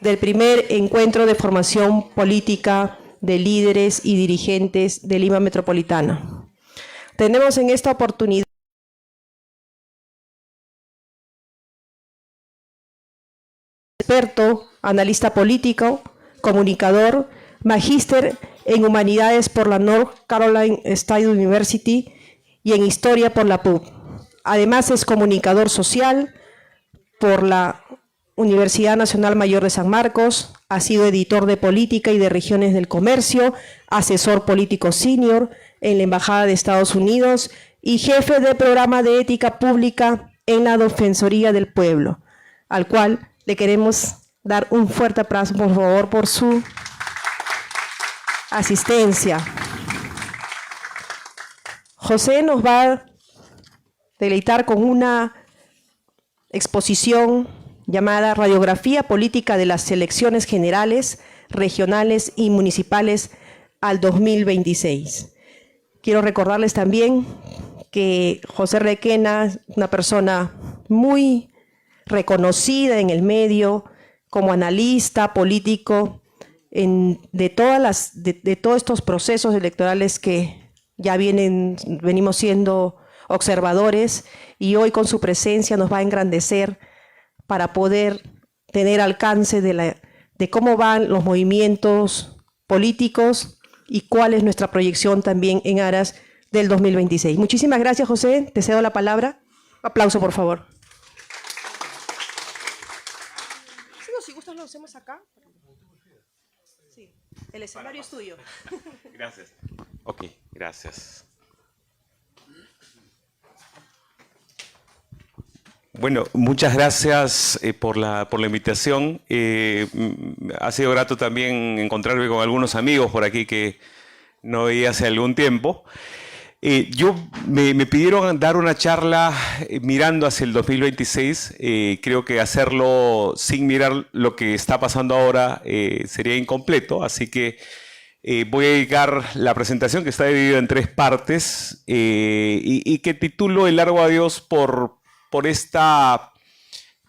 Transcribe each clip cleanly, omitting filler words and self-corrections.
del primer encuentro de formación política de líderes y dirigentes de Lima Metropolitana. Tenemos en esta oportunidad experto, analista político, comunicador, magíster en Humanidades por la North Carolina State University y en Historia por la PUC. Además es comunicador social por la Universidad Nacional Mayor de San Marcos, ha sido editor de Política y de Regiones del Comercio, asesor político senior en la Embajada de Estados Unidos y jefe del programa de ética pública en la Defensoría del Pueblo, al cual le queremos dar un fuerte aplauso, por favor, por su asistencia. José nos va a deleitar con una exposición llamada Radiografía Política de las Elecciones Generales, Regionales y Municipales al 2026. Quiero recordarles también que José Requena es una persona muy reconocida en el medio como analista político de todos estos procesos electorales que ya venimos siendo observadores, y hoy con su presencia nos va a engrandecer para poder tener alcance de cómo van los movimientos políticos y cuál es nuestra proyección también en aras del 2026. Muchísimas gracias, José. Te cedo la palabra. Aplauso, por favor. Si gustas, lo hacemos acá. Sí, el escenario es tuyo. Gracias. Ok, gracias. Bueno, muchas gracias por la invitación. Ha sido grato también encontrarme con algunos amigos por aquí que no veía hace algún tiempo. Me pidieron dar una charla mirando hacia el 2026. Creo que hacerlo sin mirar lo que está pasando ahora sería incompleto, así que voy a dedicar la presentación, que está dividida en 3 partes, y que titulo El largo adiós por esta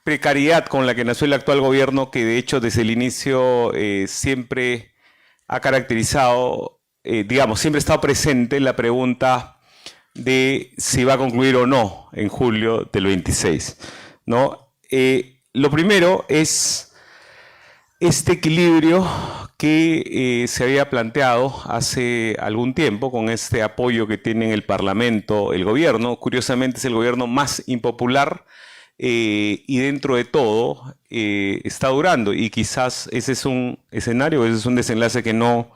precariedad con la que nació el actual gobierno, que de hecho desde el inicio siempre ha caracterizado, siempre ha estado presente la pregunta de si va a concluir o no en julio del 26, ¿no? Lo primero es este equilibrio que se había planteado hace algún tiempo con este apoyo que tiene en el Parlamento el gobierno. Curiosamente es el gobierno más impopular y dentro de todo está durando, y quizás ese es un escenario, ese es un desenlace que no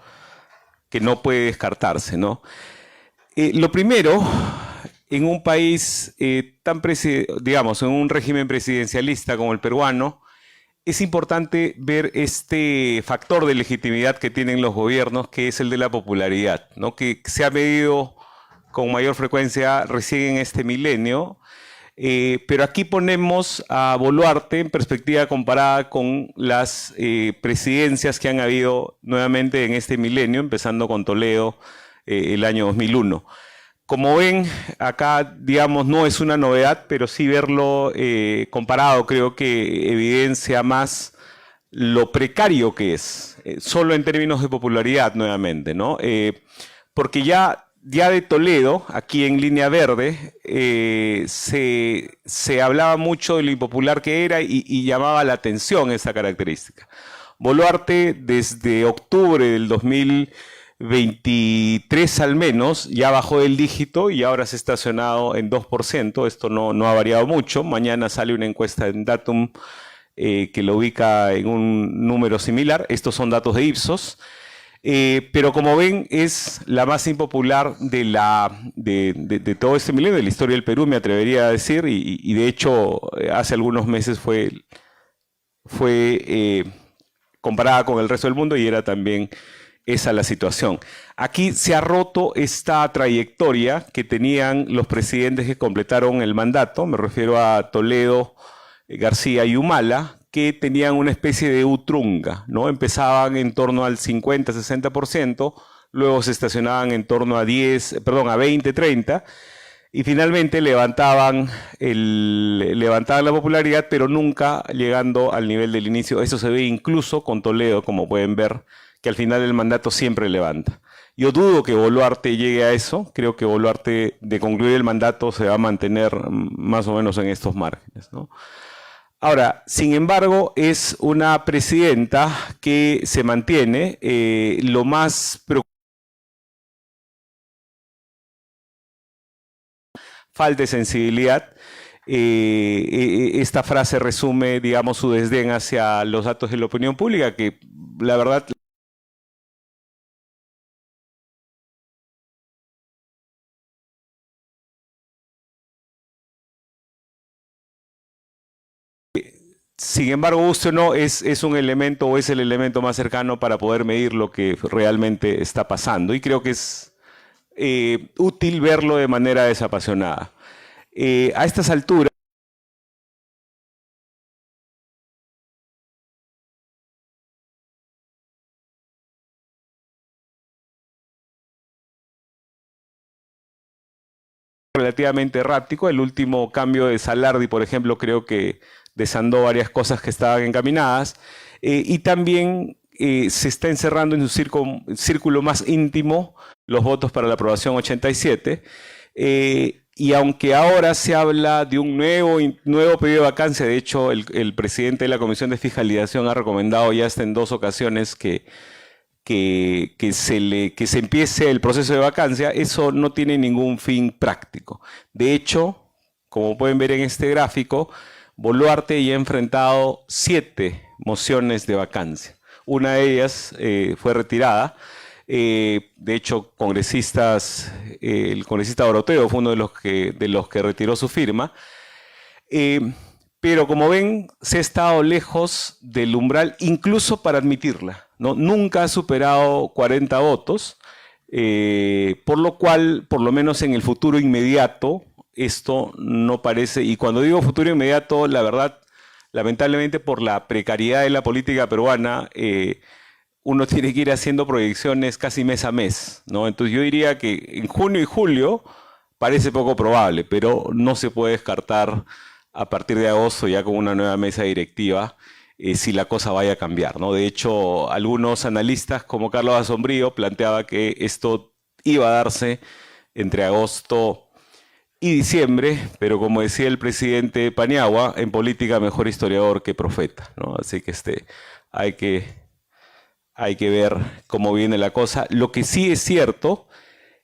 puede descartarse, ¿no? Lo primero, en un país en un régimen presidencialista como el peruano, es importante ver este factor de legitimidad que tienen los gobiernos, que es el de la popularidad, ¿no? Que se ha medido con mayor frecuencia recién en este milenio, pero aquí ponemos a Boluarte en perspectiva comparada con las presidencias que han habido nuevamente en este milenio, empezando con Toledo el año 2001. Como ven, acá, no es una novedad, pero sí verlo comparado creo que evidencia más lo precario que es, solo en términos de popularidad nuevamente, ¿no? Porque ya de Toledo, aquí en línea verde, se hablaba mucho de lo impopular que era y llamaba la atención esa característica. Boluarte, desde octubre del 2023 al menos, ya bajó del dígito y ahora se ha estacionado en 2%. Esto no ha variado mucho. Mañana sale una encuesta en Datum que lo ubica en un número similar. Estos son datos de Ipsos. Pero como ven, es la más impopular de todo este milenio, de la historia del Perú, me atrevería a decir, y de hecho hace algunos meses fue comparada con el resto del mundo y era también esa la situación. Aquí se ha roto esta trayectoria que tenían los presidentes que completaron el mandato, me refiero a Toledo, García y Humala, que tenían una especie de utrunga, ¿no? Empezaban en torno al 50-60%, luego se estacionaban en torno a 20-30%, Y finalmente levantaban la popularidad, pero nunca llegando al nivel del inicio. Eso se ve incluso con Toledo, como pueden ver, que al final del mandato siempre levanta. Yo dudo que Boluarte llegue a eso. Creo que Boluarte, de concluir el mandato, se va a mantener más o menos en estos márgenes, ¿no? Ahora, sin embargo, es una presidenta que se mantiene. Lo más preocupante, falta de sensibilidad. Esta frase resume, digamos, su desdén hacia los datos de la opinión pública, que la verdad sin embargo, guste o no, es un elemento o es el elemento más cercano para poder medir lo que realmente está pasando. Y creo que es útil verlo de manera desapasionada. A estas alturas, relativamente errático. El último cambio de Salardi, por ejemplo, creo que desandó varias cosas que estaban encaminadas. Y también se está encerrando en su círculo más íntimo los votos para la aprobación 87. Y aunque ahora se habla de un nuevo periodo de vacancia, de hecho el presidente de la Comisión de Fiscalización ha recomendado ya hasta en 2 ocasiones que se empiece el proceso de vacancia, eso no tiene ningún fin práctico. De hecho, como pueden ver en este gráfico, Boluarte ya ha enfrentado 7 mociones de vacancia. Una de ellas fue retirada. De hecho, el congresista Doroteo fue uno de los que retiró su firma. Pero como ven, se ha estado lejos del umbral incluso para admitirla, ¿no? Nunca ha superado 40 votos, por lo cual, por lo menos en el futuro inmediato, esto no parece, y cuando digo futuro inmediato, la verdad, lamentablemente por la precariedad de la política peruana, uno tiene que ir haciendo proyecciones casi mes a mes, ¿no? Entonces yo diría que en junio y julio parece poco probable, pero no se puede descartar a partir de agosto ya con una nueva mesa directiva si la cosa vaya a cambiar, ¿no? De hecho, algunos analistas como Carlos Asombrío planteaba que esto iba a darse entre agosto y diciembre, pero como decía el presidente Paniagua, en política mejor historiador que profeta, ¿no? Así que hay que ver cómo viene la cosa. Lo que sí es cierto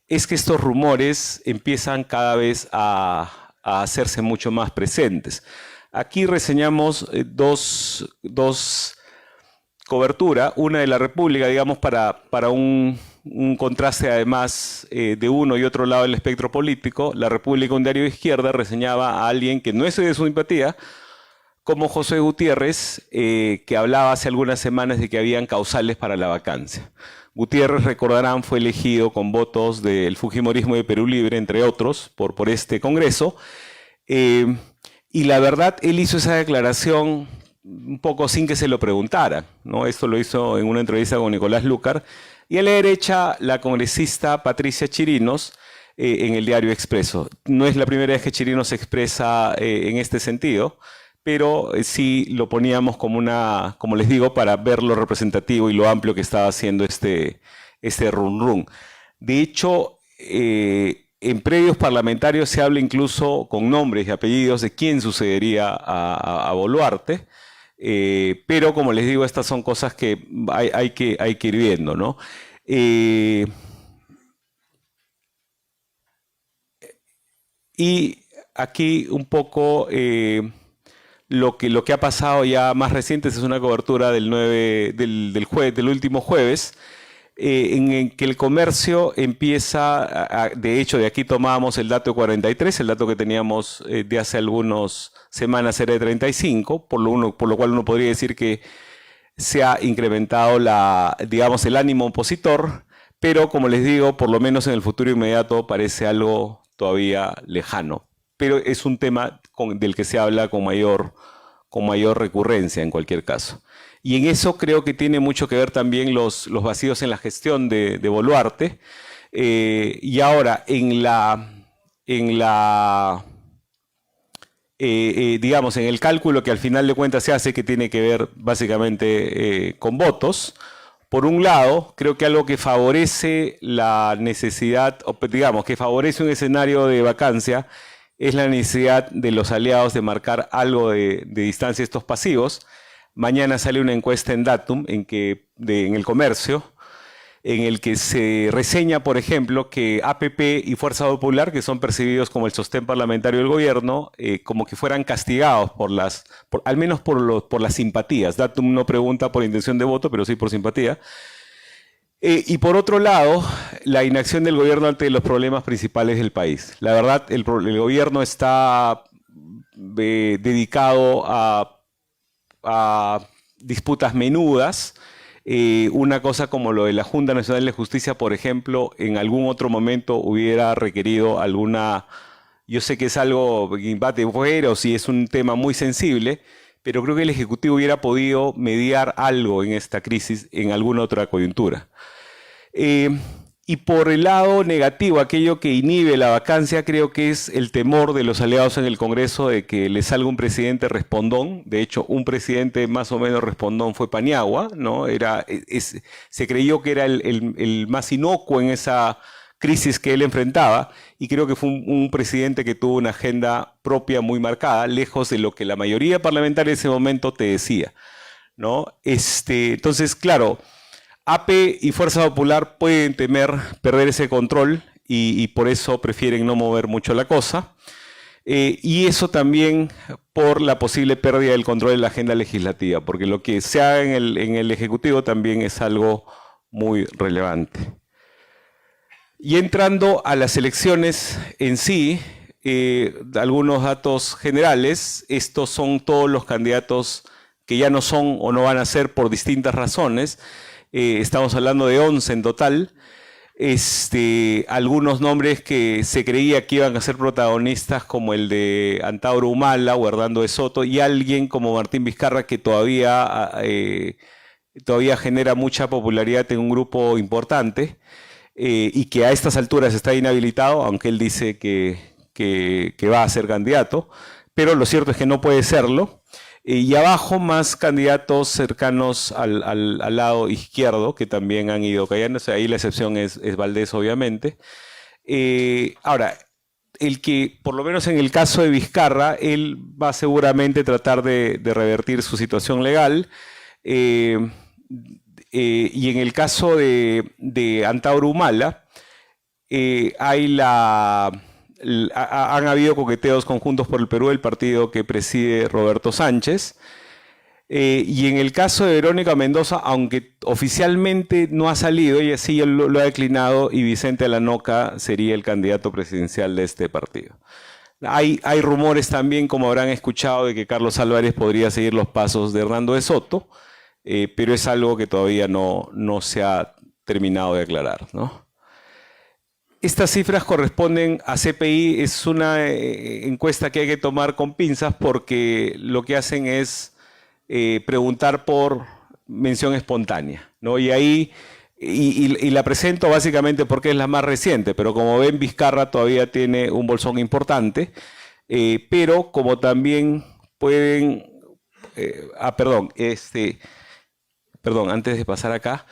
es que estos rumores empiezan cada vez a hacerse mucho más presentes. Aquí reseñamos dos coberturas, una de la República, digamos, para un contraste además de uno y otro lado del espectro político. La República, un diario de izquierda, reseñaba a alguien que no es de su simpatía, como José Gutiérrez, que hablaba hace algunas semanas de que habían causales para la vacancia. Gutiérrez, recordarán, fue elegido con votos del Fujimorismo de Perú Libre, entre otros, por este Congreso. Y la verdad, él hizo esa declaración un poco sin que se lo preguntara, ¿no? Esto lo hizo en una entrevista con Nicolás Lúcar. Y a la derecha, la congresista Patricia Chirinos, en el diario Expreso. No es la primera vez que Chirinos se expresa en este sentido, pero sí lo poníamos como les digo, para ver lo representativo y lo amplio que estaba haciendo este run run. De hecho, en predios parlamentarios se habla incluso con nombres y apellidos de quién sucedería a Boluarte, pero como les digo, estas son cosas que hay que ir viendo, ¿no? Y aquí un poco lo que ha pasado ya más reciente es una cobertura del último jueves, en el que el comercio empieza, de hecho de aquí tomábamos el dato de 43, el dato que teníamos de hace algunas semanas era de 35, por lo cual uno podría decir que se ha incrementado digamos, el ánimo opositor, pero como les digo, por lo menos en el futuro inmediato parece algo todavía lejano. Pero es un tema del que se habla con mayor recurrencia en cualquier caso. Y en eso creo que tiene mucho que ver también los vacíos en la gestión de Boluarte. Y ahora, en en la, digamos, en el cálculo que al final de cuentas se hace, que tiene que ver básicamente con votos. Por un lado, creo que algo que favorece la necesidad, o digamos, que favorece un escenario de vacancia, es la necesidad de los aliados de marcar algo de distancia a estos pasivos. Mañana sale una encuesta en Datum, en el comercio, en el que se reseña, por ejemplo, que APP y Fuerza Popular, que son percibidos como el sostén parlamentario del gobierno, como que fueran castigados al menos por las simpatías. Datum no pregunta por intención de voto, pero sí por simpatía. Y por otro lado, la inacción del gobierno ante los problemas principales del país. La verdad, el gobierno está dedicado a disputas menudas. Una cosa como lo de la Junta Nacional de Justicia, por ejemplo, en algún otro momento hubiera requerido alguna... Yo sé que es algo que bate fuera, si es un tema muy sensible, pero creo que el Ejecutivo hubiera podido mediar algo en esta crisis en alguna otra coyuntura. Y por el lado negativo, aquello que inhibe la vacancia, creo que es el temor de los aliados en el Congreso de que le salga un presidente respondón. De hecho, un presidente más o menos respondón fue Paniagua, ¿no? Se creyó que era el más inocuo en esa crisis que él enfrentaba, y creo que fue un presidente que tuvo una agenda propia muy marcada, lejos de lo que la mayoría parlamentaria en ese momento te decía, ¿no? Entonces, claro, AP y Fuerza Popular pueden temer perder ese control y por eso prefieren no mover mucho la cosa. Y eso también por la posible pérdida del control de la agenda legislativa, porque lo que se haga en el Ejecutivo también es algo muy relevante. Y entrando a las elecciones en sí, algunos datos generales. Estos son todos los candidatos que ya no son o no van a ser por distintas razones. Estamos hablando de 11 en total. Algunos nombres que se creía que iban a ser protagonistas, como el de Antauro Humala o Hernando de Soto, y alguien como Martín Vizcarra, que todavía genera mucha popularidad en un grupo importante, y que a estas alturas está inhabilitado, aunque él dice que va a ser candidato, pero lo cierto es que no puede serlo. Y abajo más candidatos cercanos al lado izquierdo, que también han ido cayendo. O sea, ahí la excepción es Valdés, obviamente. Ahora, el que, por lo menos en el caso de Vizcarra, él va seguramente tratar de revertir su situación legal. Y en el caso de Antauro Humala, han habido coqueteos conjuntos por el Perú, el partido que preside Roberto Sánchez. Y en el caso de Verónica Mendoza, aunque oficialmente no ha salido, ella sí lo ha declinado, y Vicente Alanoca sería el candidato presidencial de este partido. Hay rumores también, como habrán escuchado, de que Carlos Álvarez podría seguir los pasos de Hernando de Soto, pero es algo que todavía no se ha terminado de aclarar, ¿no? Estas cifras corresponden a CPI. Es una encuesta que hay que tomar con pinzas, porque lo que hacen es preguntar por mención espontánea, ¿no? Y la presento básicamente porque es la más reciente, pero como ven, Vizcarra todavía tiene un bolsón importante, pero como también pueden... perdón, antes de pasar acá...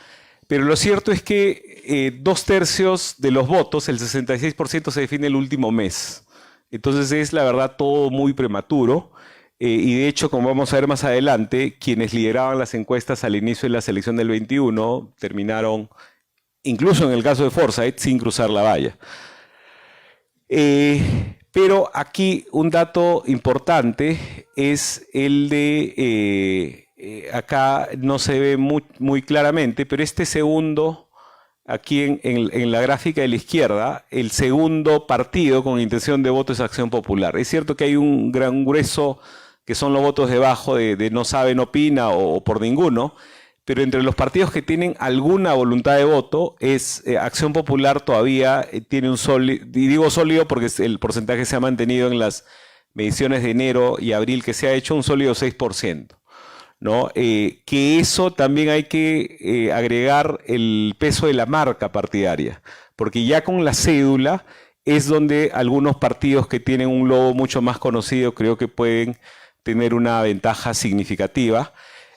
Pero lo cierto es que 2/3 de los votos, el 66%, se define el último mes. Entonces es, la verdad, todo muy prematuro. Y de hecho, como vamos a ver más adelante, quienes lideraban las encuestas al inicio de la selección del 21 terminaron, incluso en el caso de Forsyth, sin cruzar la valla. Pero aquí un dato importante es el de... acá no se ve muy claramente, pero este segundo, aquí en la gráfica de la izquierda, el segundo partido con intención de voto es Acción Popular. Es cierto que hay un gran grueso que son los votos debajo de no sabe, no opina o por ninguno, pero entre los partidos que tienen alguna voluntad de voto, Acción Popular todavía tiene un sólido, y digo sólido porque el porcentaje se ha mantenido en las mediciones de enero y abril que se ha hecho, un sólido 6%. ¿No? Que eso también hay que agregar el peso de la marca partidaria, porque ya con la cédula es donde algunos partidos que tienen un logo mucho más conocido creo que pueden tener una ventaja significativa.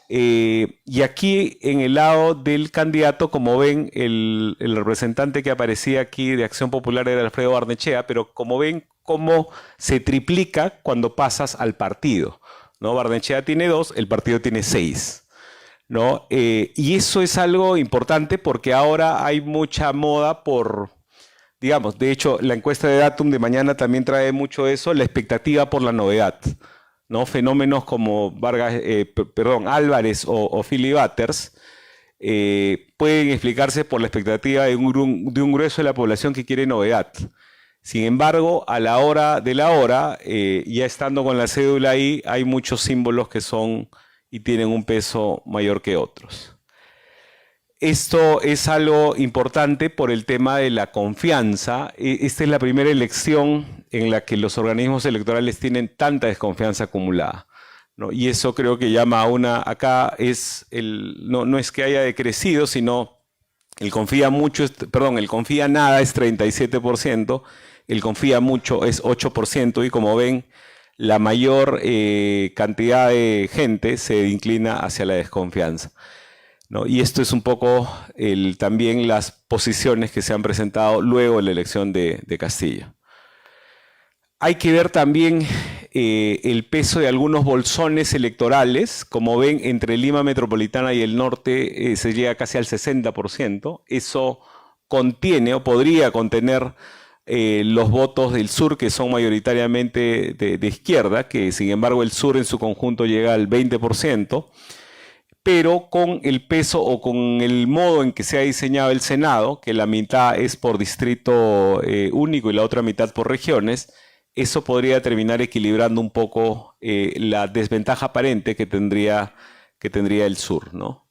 Y aquí en el lado del candidato, como ven, el representante que aparecía aquí de Acción Popular era Alfredo Barnechea, pero como ven cómo se triplica cuando pasas al partido, ¿no? Barnechea tiene 2, el partido tiene 6, ¿no? Y eso es algo importante porque ahora hay mucha moda por, digamos, de hecho la encuesta de Datum de mañana también trae mucho eso, la expectativa por la novedad, ¿no? Fenómenos como Álvarez o Philly Butters pueden explicarse por la expectativa de un grueso de la población que quiere novedad. Sin embargo, a la hora de la hora, ya estando con la cédula ahí, hay muchos símbolos que son y tienen un peso mayor que otros. Esto es algo importante por el tema de la confianza. Esta es la primera elección en la que los organismos electorales tienen tanta desconfianza acumulada, ¿no? Y eso creo que llama a una, acá es no es que haya decrecido, sino el confía mucho, el confía nada es 37%, el confía mucho es 8%, y como ven, la mayor cantidad de gente se inclina hacia la desconfianza, ¿no? Y esto es un poco también las posiciones que se han presentado luego de la elección de Castillo. Hay que ver también el peso de algunos bolsones electorales. Como ven, entre Lima Metropolitana y el norte se llega casi al 60%. Eso contiene o podría contener los votos del sur, que son mayoritariamente de izquierda, que sin embargo el sur en su conjunto llega al 20%. Pero con el peso o con el modo en que se ha diseñado el Senado, que la mitad es por distrito único y la otra mitad por regiones, eso podría terminar equilibrando un poco la desventaja aparente que tendría el sur, ¿no?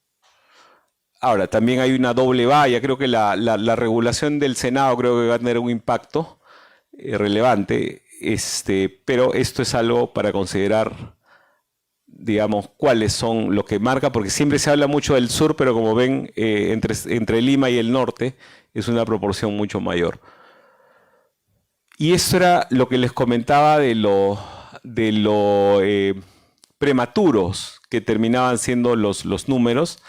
Ahora, también hay una doble valla. Creo que la regulación del Senado creo que va a tener un impacto relevante, pero esto es algo para considerar, digamos, cuáles son lo que marca, porque siempre se habla mucho del sur, pero como ven, entre Lima y el norte es una proporción mucho mayor. Y esto era lo que les comentaba de lo prematuros que terminaban siendo los números.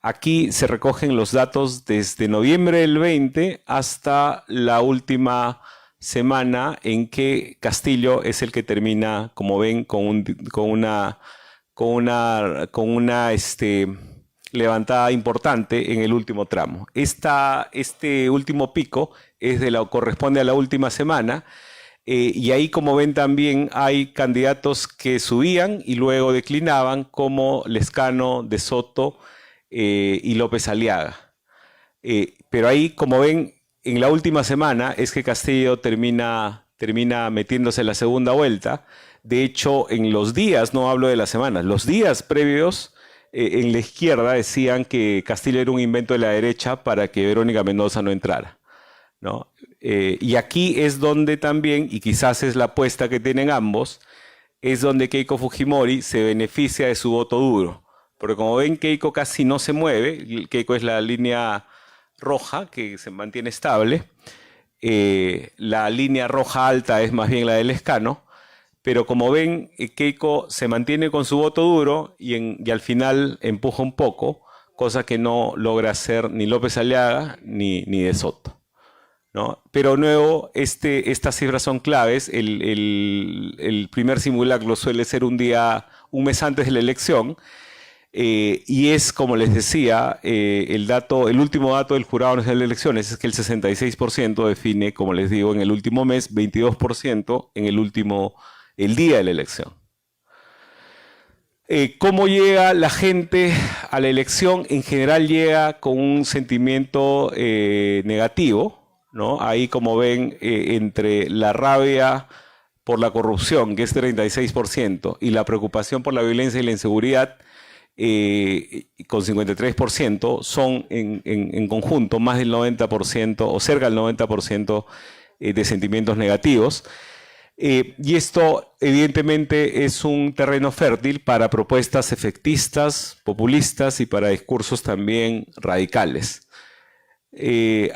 Aquí se recogen los datos desde noviembre del 20 hasta la última semana en que Castillo es el que termina, como ven, con una levantada importante en el último tramo. Este último pico corresponde a la última semana, y ahí, como ven, también hay candidatos que subían y luego declinaban, como Lezcano, De Soto y López Aliaga. Pero ahí, como ven, en la última semana es que Castillo termina metiéndose en la segunda vuelta. De hecho, en los días, no hablo de las semanas, los días previos en la izquierda decían que Castillo era un invento de la derecha para que Verónica Mendoza no entrara, ¿no? Y aquí es donde también, y quizás es la apuesta que tienen ambos, es donde Keiko Fujimori se beneficia de su voto duro. Porque como ven, Keiko casi no se mueve. Keiko es la línea roja que se mantiene estable. La línea roja alta es más bien la del Lezcano. Pero como ven, Keiko se mantiene con su voto duro y al final empuja un poco, cosa que no logra hacer ni López Aliaga ni De Soto, ¿no? Pero nuevo, estas cifras son claves. El primer simulacro suele ser un mes antes de la elección, y es, como les decía, el último dato del Jurado Nacional de Elecciones es que el 66% define, como les digo, en el último mes, 22% en el día de la elección. ¿Cómo llega la gente a la elección? En general llega con un sentimiento negativo, ¿no? Ahí, como ven, entre la rabia por la corrupción, que es 36%, y la preocupación por la violencia y la inseguridad, con 53%, son en conjunto más del 90% o cerca del 90% de sentimientos negativos. Y esto evidentemente es un terreno fértil para propuestas efectistas, populistas y para discursos también radicales.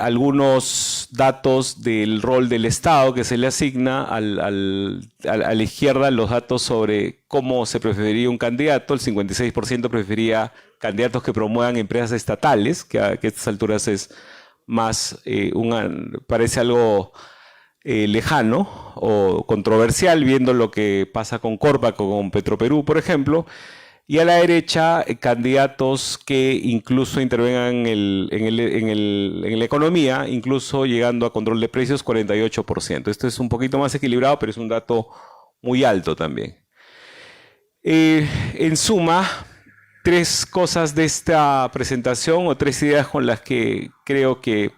Algunos datos del rol del Estado que se le asigna a la izquierda, los datos sobre cómo se preferiría un candidato. El 56% prefería candidatos que promuevan empresas estatales, que a estas alturas es más, parece algo lejano o controversial, viendo lo que pasa con Corpac o con Petroperú, por ejemplo. Y a la derecha, candidatos que incluso intervengan en la economía, incluso llegando a control de precios, 48%. Esto es un poquito más equilibrado, pero es un dato muy alto también. En suma, tres cosas de esta presentación o tres ideas con las que creo que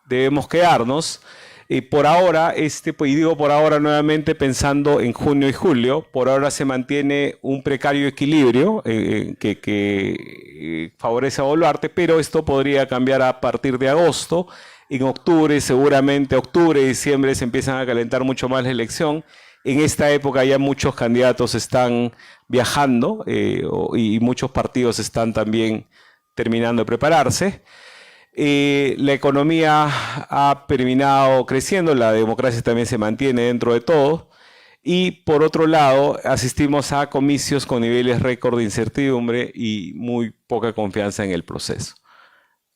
debemos quedarnos. Por ahora, y digo por ahora nuevamente pensando en junio y julio, por ahora se mantiene un precario equilibrio que favorece a Boluarte, pero esto podría cambiar a partir de agosto. En octubre, seguramente octubre y diciembre se empiezan a calentar mucho más la elección. En esta época ya muchos candidatos están viajando y muchos partidos están también terminando de prepararse. La economía ha terminado creciendo, la democracia también se mantiene dentro de todo. Y por otro lado, asistimos a comicios con niveles récord de incertidumbre y muy poca confianza en el proceso.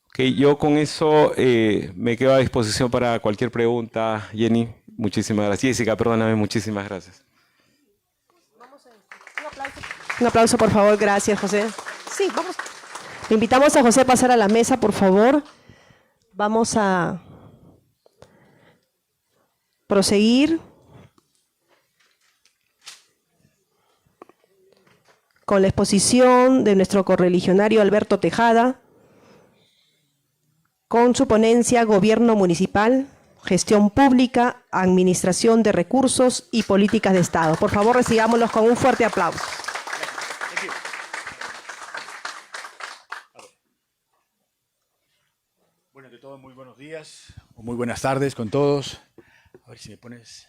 Okay, yo con eso me quedo a disposición para cualquier pregunta. Jenny, muchísimas gracias. Jessica, perdóname, muchísimas gracias. Un aplauso, por favor. Gracias, José. Sí, vamos. Le invitamos a José a pasar a la mesa, por favor. Vamos a proseguir con la exposición de nuestro correligionario Alberto Tejada, con su ponencia Gobierno Municipal, Gestión Pública, Administración de Recursos y Políticas de Estado. Por favor, recibiámoslos con un fuerte aplauso. Bueno, ante todo, muy buenos días o muy buenas tardes con todos. A ver si me pones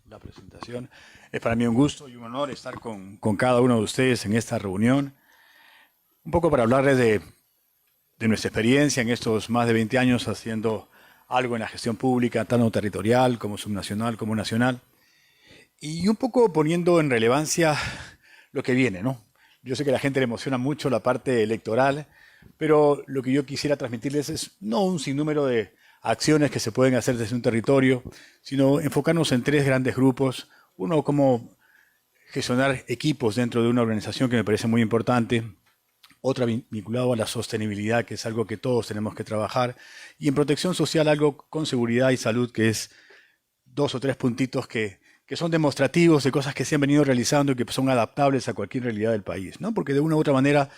la presentación. Es para mí un gusto y un honor estar con cada uno de ustedes en esta reunión. Un poco para hablarles de nuestra experiencia en estos más de 20 años haciendo algo en la gestión pública, tanto territorial como subnacional como nacional. Y un poco poniendo en relevancia lo que viene, ¿no? Yo sé que a la gente le emociona mucho la parte electoral, pero lo que yo quisiera transmitirles es no un sinnúmero de acciones que se pueden hacer desde un territorio, sino enfocarnos en tres grandes grupos. Uno, cómo gestionar equipos dentro de una organización, que me parece muy importante. Otra, vinculado a la sostenibilidad, que es algo que todos tenemos que trabajar. Y en protección social, algo con seguridad y salud, que es 2 o 3 puntitos que son demostrativos de cosas que se han venido realizando y que son adaptables a cualquier realidad del país, ¿no? Porque de una u otra manera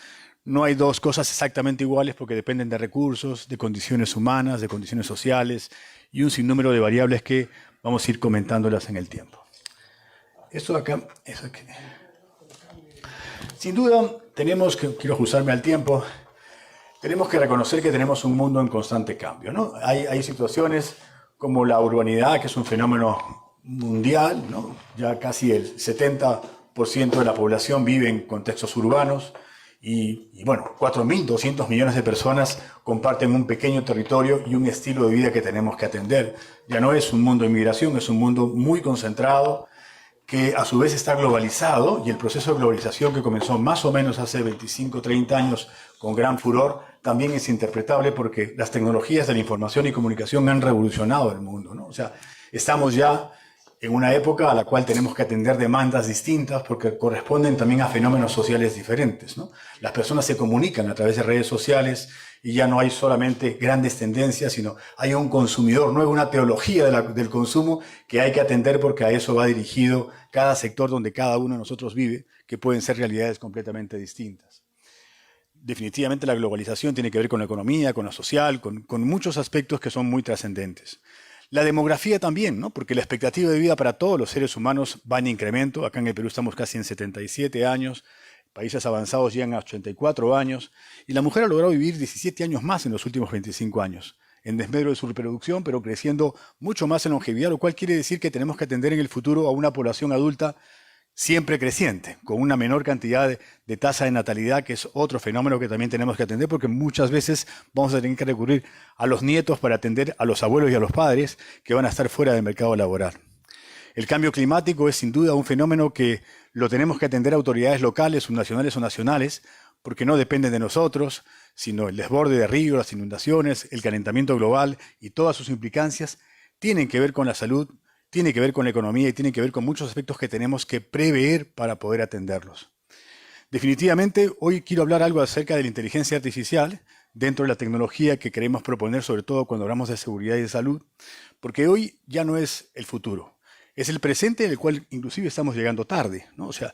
no hay dos cosas exactamente iguales, porque dependen de recursos, de condiciones humanas, de condiciones sociales y un sinnúmero de variables que vamos a ir comentándolas en el tiempo. Esto de acá, eso aquí. Sin duda, quiero ajustarme al tiempo, tenemos que reconocer que tenemos un mundo en constante cambio, ¿no? Hay situaciones como la urbanidad, que es un fenómeno mundial, ¿no? Ya casi el 70% de la población vive en contextos urbanos y bueno, 4.200 millones de personas comparten un pequeño territorio y un estilo de vida que tenemos que atender. Ya no es un mundo de inmigración, es un mundo muy concentrado, que a su vez está globalizado, y el proceso de globalización, que comenzó más o menos hace 25, 30 años con gran furor, también es interpretable porque las tecnologías de la información y comunicación han revolucionado el mundo, ¿no? O sea, estamos ya en una época a la cual tenemos que atender demandas distintas porque corresponden también a fenómenos sociales diferentes, ¿no? Las personas se comunican a través de redes sociales y ya no hay solamente grandes tendencias, sino hay un consumidor nuevo, una teología del consumo que hay que atender, porque a eso va dirigido cada sector donde cada uno de nosotros vive, que pueden ser realidades completamente distintas. Definitivamente la globalización tiene que ver con la economía, con lo social, con muchos aspectos que son muy trascendentes. La demografía también, ¿no? Porque la expectativa de vida para todos los seres humanos va en incremento. Acá en el Perú estamos casi en 77 años, países avanzados llegan a 84 años, y la mujer ha logrado vivir 17 años más en los últimos 25 años, en desmedro de su reproducción, pero creciendo mucho más en longevidad, lo cual quiere decir que tenemos que atender en el futuro a una población adulta siempre creciente, con una menor cantidad de tasa de natalidad, que es otro fenómeno que también tenemos que atender, porque muchas veces vamos a tener que recurrir a los nietos para atender a los abuelos y a los padres que van a estar fuera del mercado laboral. El cambio climático es sin duda un fenómeno que lo tenemos que atender a autoridades locales, subnacionales o nacionales, porque no dependen de nosotros, sino el desborde de ríos, las inundaciones, el calentamiento global y todas sus implicancias tienen que ver con la salud, tiene que ver con la economía y tiene que ver con muchos aspectos que tenemos que prever para poder atenderlos. Definitivamente, hoy quiero hablar algo acerca de la inteligencia artificial dentro de la tecnología que queremos proponer, sobre todo cuando hablamos de seguridad y de salud, porque hoy ya no es el futuro, es el presente en el cual inclusive estamos llegando tarde, ¿no? O sea,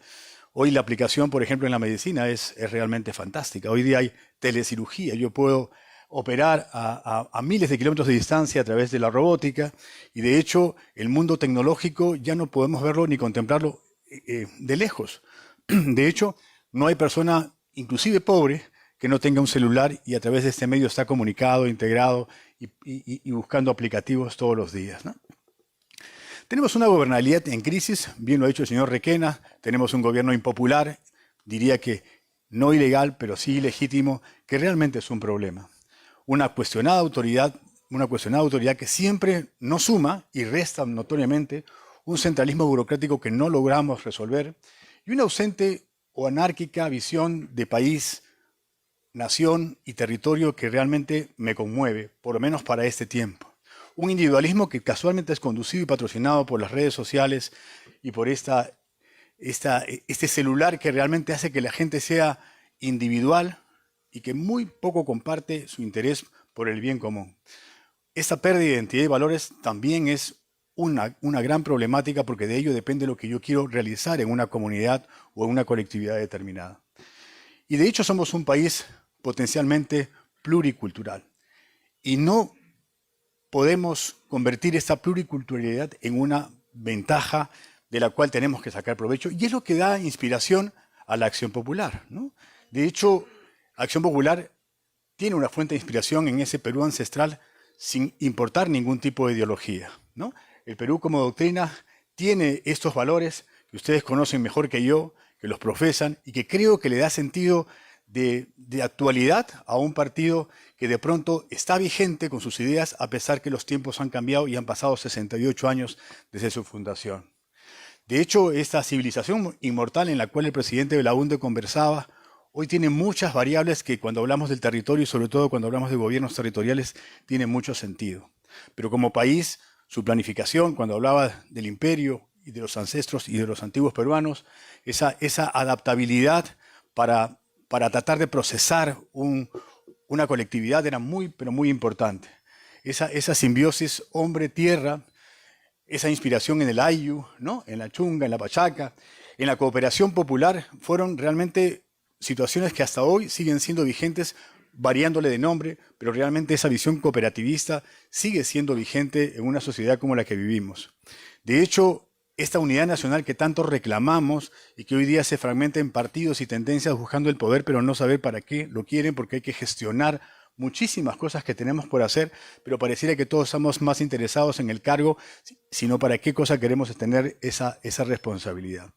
hoy la aplicación, por ejemplo, en la medicina es realmente fantástica. Hoy día hay telecirugía, yo puedo operar a miles de kilómetros de distancia a través de la robótica y de hecho el mundo tecnológico ya no podemos verlo ni contemplarlo de lejos. De hecho, no hay persona, inclusive pobre, que no tenga un celular y a través de este medio está comunicado, integrado y buscando aplicativos todos los días, ¿no? Tenemos una gobernabilidad en crisis, bien lo ha dicho el señor Requena, tenemos un gobierno impopular, diría que no ilegal, pero sí ilegítimo, que realmente es un problema. Una cuestionada autoridad que siempre nos suma y resta notoriamente, un centralismo burocrático que no logramos resolver y una ausente o anárquica visión de país, nación y territorio que realmente me conmueve, por lo menos para este tiempo. Un individualismo que casualmente es conducido y patrocinado por las redes sociales y por este celular que realmente hace que la gente sea individual y que muy poco comparte su interés por el bien común. Esta pérdida de identidad y valores también es una gran problemática porque de ello depende lo que yo quiero realizar en una comunidad o en una colectividad determinada. Y de hecho somos un país potencialmente pluricultural y no podemos convertir esta pluriculturalidad en una ventaja de la cual tenemos que sacar provecho y es lo que da inspiración a la Acción Popular, ¿no? De hecho, Acción Popular tiene una fuente de inspiración en ese Perú ancestral sin importar ningún tipo de ideología, ¿no? El Perú como doctrina tiene estos valores que ustedes conocen mejor que yo, que los profesan y que creo que le da sentido de actualidad a un partido que de pronto está vigente con sus ideas a pesar que los tiempos han cambiado y han pasado 68 años desde su fundación. De hecho, esta civilización inmortal en la cual el presidente Belaúnde conversaba hoy tiene muchas variables que cuando hablamos del territorio y sobre todo cuando hablamos de gobiernos territoriales tiene mucho sentido. Pero como país, su planificación, cuando hablaba del imperio y de los ancestros y de los antiguos peruanos, esa adaptabilidad para tratar de procesar una colectividad era pero muy importante. Esa simbiosis hombre-tierra, esa inspiración en el ayu, ¿no? En la chunga, en la pachaca, en la cooperación popular, fueron realmente situaciones que hasta hoy siguen siendo vigentes, variándole de nombre, pero realmente esa visión cooperativista sigue siendo vigente en una sociedad como la que vivimos. De hecho, esta unidad nacional que tanto reclamamos y que hoy día se fragmenta en partidos y tendencias buscando el poder, pero no saber para qué lo quieren, porque hay que gestionar muchísimas cosas que tenemos por hacer, pero pareciera que todos estamos más interesados en el cargo, sino para qué cosa queremos tener esa responsabilidad.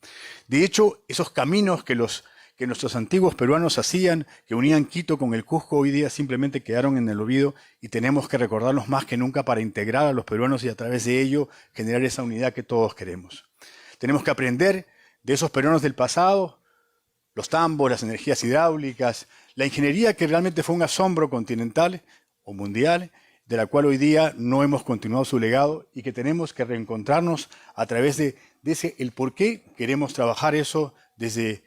De hecho, esos caminos que nuestros antiguos peruanos hacían, que unían Quito con el Cusco, hoy día simplemente quedaron en el olvido y tenemos que recordarlos más que nunca para integrar a los peruanos y a través de ello generar esa unidad que todos queremos. Tenemos que aprender de esos peruanos del pasado, los tambos, las energías hidráulicas, la ingeniería que realmente fue un asombro continental o mundial, de la cual hoy día no hemos continuado su legado y que tenemos que reencontrarnos a través de el por qué queremos trabajar eso desde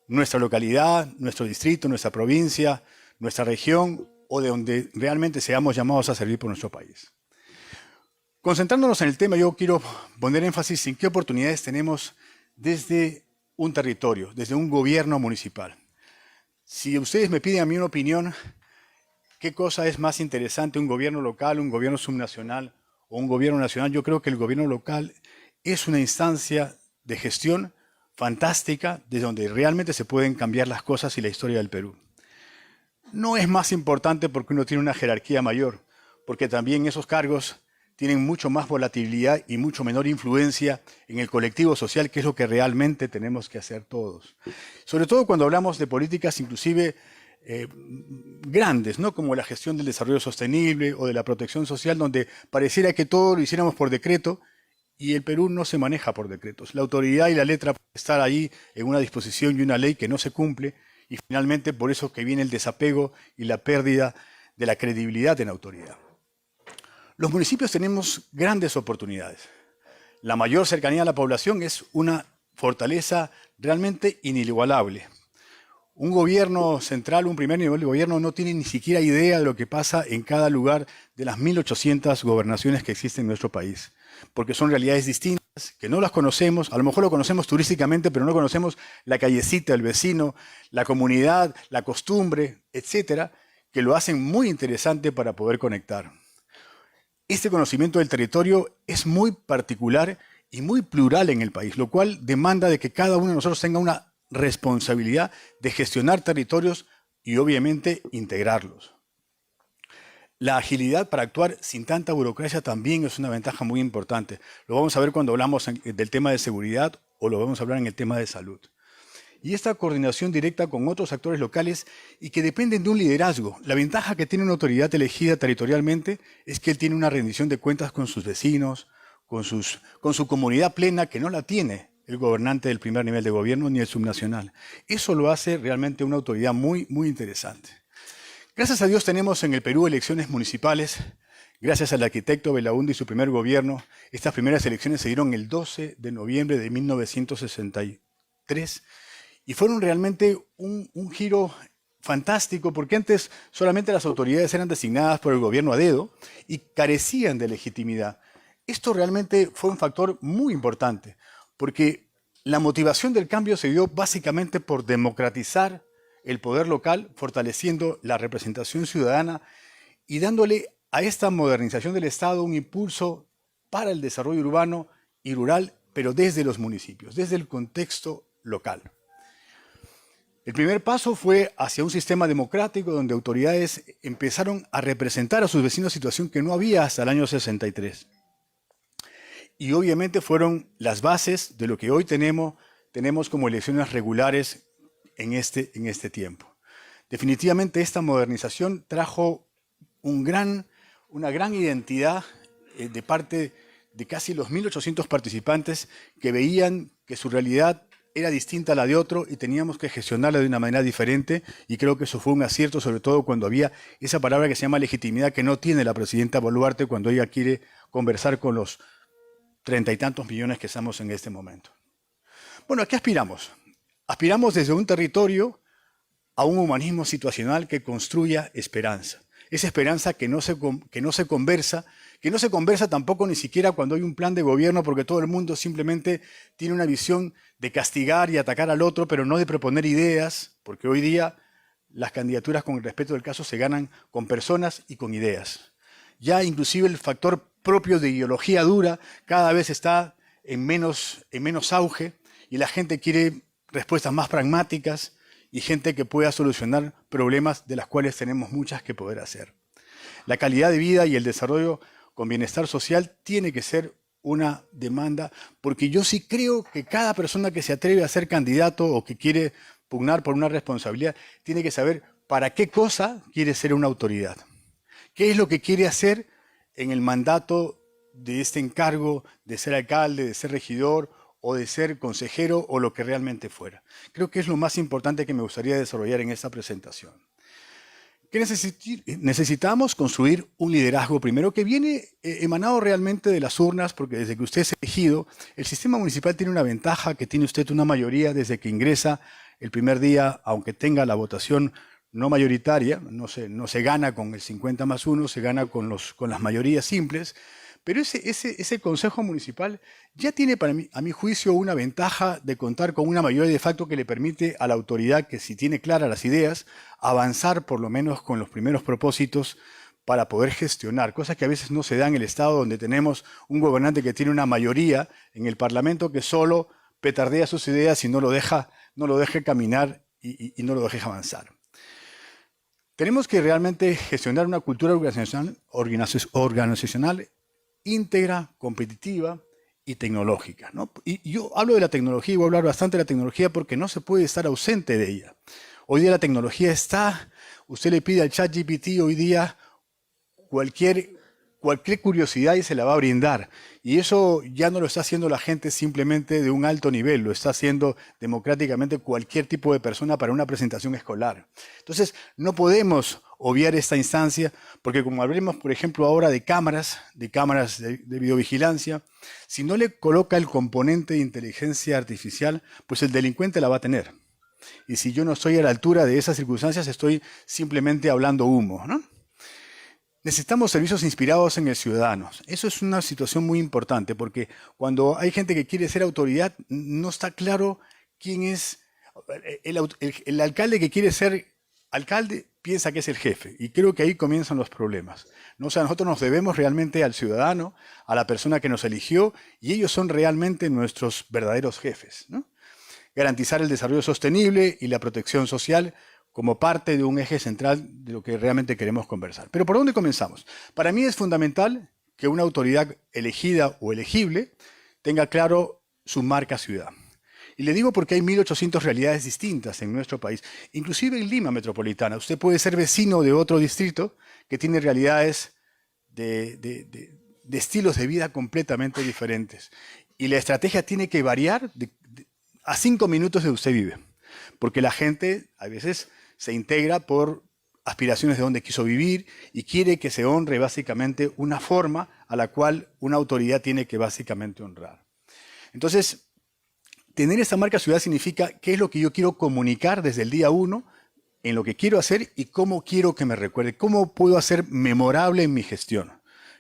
nuestra localidad, nuestro distrito, nuestra provincia, nuestra región o de donde realmente seamos llamados a servir por nuestro país. Concentrándonos en el tema, yo quiero poner énfasis en qué oportunidades tenemos desde un territorio, desde un gobierno municipal. Si ustedes me piden a mí una opinión, ¿qué cosa es más interesante, un gobierno local, un gobierno subnacional o un gobierno nacional? Yo creo que el gobierno local es una instancia de gestión fantástica, desde donde realmente se pueden cambiar las cosas y la historia del Perú. No es más importante porque uno tiene una jerarquía mayor, porque también esos cargos tienen mucho más volatilidad y mucho menor influencia en el colectivo social, que es lo que realmente tenemos que hacer todos. Sobre todo cuando hablamos de políticas inclusive grandes, ¿no? Como la gestión del desarrollo sostenible o de la protección social, donde pareciera que todo lo hiciéramos por decreto y el Perú no se maneja por decretos. La autoridad y la letra pueden estar ahí en una disposición y una ley que no se cumple y finalmente por eso que viene el desapego y la pérdida de la credibilidad en la autoridad. Los municipios tenemos grandes oportunidades. La mayor cercanía a la población es una fortaleza realmente inigualable. Un gobierno central, un primer nivel de gobierno, no tiene ni siquiera idea de lo que pasa en cada lugar de las 1.800 gobernaciones que existen en nuestro país, porque son realidades distintas, que no las conocemos, a lo mejor lo conocemos turísticamente, pero no conocemos la callecita, el vecino, la comunidad, la costumbre, etcétera, que lo hacen muy interesante para poder conectar. Este conocimiento del territorio es muy particular y muy plural en el país, lo cual demanda de que cada uno de nosotros tenga una responsabilidad de gestionar territorios y obviamente integrarlos. La agilidad para actuar sin tanta burocracia también es una ventaja muy importante. Lo vamos a ver cuando hablamos del tema de seguridad o lo vamos a hablar en el tema de salud. Y esta coordinación directa con otros actores locales y que dependen de un liderazgo. La ventaja que tiene una autoridad elegida territorialmente es que él tiene una rendición de cuentas con sus vecinos, con su comunidad plena, que no la tiene el gobernante del primer nivel de gobierno ni el subnacional. Eso lo hace realmente una autoridad muy, muy interesante. Gracias a Dios tenemos en el Perú elecciones municipales. Gracias al arquitecto Belaúnde y su primer gobierno, estas primeras elecciones se dieron el 12 de noviembre de 1963 y fueron realmente un giro fantástico porque antes solamente las autoridades eran designadas por el gobierno a dedo y carecían de legitimidad. Esto realmente fue un factor muy importante porque la motivación del cambio se dio básicamente por democratizar el poder local, fortaleciendo la representación ciudadana y dándole a esta modernización del Estado un impulso para el desarrollo urbano y rural, pero desde los municipios, desde el contexto local. El primer paso fue hacia un sistema democrático donde autoridades empezaron a representar a sus vecinos, situación que no había hasta el año 63. Y obviamente fueron las bases de lo que hoy tenemos como elecciones regulares en este tiempo. Definitivamente esta modernización trajo una gran identidad de parte de casi los 1.800 participantes que veían que su realidad era distinta a la de otro y teníamos que gestionarla de una manera diferente y creo que eso fue un acierto, sobre todo cuando había esa palabra que se llama legitimidad que no tiene la presidenta Boluarte cuando ella quiere conversar con los 30 y tantos millones que estamos en este momento. Bueno, ¿a qué aspiramos? Aspiramos desde un territorio a un humanismo situacional que construya esperanza. Esa esperanza que no se conversa tampoco ni siquiera cuando hay un plan de gobierno, porque todo el mundo simplemente tiene una visión de castigar y atacar al otro, pero no de proponer ideas, porque hoy día las candidaturas con el respeto del caso se ganan con personas y con ideas. Ya inclusive el factor propio de ideología dura cada vez está en menos auge y la gente quiere respuestas más pragmáticas y gente que pueda solucionar problemas de las cuales tenemos muchas que poder hacer. La calidad de vida y el desarrollo con bienestar social tiene que ser una demanda, porque yo sí creo que cada persona que se atreve a ser candidato o que quiere pugnar por una responsabilidad tiene que saber para qué cosa quiere ser una autoridad. ¿Qué es lo que quiere hacer en el mandato de este encargo de ser alcalde, de ser regidor o de ser consejero o lo que realmente fuera? Creo que es lo más importante que me gustaría desarrollar en esta presentación. ¿Qué necesitamos? Construir un liderazgo primero que viene emanado realmente de las urnas, porque desde que usted es elegido, el sistema municipal tiene una ventaja, que tiene usted una mayoría desde que ingresa el primer día, aunque tenga la votación no mayoritaria, no se gana con el 50+1, se gana con las mayorías simples, pero ese consejo municipal ya tiene a mi juicio una ventaja de contar con una mayoría de facto que le permite a la autoridad, que si tiene claras las ideas, avanzar por lo menos con los primeros propósitos para poder gestionar, cosas que a veces no se da en el Estado, donde tenemos un gobernante que tiene una mayoría en el Parlamento que solo petardea sus ideas y no lo deja caminar y no lo deja avanzar. Tenemos que realmente gestionar una cultura organizacional íntegra, competitiva y tecnológica, ¿no? Y yo hablo de la tecnología y voy a hablar bastante de la tecnología porque no se puede estar ausente de ella. Hoy día la tecnología está, usted le pide al ChatGPT hoy día cualquier curiosidad y se la va a brindar. Y eso ya no lo está haciendo la gente simplemente de un alto nivel, lo está haciendo democráticamente cualquier tipo de persona para una presentación escolar. Entonces, no podemos obviar esta instancia, porque como hablemos, por ejemplo, ahora de cámaras de videovigilancia, si no le coloca el componente de inteligencia artificial, pues el delincuente la va a tener. Y si yo no estoy a la altura de esas circunstancias, estoy simplemente hablando humo, ¿no? Necesitamos servicios inspirados en el ciudadano. Eso es una situación muy importante porque cuando hay gente que quiere ser autoridad, no está claro quién es el alcalde que quiere ser alcalde, piensa que es el jefe. Y creo que ahí comienzan los problemas, ¿no? O sea, nosotros nos debemos realmente al ciudadano, a la persona que nos eligió, y ellos son realmente nuestros verdaderos jefes, ¿no? Garantizar el desarrollo sostenible y la protección social como parte de un eje central de lo que realmente queremos conversar. Pero ¿por dónde comenzamos? Para mí es fundamental que una autoridad elegida o elegible tenga claro su marca ciudad. Y le digo porque hay 1.800 realidades distintas en nuestro país, inclusive en Lima metropolitana. Usted puede ser vecino de otro distrito que tiene realidades de estilos de vida completamente diferentes. Y la estrategia tiene que variar a 5 minutos de donde usted vive. Porque la gente a veces se integra por aspiraciones de donde quiso vivir y quiere que se honre básicamente una forma a la cual una autoridad tiene que básicamente honrar. Entonces, tener esta marca ciudad significa qué es lo que yo quiero comunicar desde el día 1 en lo que quiero hacer y cómo quiero que me recuerde, cómo puedo hacer memorable en mi gestión.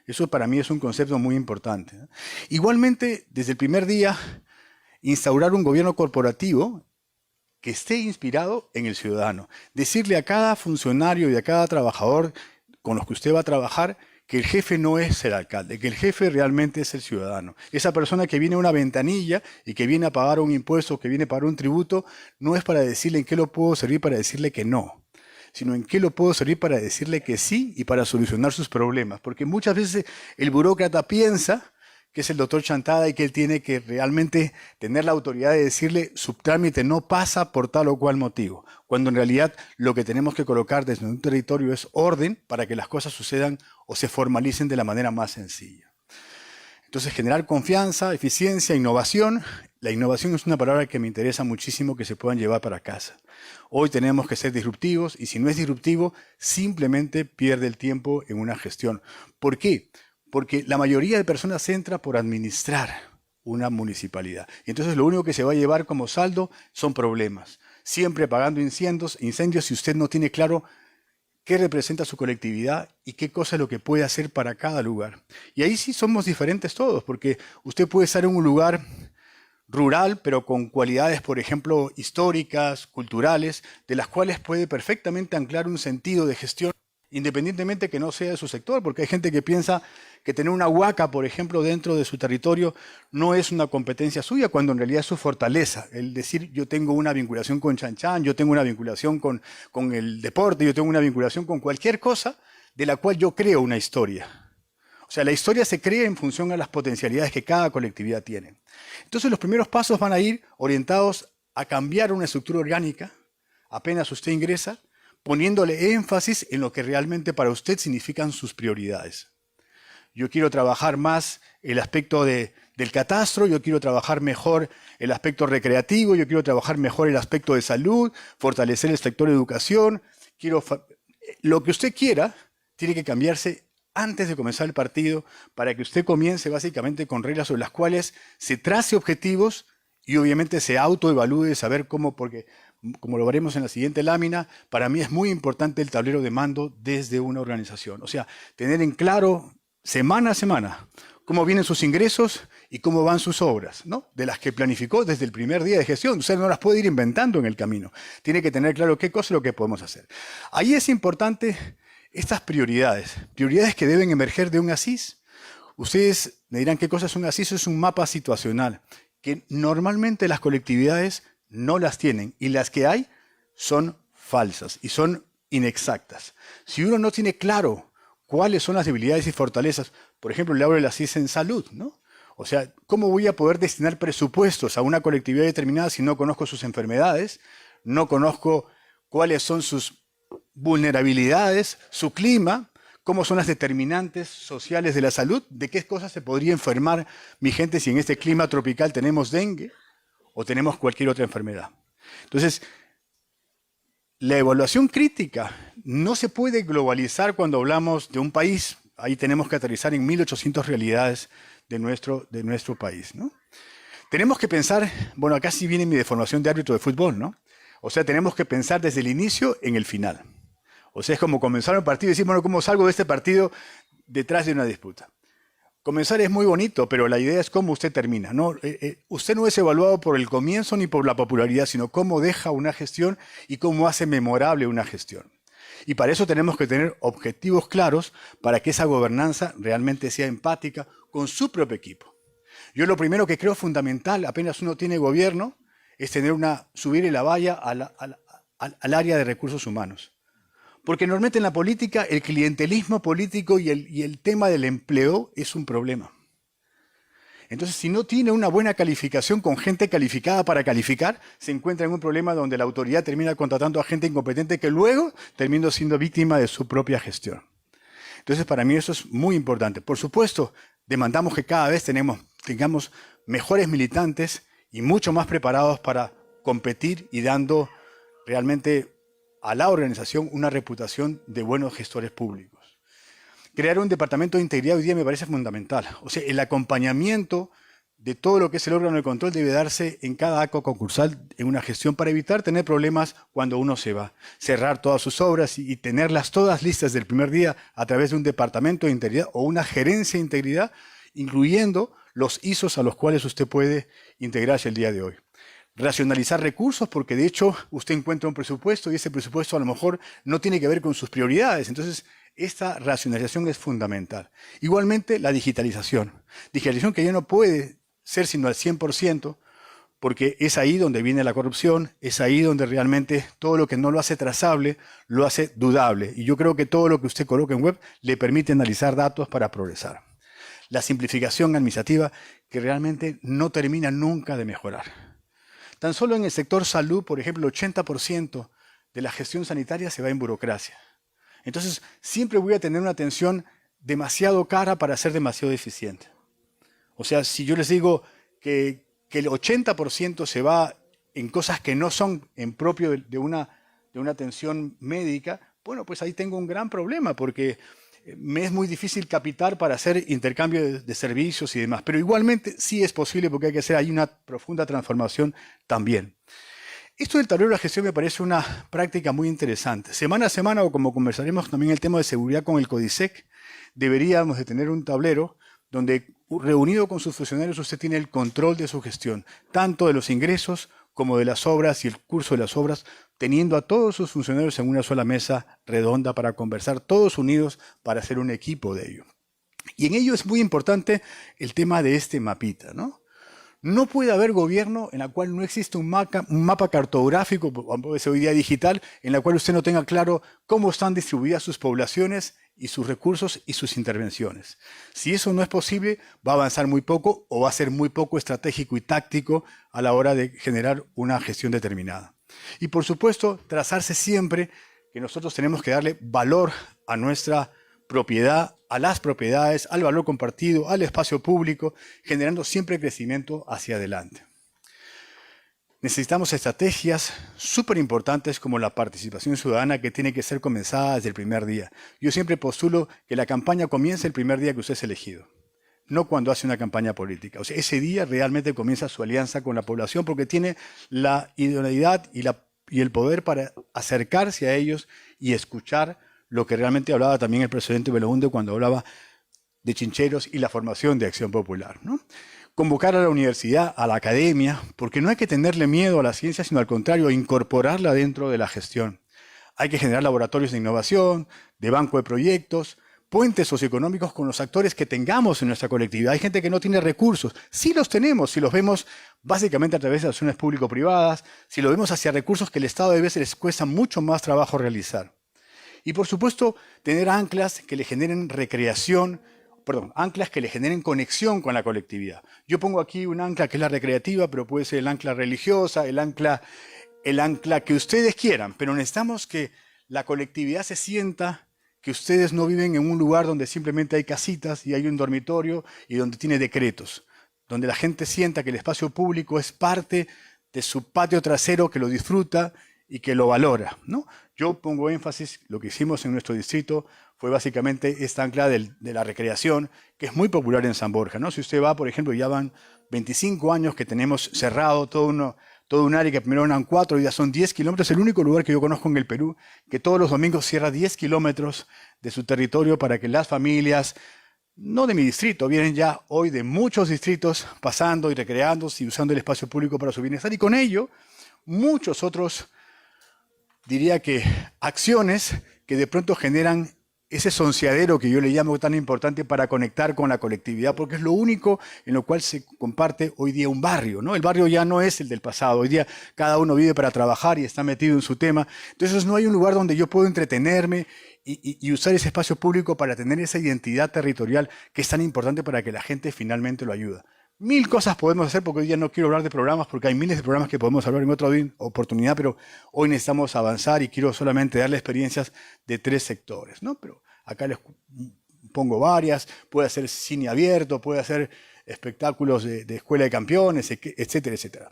Eso para mí es un concepto muy importante, ¿no? Igualmente, desde el primer día, instaurar un gobierno corporativo que esté inspirado en el ciudadano. Decirle a cada funcionario y a cada trabajador con los que usted va a trabajar que el jefe no es el alcalde, que el jefe realmente es el ciudadano. Esa persona que viene a una ventanilla y que viene a pagar un impuesto, que viene a pagar un tributo, no es para decirle en qué lo puedo servir para decirle que no, sino en qué lo puedo servir para decirle que sí y para solucionar sus problemas. Porque muchas veces el burócrata piensa que es el doctor Chantada y que él tiene que realmente tener la autoridad de decirle su trámite no pasa por tal o cual motivo, cuando en realidad lo que tenemos que colocar desde un territorio es orden para que las cosas sucedan o se formalicen de la manera más sencilla. Entonces, generar confianza, eficiencia, innovación. La innovación es una palabra que me interesa muchísimo que se puedan llevar para casa. Hoy tenemos que ser disruptivos y si no es disruptivo, simplemente pierde el tiempo en una gestión. ¿Por qué? Porque la mayoría de personas entra por administrar una municipalidad. Y entonces lo único que se va a llevar como saldo son problemas. Siempre apagando incendios si usted no tiene claro qué representa su colectividad y qué cosa es lo que puede hacer para cada lugar. Y ahí sí somos diferentes todos, porque usted puede estar en un lugar rural, pero con cualidades, por ejemplo, históricas, culturales, de las cuales puede perfectamente anclar un sentido de gestión, independientemente que no sea de su sector, porque hay gente que piensa que tener una huaca, por ejemplo, dentro de su territorio no es una competencia suya, cuando en realidad es su fortaleza. El decir, yo tengo una vinculación con Chanchan, yo tengo una vinculación con el deporte, yo tengo una vinculación con cualquier cosa de la cual yo creo una historia. O sea, la historia se crea en función a las potencialidades que cada colectividad tiene. Entonces, los primeros pasos van a ir orientados a cambiar una estructura orgánica, apenas usted ingresa, poniéndole énfasis en lo que realmente para usted significan sus prioridades. Yo quiero trabajar más el aspecto del catastro, yo quiero trabajar mejor el aspecto recreativo, yo quiero trabajar mejor el aspecto de salud, fortalecer el sector de educación. Lo que usted quiera tiene que cambiarse antes de comenzar el partido para que usted comience básicamente con reglas sobre las cuales se trace objetivos y obviamente se autoevalúe de saber cómo, porque como lo veremos en la siguiente lámina, para mí es muy importante el tablero de mando desde una organización. O sea, tener en claro semana a semana cómo vienen sus ingresos y cómo van sus obras, ¿no? De las que planificó desde el primer día de gestión. Usted no las puede ir inventando en el camino. Tiene que tener claro qué cosa es lo que podemos hacer. Ahí es importante estas prioridades. Prioridades que deben emerger de un ASIS. Ustedes me dirán qué cosa es un ASIS. Es un mapa situacional que normalmente las colectividades no las tienen y las que hay son falsas y son inexactas. Si uno no tiene claro cuáles son las debilidades y fortalezas. Por ejemplo, le hablo de la ciencia en salud, ¿no? O sea, ¿cómo voy a poder destinar presupuestos a una colectividad determinada si no conozco sus enfermedades, no conozco cuáles son sus vulnerabilidades, su clima, cómo son las determinantes sociales de la salud, de qué cosas se podría enfermar mi gente si en este clima tropical tenemos dengue o tenemos cualquier otra enfermedad? Entonces, la evaluación crítica no se puede globalizar cuando hablamos de un país. Ahí tenemos que aterrizar en 1800 realidades de nuestro país, ¿no? Tenemos que pensar, bueno, acá sí viene mi deformación de árbitro de fútbol, ¿no? O sea, tenemos que pensar desde el inicio en el final. O sea, es como comenzar un partido y decir, bueno, ¿cómo salgo de este partido detrás de una disputa? Comenzar es muy bonito, pero la idea es cómo usted termina, ¿no? Usted no es evaluado por el comienzo ni por la popularidad, sino cómo deja una gestión y cómo hace memorable una gestión. Y para eso tenemos que tener objetivos claros para que esa gobernanza realmente sea empática con su propio equipo. Yo lo primero que creo fundamental, apenas uno tiene gobierno, es subir la valla al área de recursos humanos. Porque normalmente en la política el clientelismo político y el tema del empleo es un problema. Entonces, si no tiene una buena calificación con gente calificada para calificar, se encuentra en un problema donde la autoridad termina contratando a gente incompetente que luego termina siendo víctima de su propia gestión. Entonces, para mí eso es muy importante. Por supuesto, demandamos que cada vez tengamos mejores militantes y mucho más preparados para competir y dando realmente a la organización una reputación de buenos gestores públicos. Crear un departamento de integridad hoy día me parece fundamental. O sea, el acompañamiento de todo lo que es el órgano de control debe darse en cada acto concursal en una gestión para evitar tener problemas cuando uno se va. Cerrar todas sus obras y tenerlas todas listas del primer día a través de un departamento de integridad o una gerencia de integridad, incluyendo los ISOs a los cuales usted puede integrarse el día de hoy. Racionalizar recursos, porque de hecho usted encuentra un presupuesto y ese presupuesto a lo mejor no tiene que ver con sus prioridades. Entonces, esta racionalización es fundamental. Igualmente, la digitalización. Digitalización que ya no puede ser sino al 100%, porque es ahí donde viene la corrupción, es ahí donde realmente todo lo que no lo hace trazable, lo hace dudable. Y yo creo que todo lo que usted coloca en web le permite analizar datos para progresar. La simplificación administrativa que realmente no termina nunca de mejorar. Tan solo en el sector salud, por ejemplo, el 80% de la gestión sanitaria se va en burocracia. Entonces, siempre voy a tener una atención demasiado cara para ser demasiado eficiente. O sea, si yo les digo que el 80% se va en cosas que no son en propio de una atención médica, bueno, pues ahí tengo un gran problema porque me es muy difícil capitar para hacer intercambio de servicios y demás. Pero igualmente sí es posible porque hay que hacer ahí una profunda transformación también. Esto del tablero de la gestión me parece una práctica muy interesante. Semana a semana, o como conversaremos también el tema de seguridad con el CODISEC, deberíamos de tener un tablero donde, reunido con sus funcionarios, usted tiene el control de su gestión, tanto de los ingresos como de las obras y el curso de las obras, teniendo a todos sus funcionarios en una sola mesa redonda para conversar todos unidos para hacer un equipo de ello. Y en ello es muy importante el tema de este mapita, ¿no? No puede haber gobierno en la cual no existe un mapa cartográfico, hoy día digital, en la cual usted no tenga claro cómo están distribuidas sus poblaciones y sus recursos y sus intervenciones. Si eso no es posible, va a avanzar muy poco o va a ser muy poco estratégico y táctico a la hora de generar una gestión determinada. Y por supuesto, trazarse siempre que nosotros tenemos que darle valor a nuestra propiedad, a las propiedades, al valor compartido, al espacio público, generando siempre crecimiento hacia adelante. Necesitamos estrategias súper importantes como la participación ciudadana que tiene que ser comenzada desde el primer día. Yo siempre postulo que la campaña comience el primer día que usted es elegido, no cuando hace una campaña política. O sea, ese día realmente comienza su alianza con la población porque tiene la idoneidad y el poder para acercarse a ellos y escuchar lo que realmente hablaba también el presidente Belaúnde cuando hablaba de chincheros y la formación de Acción Popular, ¿no? Convocar a la universidad, a la academia, porque no hay que tenerle miedo a la ciencia, sino al contrario, incorporarla dentro de la gestión. Hay que generar laboratorios de innovación, de banco de proyectos, puentes socioeconómicos con los actores que tengamos en nuestra colectividad. Hay gente que no tiene recursos. Sí los tenemos, si los vemos básicamente a través de acciones público-privadas, si lo vemos hacia recursos que el Estado a veces les cuesta mucho más trabajo realizar. Y por supuesto, tener anclas que le generen anclas que le generen conexión con la colectividad. Yo pongo aquí un ancla que es la recreativa, pero puede ser el ancla religiosa, el ancla que ustedes quieran, pero necesitamos que la colectividad se sienta que ustedes no viven en un lugar donde simplemente hay casitas y hay un dormitorio y donde tiene decretos, donde la gente sienta que el espacio público es parte de su patio trasero, que lo disfruta y que lo valora, ¿no? Yo pongo énfasis, lo que hicimos en nuestro distrito fue básicamente esta ancla de la recreación, que es muy popular en San Borja, ¿no? Si usted va, por ejemplo, ya van 25 años que tenemos cerrado todo un área que primero eran 4 y ya son 10 kilómetros. El único lugar que yo conozco en el Perú que todos los domingos cierra 10 kilómetros de su territorio para que las familias, no de mi distrito, vienen ya hoy de muchos distritos pasando y recreándose y usando el espacio público para su bienestar. Y con ello, muchos otros, diría que, acciones que de pronto generan ese sonciadero que yo le llamo tan importante para conectar con la colectividad, porque es lo único en lo cual se comparte hoy día un barrio, ¿no? El barrio ya no es el del pasado, hoy día cada uno vive para trabajar y está metido en su tema, entonces no hay un lugar donde yo puedo entretenerme y usar ese espacio público para tener esa identidad territorial que es tan importante para que la gente finalmente lo ayude. Mil cosas podemos hacer, porque hoy día no quiero hablar de programas, porque hay miles de programas que podemos hablar en otra oportunidad, pero hoy necesitamos avanzar y quiero solamente darle experiencias de 3 sectores, ¿no? Pero acá les pongo varias, puede hacer cine abierto, puede hacer espectáculos de escuela de campeones, etcétera, etcétera.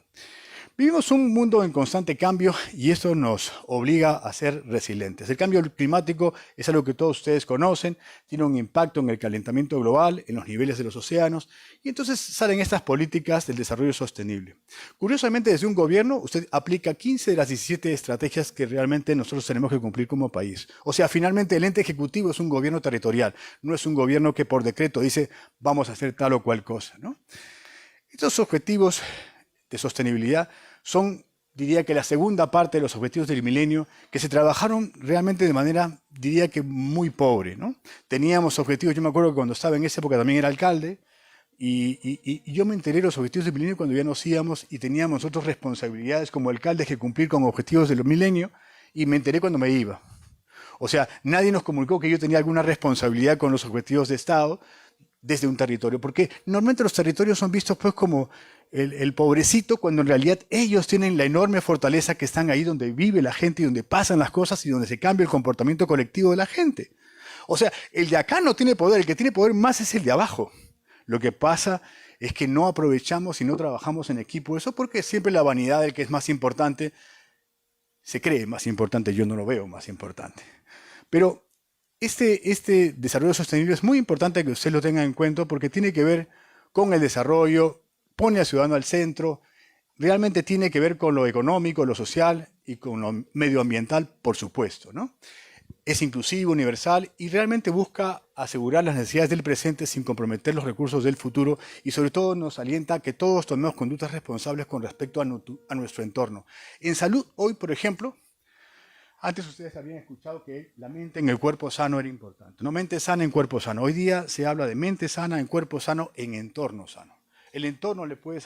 Vivimos un mundo en constante cambio y esto nos obliga a ser resilientes. El cambio climático es algo que todos ustedes conocen, tiene un impacto en el calentamiento global, en los niveles de los océanos, y entonces salen estas políticas del desarrollo sostenible. Curiosamente, desde un gobierno, usted aplica 15 de las 17 estrategias que realmente nosotros tenemos que cumplir como país. O sea, finalmente el ente ejecutivo es un gobierno territorial, no es un gobierno que por decreto dice vamos a hacer tal o cual cosa, ¿no? Estos objetivos de sostenibilidad son, diría que la segunda parte de los objetivos del milenio, que se trabajaron realmente de manera, diría que muy pobre, ¿no? Teníamos objetivos, yo me acuerdo que cuando estaba en esa época también era alcalde, y yo me enteré de los objetivos del milenio cuando ya nos íbamos y teníamos otras responsabilidades como alcaldes que cumplir con objetivos del milenio, y me enteré cuando me iba. O sea, nadie nos comunicó que yo tenía alguna responsabilidad con los objetivos de Estado desde un territorio, porque normalmente los territorios son vistos pues como el pobrecito, cuando en realidad ellos tienen la enorme fortaleza que están ahí donde vive la gente y donde pasan las cosas y donde se cambia el comportamiento colectivo de la gente. O sea, el de acá no tiene poder, el que tiene poder más es el de abajo. Lo que pasa es que no aprovechamos y no trabajamos en equipo. Eso porque siempre la vanidad del que es más importante se cree más importante, yo no lo veo más importante. Pero este desarrollo sostenible es muy importante que usted lo tenga en cuenta porque tiene que ver con el desarrollo, pone al ciudadano al centro, realmente tiene que ver con lo económico, lo social y con lo medioambiental, por supuesto, ¿no? Es inclusivo, universal y realmente busca asegurar las necesidades del presente sin comprometer los recursos del futuro y sobre todo nos alienta a que todos tomemos conductas responsables con respecto a nuestro entorno. En salud, hoy, por ejemplo, antes ustedes habían escuchado que la mente en el cuerpo sano era importante. No mente sana en cuerpo sano. Hoy día se habla de mente sana en cuerpo sano en entorno sano. El entorno le puede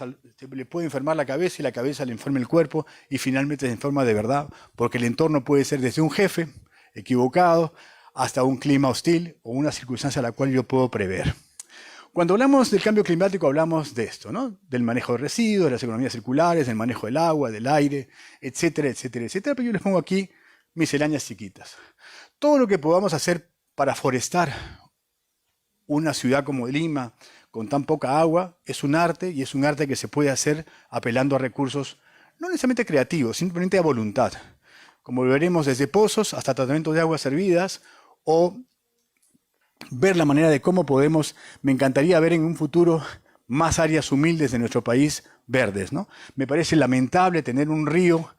enfermar la cabeza y la cabeza le enferma el cuerpo y finalmente se enferma de verdad, porque el entorno puede ser desde un jefe equivocado hasta un clima hostil o una circunstancia a la cual yo puedo prever. Cuando hablamos del cambio climático hablamos de esto, ¿no? Del manejo de residuos, de las economías circulares, del manejo del agua, del aire, etcétera, etcétera, etcétera. Pero yo les pongo aquí misceláneas chiquitas. Todo lo que podamos hacer para forestar una ciudad como Lima, con tan poca agua, es un arte y es un arte que se puede hacer apelando a recursos no necesariamente creativos, simplemente a voluntad. Como lo veremos desde pozos hasta tratamiento de aguas servidas o ver la manera de cómo podemos, me encantaría ver en un futuro más áreas humildes de nuestro país verdes, ¿no? Me parece lamentable tener un río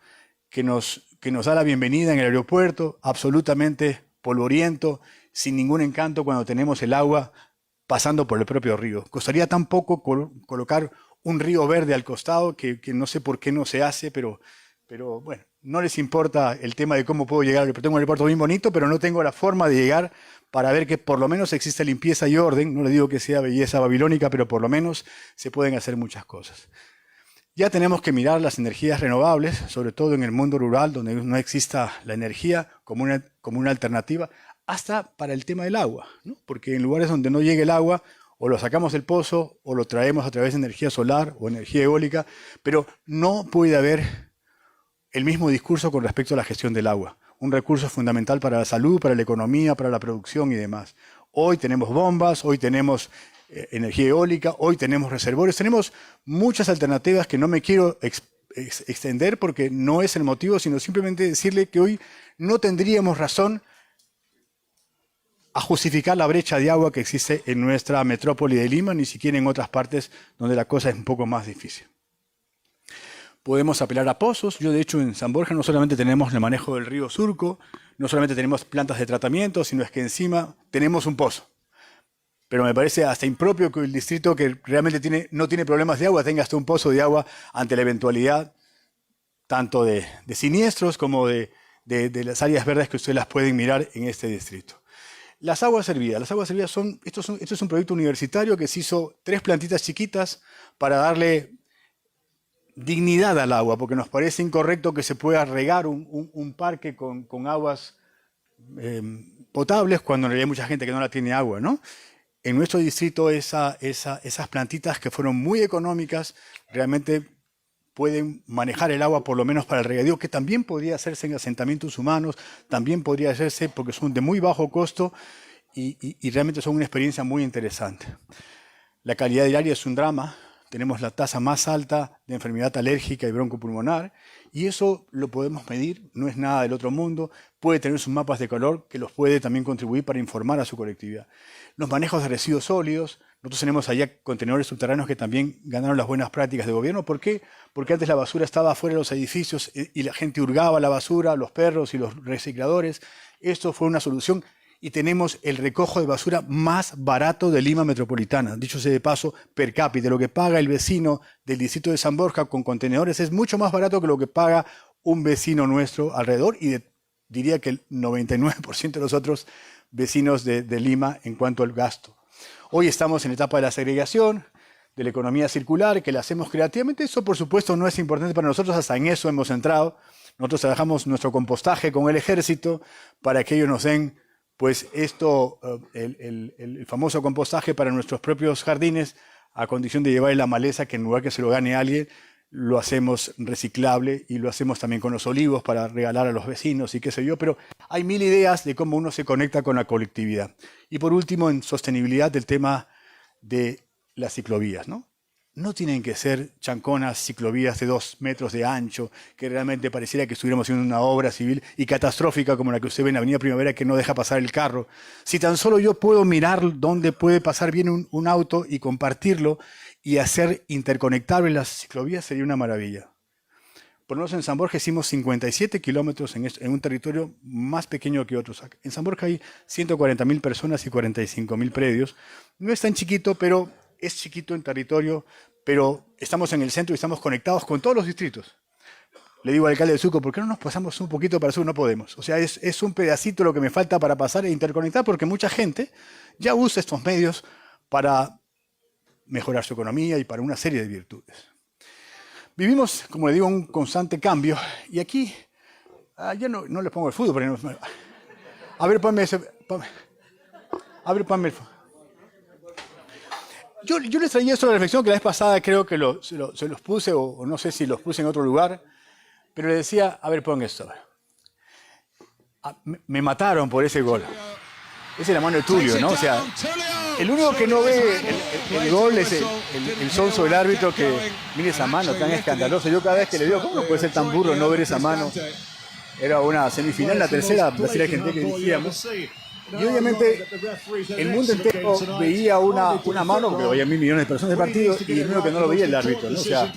que nos da la bienvenida en el aeropuerto, absolutamente polvoriento, sin ningún encanto cuando tenemos el agua pasando por el propio río. Costaría tan poco colocar un río verde al costado que no sé por qué no se hace, pero bueno, no les importa el tema de cómo puedo llegar. Tengo un aeropuerto bien bonito, pero no tengo la forma de llegar para ver que por lo menos existe limpieza y orden. No le digo que sea belleza babilónica, pero por lo menos se pueden hacer muchas cosas. Ya tenemos que mirar las energías renovables, sobre todo en el mundo rural, donde no exista la energía como una alternativa, hasta para el tema del agua, ¿no? Porque en lugares donde no llegue el agua, o lo sacamos del pozo, o lo traemos a través de energía solar o energía eólica, pero no puede haber el mismo discurso con respecto a la gestión del agua. Un recurso fundamental para la salud, para la economía, para la producción y demás. Hoy tenemos bombas, hoy tenemos energía eólica, hoy tenemos reservorios, tenemos muchas alternativas que no me quiero extender porque no es el motivo, sino simplemente decirle que hoy no tendríamos razón a justificar la brecha de agua que existe en nuestra metrópoli de Lima, ni siquiera en otras partes donde la cosa es un poco más difícil. Podemos apelar a pozos. Yo, de hecho, en San Borja no solamente tenemos el manejo del río Surco, no solamente tenemos plantas de tratamiento, sino es que encima tenemos un pozo. Pero me parece hasta impropio que el distrito que realmente no tiene problemas de agua tenga hasta un pozo de agua ante la eventualidad tanto de siniestros como de las áreas verdes que ustedes las pueden mirar en este distrito. Las aguas servidas. Las aguas servidas esto es un proyecto universitario que se hizo 3 plantitas chiquitas para darle dignidad al agua, porque nos parece incorrecto que se pueda regar un parque con aguas potables cuando en realidad hay mucha gente que no la tiene agua, ¿no? En nuestro distrito esas plantitas que fueron muy económicas realmente pueden manejar el agua por lo menos para el regadío, que también podría hacerse en asentamientos humanos, también podría hacerse porque son de muy bajo costo y realmente son una experiencia muy interesante. La calidad del aire es un drama. Tenemos la tasa más alta de enfermedad alérgica y broncopulmonar, y eso lo podemos medir, no es nada del otro mundo, puede tener sus mapas de calor que los puede también contribuir para informar a su colectividad. Los manejos de residuos sólidos, nosotros tenemos allá contenedores subterráneos que también ganaron las buenas prácticas de gobierno. ¿Por qué? Porque antes la basura estaba afuera de los edificios y la gente hurgaba la basura, los perros y los recicladores. Esto fue una solución. Y tenemos el recojo de basura más barato de Lima metropolitana. Dicho sea de paso, per cápita, lo que paga el vecino del distrito de San Borja con contenedores es mucho más barato que lo que paga un vecino nuestro alrededor y diría que el 99% de los otros vecinos de Lima en cuanto al gasto. Hoy estamos en la etapa de la segregación, de la economía circular, que la hacemos creativamente. Eso, por supuesto, no es importante para nosotros, hasta en eso hemos entrado. Nosotros trabajamos nuestro compostaje con el ejército para que ellos nos den pues esto, el famoso compostaje para nuestros propios jardines, a condición de llevar la maleza, que en lugar que se lo gane alguien, lo hacemos reciclable y lo hacemos también con los olivos para regalar a los vecinos y qué sé yo, pero hay 1000 ideas de cómo uno se conecta con la colectividad. Y por último, en sostenibilidad, del tema de las ciclovías, ¿no? No tienen que ser chanconas ciclovías de 2 metros de ancho, que realmente pareciera que estuviéramos haciendo una obra civil y catastrófica como la que usted ve en la Avenida Primavera, que no deja pasar el carro. Si tan solo yo puedo mirar dónde puede pasar bien un auto y compartirlo y hacer interconectables las ciclovías, sería una maravilla. Por lo menos en San Borja hicimos 57 kilómetros en un territorio más pequeño que otros. En San Borja hay 140.000 personas y 45.000 predios. No es tan chiquito, pero es chiquito en territorio, pero estamos en el centro y estamos conectados con todos los distritos. Le digo al alcalde de Surco, ¿por qué no nos pasamos un poquito para el sur? No podemos. O sea, es un pedacito lo que me falta para pasar e interconectar, porque mucha gente ya usa estos medios para mejorar su economía y para una serie de virtudes. Vivimos, como le digo, un constante cambio. Y aquí, ya no les pongo el fútbol, pero no, a ver, ponme ese. A ver, ponme el fútbol. Yo les traía esto de la reflexión que la vez pasada creo que se los puse, o no sé si los puse en otro lugar, pero le decía, a ver, pon esto. Me mataron por ese gol. Esa es la mano de Tulio, ¿no? O sea, el único que no ve el gol es el sonso del árbitro que mire esa mano tan escandalosa. Yo cada vez que le digo, ¿cómo no puede ser tan burro no ver esa mano? Era una semifinal, la tercera Brasil-Argentina que dirigíamos. Y obviamente el mundo entero veía una mano, porque había 1.000 millones de personas de partido, y el único que no lo veía el árbitro, ¿no? O sea,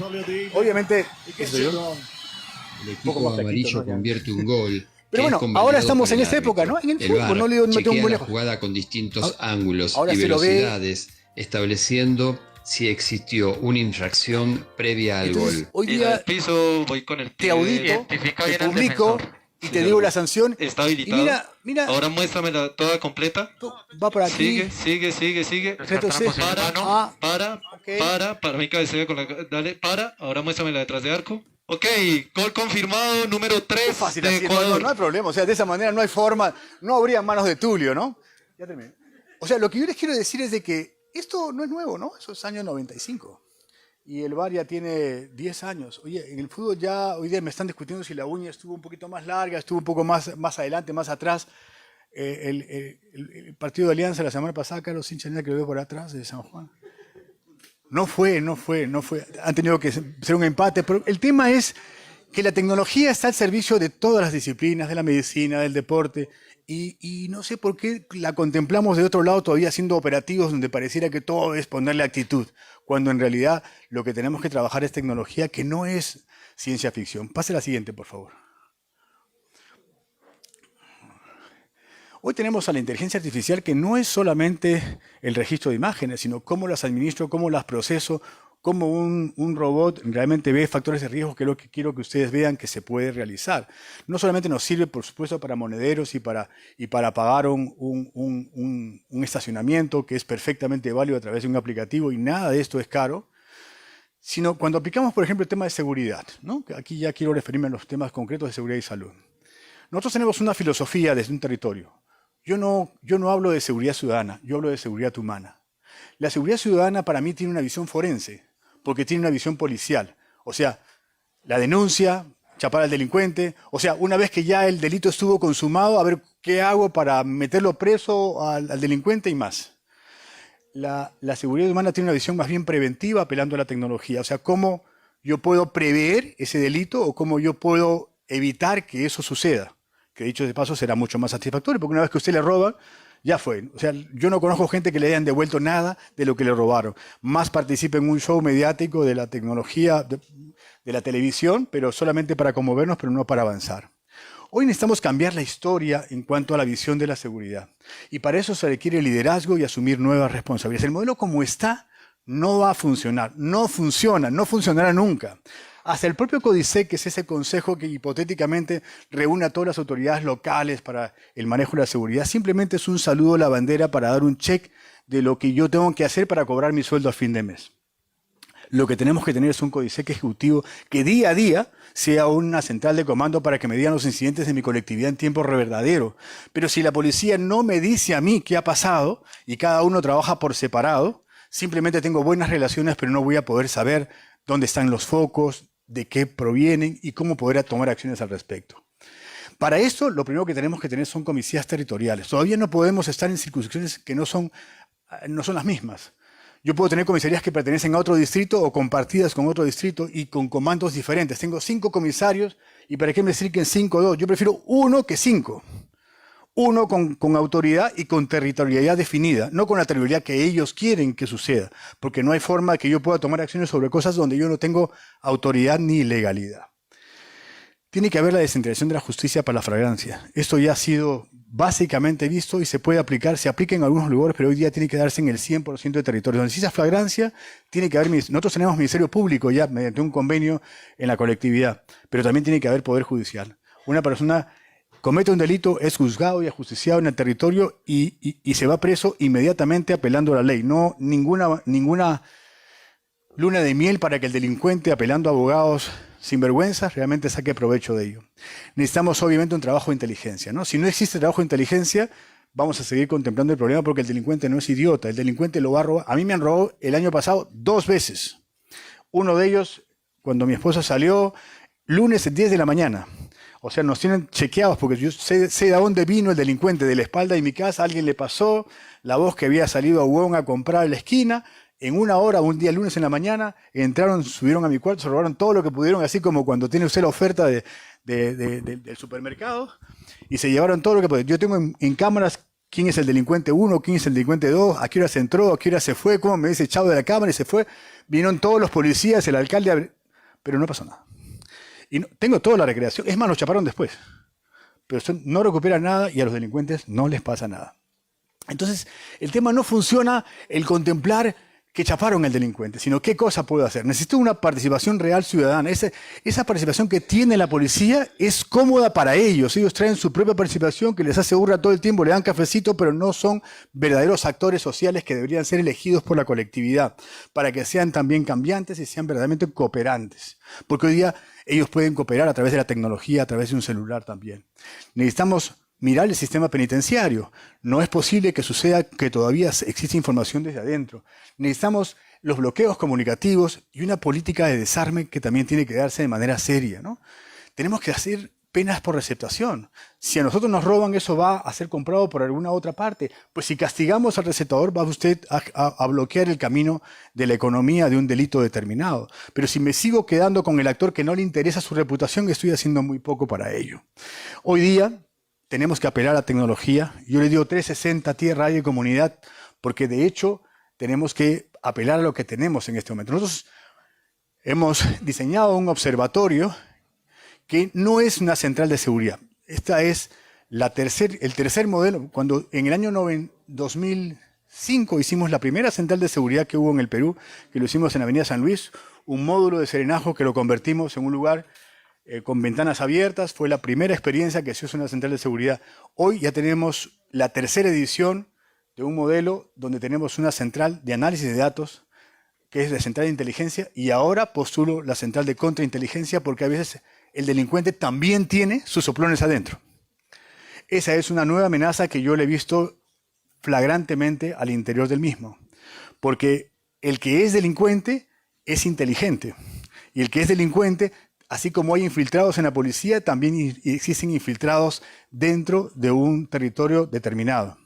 obviamente, el equipo amarillo convierte un gol. Pero bueno, ahora estamos en esta época, ¿no? En el fútbol, no le digo, no tengo muy lejos. La jugada con distintos ángulos ahora y velocidades, estableciendo si existió una infracción previa al gol. Hoy día piso, voy con el te audito, te publico y Sí, te ya digo lo la vi. sanción. Está Y habilitado. mira, Ahora muéstramela toda completa. va por aquí. Sigue. Reto C. Ah, ok. Para mi cabecera con la... Dale, para. Ahora muéstramela detrás de arco. Ok, gol confirmado, número Qué 3 fácil de así, Ecuador. no hay problema. O sea, de esa manera no hay forma, no habría manos de Tulio, ¿no? Ya terminé. O sea, lo que yo les quiero decir es de que esto no es nuevo, ¿no? Eso es año 95. Y el VAR ya tiene 10 años. Oye, en el fútbol ya hoy día me están discutiendo si la uña estuvo un poquito más larga, estuvo un poco más adelante, más atrás. El partido de Alianza la semana pasada, Carlos Hinchanera, que lo veo por atrás de San Juan. No fue. Han tenido que ser un empate, pero el tema es que la tecnología está al servicio de todas las disciplinas, de la medicina, del deporte, y no sé por qué la contemplamos de otro lado todavía haciendo operativos donde pareciera que todo es ponerle actitud, cuando en realidad lo que tenemos que trabajar es tecnología que no es ciencia ficción. Pase la siguiente, por favor. Hoy tenemos a la inteligencia artificial que no es solamente el registro de imágenes, sino cómo las administro, cómo las proceso, cómo un robot realmente ve factores de riesgo, que es lo que quiero que ustedes vean que se puede realizar. No solamente nos sirve, por supuesto, para monederos y para pagar un estacionamiento, que es perfectamente válido a través de un aplicativo, y nada de esto es caro, sino cuando aplicamos, por ejemplo, el tema de seguridad, ¿no? Aquí ya quiero referirme a los temas concretos de seguridad y salud. Nosotros tenemos una filosofía desde un territorio. Yo no hablo de seguridad ciudadana, yo hablo de seguridad humana. La seguridad ciudadana para mí tiene una visión forense, porque tiene una visión policial. O sea, la denuncia, chapar al delincuente, o sea, una vez que ya el delito estuvo consumado, a ver qué hago para meterlo preso al delincuente y más. La seguridad humana tiene una visión más bien preventiva, apelando a la tecnología. O sea, cómo yo puedo prever ese delito o cómo yo puedo evitar que eso suceda. Que dicho de paso será mucho más satisfactorio, porque una vez que usted le roba, ya fue. O sea, yo no conozco gente que le hayan devuelto nada de lo que le robaron. Más participa en un show mediático de la tecnología, de la televisión, pero solamente para conmovernos, pero no para avanzar. Hoy necesitamos cambiar la historia en cuanto a la visión de la seguridad. Y para eso se requiere liderazgo y asumir nuevas responsabilidades. El modelo como está no va a funcionar, no funciona, no funcionará nunca. Hasta el propio CODISEC, que es ese consejo que hipotéticamente reúne a todas las autoridades locales para el manejo de la seguridad, simplemente es un saludo a la bandera para dar un check de lo que yo tengo que hacer para cobrar mi sueldo a fin de mes. Lo que tenemos que tener es un CODISEC ejecutivo que día a día sea una central de comando para que me digan los incidentes de mi colectividad en tiempo verdadero. Pero si la policía no me dice a mí qué ha pasado y cada uno trabaja por separado, simplemente tengo buenas relaciones, pero no voy a poder saber dónde están los focos, de qué provienen y cómo poder tomar acciones al respecto. Para esto, lo primero que tenemos que tener son comisarías territoriales. Todavía no podemos estar en circunscripciones que no son las mismas. Yo puedo tener comisarías que pertenecen a otro distrito o compartidas con otro distrito y con comandos diferentes. Tengo 5 comisarios y ¿para qué me decir que en 5 o 2? Yo prefiero 1 que 5. Uno con autoridad y con territorialidad definida, no con la territorialidad que ellos quieren que suceda, porque no hay forma que yo pueda tomar acciones sobre cosas donde yo no tengo autoridad ni legalidad. Tiene que haber la descentralización de la justicia para la flagrancia. Esto ya ha sido básicamente visto y se puede aplicar, se aplica en algunos lugares, pero hoy día tiene que darse en el 100% de territorio. Donde si esa flagrancia, tiene que haber, nosotros tenemos Ministerio Público ya mediante un convenio en la colectividad, pero también tiene que haber Poder Judicial. Una persona comete un delito, es juzgado y ajusticiado en el territorio y se va preso inmediatamente apelando a la ley. No ninguna luna de miel para que el delincuente, apelando a abogados sinvergüenzas, realmente saque provecho de ello. Necesitamos obviamente un trabajo de inteligencia, ¿no? Si no existe trabajo de inteligencia, vamos a seguir contemplando el problema porque el delincuente no es idiota. El delincuente lo va a robar. A mí me han robado el año pasado 2 veces. Uno de ellos, cuando mi esposa salió, lunes 10 de la mañana. O sea, nos tienen chequeados porque yo sé de dónde vino el delincuente, de la espalda de mi casa, alguien le pasó la voz que había salido a Huón a comprar a la esquina. En 1 hora, un día lunes en la mañana, entraron, subieron a mi cuarto, se robaron todo lo que pudieron, así como cuando tiene usted la oferta del supermercado, y se llevaron todo lo que pudieron. Yo tengo en cámaras quién es el delincuente 1, quién es el delincuente 2, a qué hora se entró, a qué hora se fue, cómo me dice echado de la cámara y se fue. Vinieron todos los policías, el alcalde, pero no pasó nada. Y no, tengo toda la recreación, es más, nos chaparon después. Pero usted no recupera nada y a los delincuentes no les pasa nada. Entonces, el tema no funciona el contemplar que chaparon al delincuente, sino qué cosa puedo hacer. Necesito una participación real ciudadana. Esa participación que tiene la policía es cómoda para ellos. Ellos traen su propia participación que les hace burla todo el tiempo, le dan cafecito, pero no son verdaderos actores sociales que deberían ser elegidos por la colectividad para que sean también cambiantes y sean verdaderamente cooperantes. Porque hoy día ellos pueden cooperar a través de la tecnología, a través de un celular también. Necesitamos mirar el sistema penitenciario. No es posible que suceda que todavía existe información desde adentro. Necesitamos los bloqueos comunicativos y una política de desarme que también tiene que darse de manera seria, ¿no? Tenemos que hacer penas por receptación. Si a nosotros nos roban, eso va a ser comprado por alguna otra parte. Pues si castigamos al receptador, va usted a bloquear el camino de la economía de un delito determinado. Pero si me sigo quedando con el actor que no le interesa su reputación, estoy haciendo muy poco para ello. Hoy día tenemos que apelar a tecnología. Yo le digo 360, tierra, aire y comunidad, porque de hecho tenemos que apelar a lo que tenemos en este momento. Nosotros hemos diseñado un observatorio que no es una central de seguridad. Esta es el tercer modelo. Cuando en el año 2005 hicimos la primera central de seguridad que hubo en el Perú, que lo hicimos en Avenida San Luis, un módulo de serenaje que lo convertimos en un lugar con ventanas abiertas. Fue la primera experiencia que se hizo en una central de seguridad. Hoy ya tenemos la tercera edición de un modelo donde tenemos una central de análisis de datos, que es la central de inteligencia, y ahora postulo la central de contrainteligencia porque a veces el delincuente también tiene sus soplones adentro. Esa es una nueva amenaza que yo le he visto flagrantemente al interior del mismo. Porque el que es delincuente es inteligente. Y el que es delincuente, así como hay infiltrados en la policía, también existen infiltrados dentro de un territorio determinado.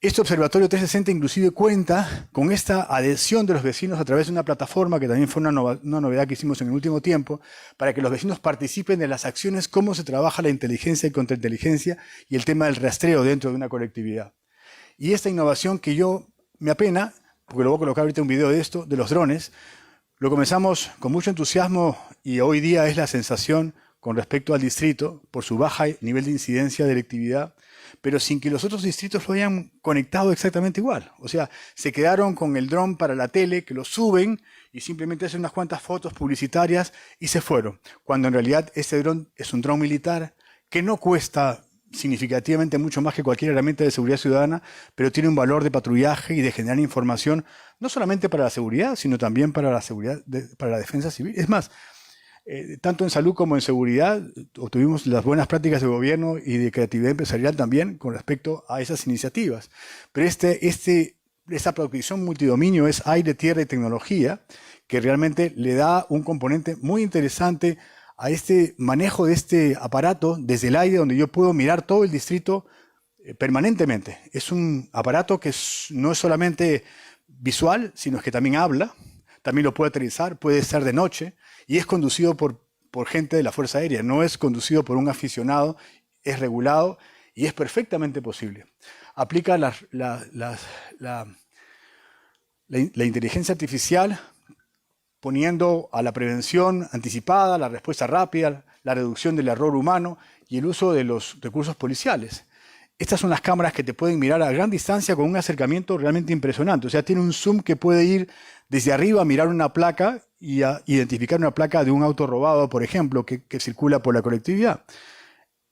Este Observatorio 360 inclusive cuenta con esta adhesión de los vecinos a través de una plataforma que también fue una novedad que hicimos en el último tiempo, para que los vecinos participen de las acciones, cómo se trabaja la inteligencia y contrainteligencia y el tema del rastreo dentro de una colectividad. Y esta innovación que yo me apena, porque lo voy a colocar ahorita un video de esto, de los drones, lo comenzamos con mucho entusiasmo y hoy día es la sensación con respecto al distrito por su baja nivel de incidencia de delictividad, pero sin que los otros distritos lo hayan conectado exactamente igual. O sea, se quedaron con el dron para la tele, que lo suben y simplemente hacen unas cuantas fotos publicitarias y se fueron. Cuando en realidad este dron es un dron militar que no cuesta significativamente mucho más que cualquier herramienta de seguridad ciudadana, pero tiene un valor de patrullaje y de generar información, no solamente para la seguridad, sino también para la seguridad, para la defensa civil. Es más, tanto en salud como en seguridad, obtuvimos las buenas prácticas de gobierno y de creatividad empresarial también con respecto a esas iniciativas. Pero esta producción multidominio es aire, tierra y tecnología, que realmente le da un componente muy interesante a este manejo de este aparato desde el aire, donde yo puedo mirar todo el distrito permanentemente. Es un aparato que no es solamente visual, sino que también habla, también lo puede aterrizar, puede estar de noche, y es conducido por gente de la Fuerza Aérea, no es conducido por un aficionado, es regulado y es perfectamente posible. Aplica la inteligencia artificial poniendo a la prevención anticipada, la respuesta rápida, la reducción del error humano y el uso de los recursos policiales. Estas son las cámaras que te pueden mirar a gran distancia con un acercamiento realmente impresionante. O sea, tiene un zoom que puede ir desde arriba a mirar una placa y a identificar una placa de un auto robado, por ejemplo, que circula por la colectividad.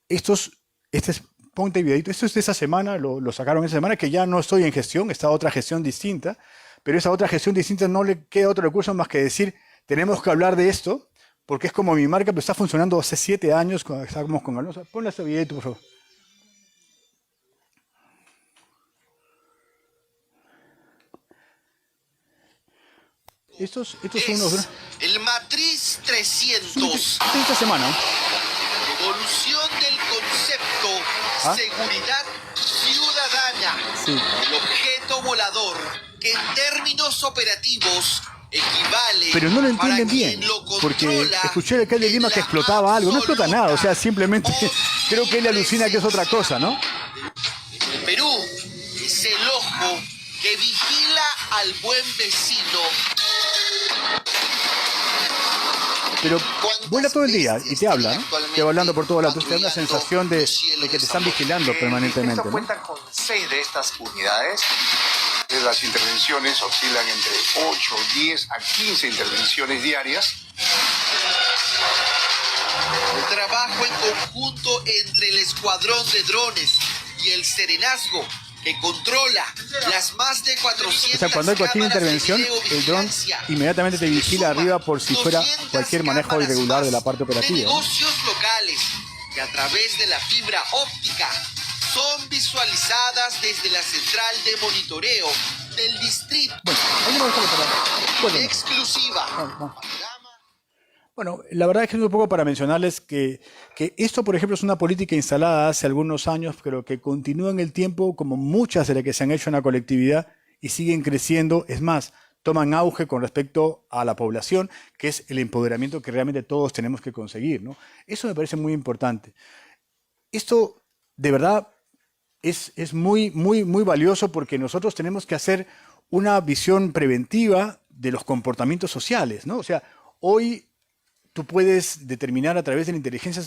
Este es, ponte videito, esto es de esa semana, lo sacaron esa semana, que ya no estoy en gestión, está otra gestión distinta, pero esa otra gestión distinta no le queda otro recurso más que decir, tenemos que hablar de esto, porque es como mi marca, pero está funcionando hace 7 años, cuando estábamos con Alonso. Ponle este videito, por favor. Estos son unos... El Matriz 300. Esta semana. Evolución del concepto seguridad ciudadana. Sí. El objeto volador que en términos operativos equivale. Pero no lo entienden para bien, quien lo porque controla escuché al alcalde de Lima que explotaba algo. No explota nada, o sea, simplemente creo que él alucina que es otra cosa, ¿no? El Perú es el ojo que vigila al buen vecino. Pero vuela todo el día y te habla, ¿no? Te va hablando por todos lados. Te da una sensación de que te están vigilando permanentemente, ¿no? ¿Cuentan con 6 de estas unidades? Las intervenciones oscilan entre 8, 10 a 15 intervenciones diarias. Un trabajo en conjunto entre el escuadrón de drones y el serenazgo que controla las más de 400 O sea, cuando hay cualquier cámaras de intervención, el dron videovigilancia, inmediatamente te vigila arriba por si fuera 200 cualquier manejo cámaras irregular de la más parte de operativa. negocios locales que a través de la fibra óptica son visualizadas desde la central de monitoreo del distrito. Bueno, ahí no me dejo para... Bueno, Exclusiva. Bueno, la verdad es que es un poco para mencionarles que esto, por ejemplo, es una política instalada hace algunos años, pero que continúa en el tiempo como muchas de las que se han hecho en la colectividad y siguen creciendo. Es más, toman auge con respecto a la población, que es el empoderamiento que realmente todos tenemos que conseguir, ¿no? Eso me parece muy importante. Esto, de verdad, es muy, muy, muy valioso porque nosotros tenemos que hacer una visión preventiva de los comportamientos sociales, ¿no? O sea, hoy tú puedes determinar a través de la inteligencia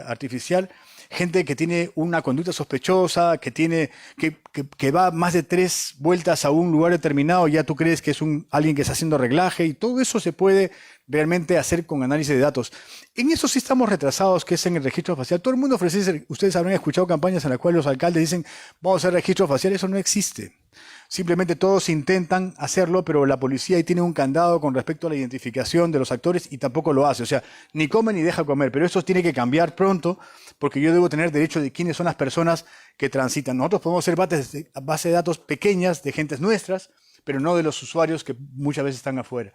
artificial gente que tiene una conducta sospechosa, que va más de 3 vueltas a un lugar determinado, ya tú crees que es alguien que está haciendo reglaje, y todo eso se puede realmente hacer con análisis de datos. En eso sí estamos retrasados, que es en el registro facial. Todo el mundo ofrece, ustedes habrán escuchado campañas en las cuales los alcaldes dicen, vamos a hacer registro facial. Eso no existe. Simplemente todos intentan hacerlo, pero la policía ahí tiene un candado con respecto a la identificación de los actores y tampoco lo hace. O sea, ni come ni deja comer, pero eso tiene que cambiar pronto porque yo debo tener derecho de quiénes son las personas que transitan. Nosotros podemos hacer base de datos pequeñas de gentes nuestras, pero no de los usuarios que muchas veces están afuera.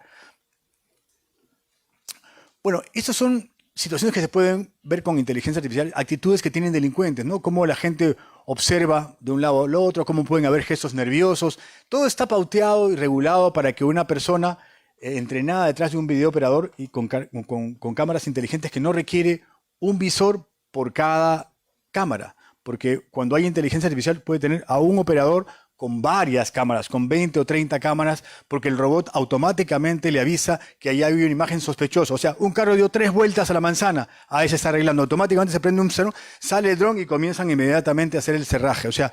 Bueno, estas son situaciones que se pueden ver con inteligencia artificial, actitudes que tienen delincuentes, ¿no? Cómo la gente observa de un lado al otro, cómo pueden haber gestos nerviosos. Todo está pauteado y regulado para que una persona entrenada detrás de un videooperador y con cámaras inteligentes que no requiere un visor por cada cámara, porque cuando hay inteligencia artificial puede tener a un operador con varias cámaras, con 20 o 30 cámaras, porque el robot automáticamente le avisa que ahí hay una imagen sospechosa. O sea, un carro dio 3 vueltas a la manzana, ahí se está arreglando. Automáticamente se prende un cerro, sale el dron y comienzan inmediatamente a hacer el cerraje. O sea,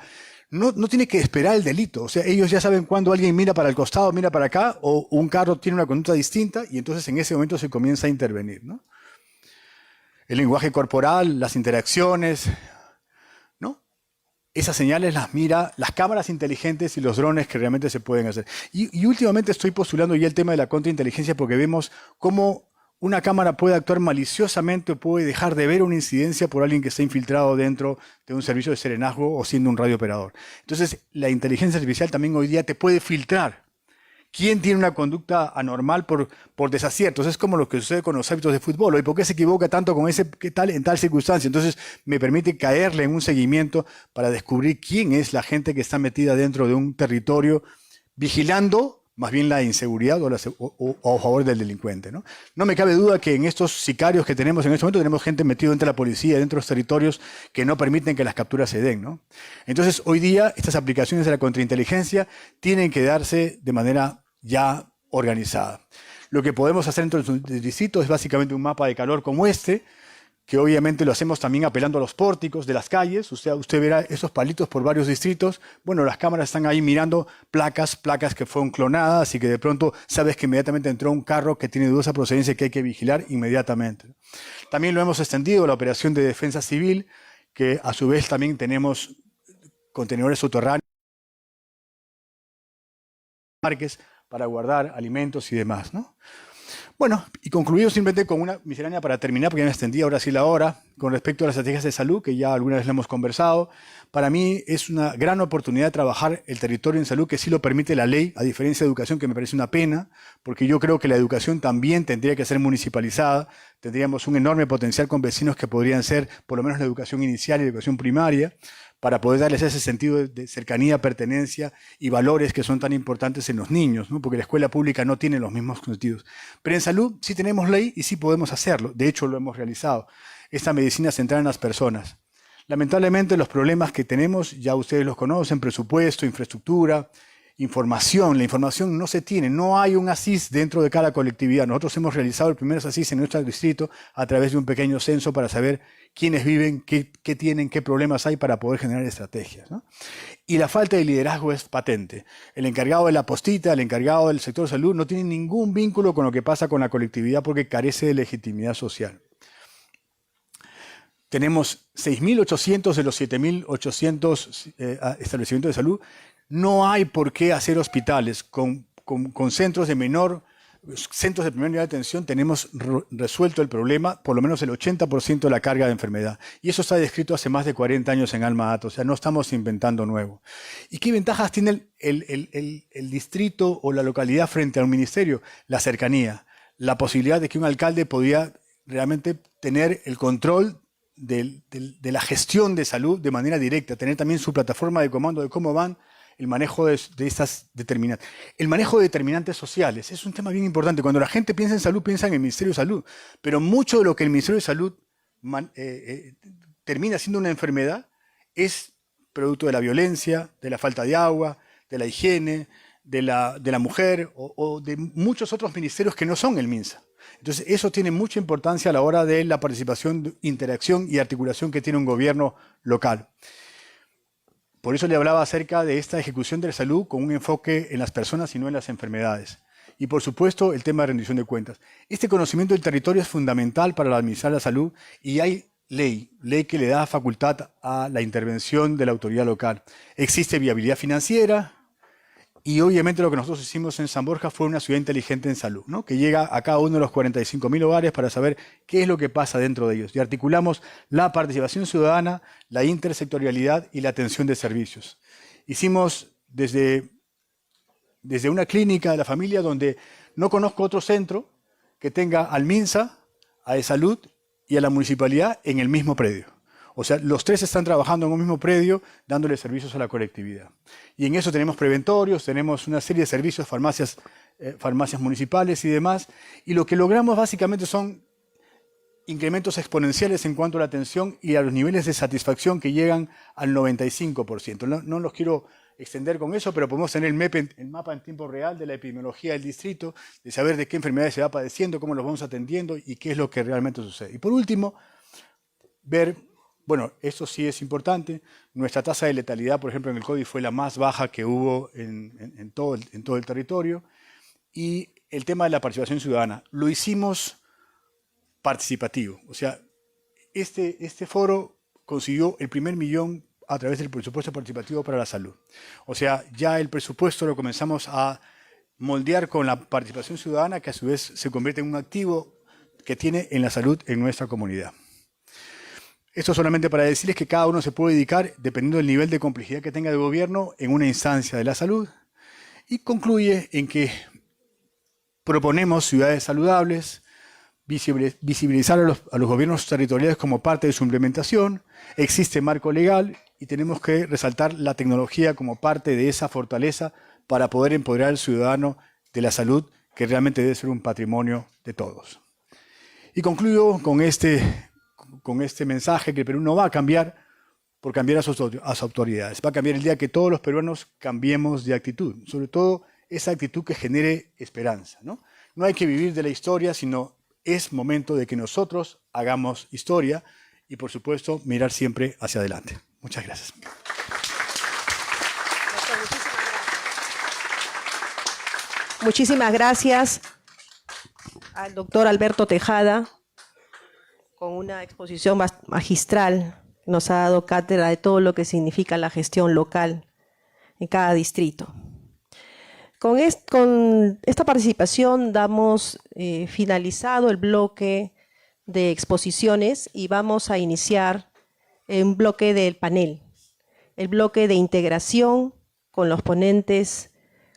no tiene que esperar el delito. O sea, ellos ya saben cuando alguien mira para el costado, mira para acá, o un carro tiene una conducta distinta, y entonces en ese momento se comienza a intervenir, ¿no? El lenguaje corporal, las interacciones, ¿no? Esas señales las mira las cámaras inteligentes y los drones que realmente se pueden hacer. Y últimamente estoy postulando ya el tema de la contrainteligencia porque vemos cómo una cámara puede actuar maliciosamente o puede dejar de ver una incidencia por alguien que está infiltrado dentro de un servicio de serenazgo o siendo un radiooperador. Entonces, la inteligencia artificial también hoy día te puede filtrar quién tiene una conducta anormal por desaciertos. Es como lo que sucede con los hábitos de fútbol. ¿Y por qué se equivoca tanto con en tal circunstancia? Entonces me permite caerle en un seguimiento para descubrir quién es la gente que está metida dentro de un territorio, vigilando más bien la inseguridad o a favor del delincuente, ¿no? No me cabe duda que en estos sicarios que tenemos en este momento tenemos gente metida dentro de la policía, dentro de los territorios que no permiten que las capturas se den, ¿no? Entonces, hoy día, estas aplicaciones de la contrainteligencia tienen que darse de manera ya organizada. Lo que podemos hacer dentro del distrito es básicamente un mapa de calor como este, que obviamente lo hacemos también apelando a los pórticos de las calles. O sea, usted verá esos palitos por varios distritos. Bueno, las cámaras están ahí mirando placas que fueron clonadas y que de pronto sabes que inmediatamente entró un carro que tiene dudosa procedencia que hay que vigilar inmediatamente. También lo hemos extendido a la operación de defensa civil, que a su vez también tenemos contenedores subterráneos para guardar alimentos y demás, ¿no? Bueno, y concluido simplemente con una miscelánea para terminar, porque ya me extendí ahora sí la hora, con respecto a las estrategias de salud, que ya alguna vez le hemos conversado. Para mí es una gran oportunidad trabajar el territorio en salud, que sí lo permite la ley, a diferencia de educación, que me parece una pena, porque yo creo que la educación también tendría que ser municipalizada. Tendríamos un enorme potencial con vecinos que podrían ser, por lo menos, la educación inicial y la educación primaria, para poder darles ese sentido de cercanía, pertenencia y valores que son tan importantes en los niños, ¿no? Porque la escuela pública no tiene los mismos sentidos. Pero en salud sí tenemos ley y sí podemos hacerlo. De hecho, lo hemos realizado. Esta medicina centrada en las personas. Lamentablemente, los problemas que tenemos, ya ustedes los conocen: presupuesto, infraestructura, información. La información no se tiene, no hay un ASIS dentro de cada colectividad. Nosotros hemos realizado el primer ASIS en nuestro distrito a través de un pequeño censo para saber quiénes viven, qué tienen, qué problemas hay para poder generar estrategias, ¿no? Y la falta de liderazgo es patente. El encargado de la postita, el encargado del sector de salud no tiene ningún vínculo con lo que pasa con la colectividad porque carece de legitimidad social. Tenemos 6.800 de los 7.800 establecimientos de salud. No hay por qué hacer hospitales con centros de primer nivel de atención. Tenemos resuelto el problema, por lo menos el 80% de la carga de enfermedad. Y eso está descrito hace más de 40 años en Alma Ata, o sea, no estamos inventando nuevo. ¿Y qué ventajas tiene el distrito o la localidad frente a un ministerio? La cercanía, la posibilidad de que un alcalde podía realmente tener el control de la gestión de salud de manera directa, tener también su plataforma de comando de cómo van el manejo de estas determinantes. El manejo de determinantes sociales es un tema bien importante. Cuando la gente piensa en salud, piensa en el Ministerio de Salud, pero mucho de lo que el Ministerio de Salud termina siendo una enfermedad es producto de la violencia, de la falta de agua, de la higiene, de la mujer o de muchos otros ministerios que no son el MINSA. Entonces, eso tiene mucha importancia a la hora de la participación, interacción y articulación que tiene un gobierno local. Por eso le hablaba acerca de esta ejecución de la salud con un enfoque en las personas y no en las enfermedades. Y, por supuesto, el tema de rendición de cuentas. Este conocimiento del territorio es fundamental para administrar la salud y hay ley que le da facultad a la intervención de la autoridad local. Existe viabilidad financiera. Y obviamente lo que nosotros hicimos en San Borja fue una ciudad inteligente en salud, ¿no? Que llega a cada uno de los 45.000 hogares para saber qué es lo que pasa dentro de ellos. Y articulamos la participación ciudadana, la intersectorialidad y la atención de servicios. Hicimos desde una clínica de la familia donde no conozco otro centro que tenga al MINSA, a de salud y a la municipalidad en el mismo predio. O sea, los tres están trabajando en un mismo predio, dándole servicios a la colectividad. Y en eso tenemos preventorios, tenemos una serie de servicios, farmacias municipales y demás. Y lo que logramos básicamente son incrementos exponenciales en cuanto a la atención y a los niveles de satisfacción que llegan al 95%. No los quiero extender con eso, pero podemos tener el mapa en tiempo real de la epidemiología del distrito, de saber de qué enfermedades se va padeciendo, cómo los vamos atendiendo y qué es lo que realmente sucede. Y por último, ver... Bueno, esto sí es importante. Nuestra tasa de letalidad, por ejemplo, en el COVID fue la más baja que hubo en todo el territorio. Y el tema de la participación ciudadana, lo hicimos participativo. O sea, este foro consiguió el primer millón a través del presupuesto participativo para la salud. O sea, ya el presupuesto lo comenzamos a moldear con la participación ciudadana, que a su vez se convierte en un activo que tiene en la salud en nuestra comunidad. Esto solamente para decirles que cada uno se puede dedicar, dependiendo del nivel de complejidad que tenga el gobierno, en una instancia de la salud. Y concluye en que proponemos ciudades saludables, visibilizar a los gobiernos territoriales como parte de su implementación, existe marco legal y tenemos que resaltar la tecnología como parte de esa fortaleza para poder empoderar al ciudadano de la salud, que realmente debe ser un patrimonio de todos. Y concluyo con este mensaje que el Perú no va a cambiar por cambiar a sus autoridades. Va a cambiar el día que todos los peruanos cambiemos de actitud, sobre todo esa actitud que genere esperanza, ¿no? No hay que vivir de la historia, sino es momento de que nosotros hagamos historia y, por supuesto, mirar siempre hacia adelante. Muchas gracias. Muchísimas gracias al doctor Alberto Tejada, con una exposición magistral. Nos ha dado cátedra de todo lo que significa la gestión local en cada distrito. Con esta participación damos finalizado el bloque de exposiciones y vamos a iniciar un bloque del panel, el bloque de integración con los ponentes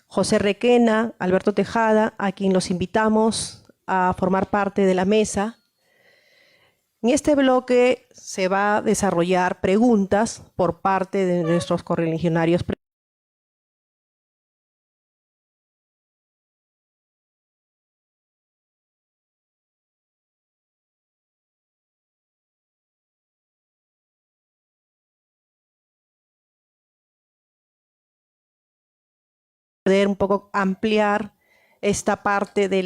José Requena, Alberto Tejada, a quien los invitamos a formar parte de la mesa. En este bloque se va a desarrollar preguntas por parte de nuestros correligionarios. poder un poco ampliar esta parte de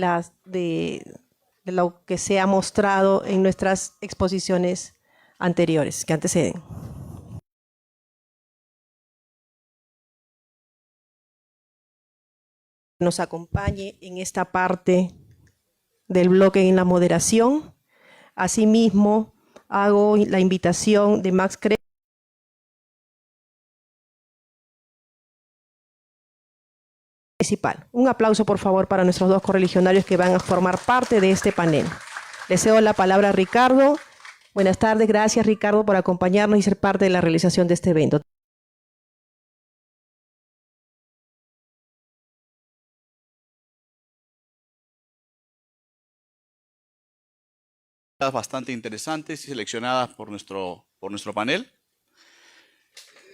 lo que se ha mostrado en nuestras exposiciones anteriores, que anteceden. Nos acompañe en esta parte del bloque en la moderación. Asimismo, hago la invitación de Max Crespo. Un aplauso, por favor, para nuestros dos correligionarios que van a formar parte de este panel. Le cedo la palabra a Ricardo. Buenas tardes, gracias Ricardo por acompañarnos y ser parte de la realización de este evento. Bastante interesantes y seleccionadas por nuestro panel.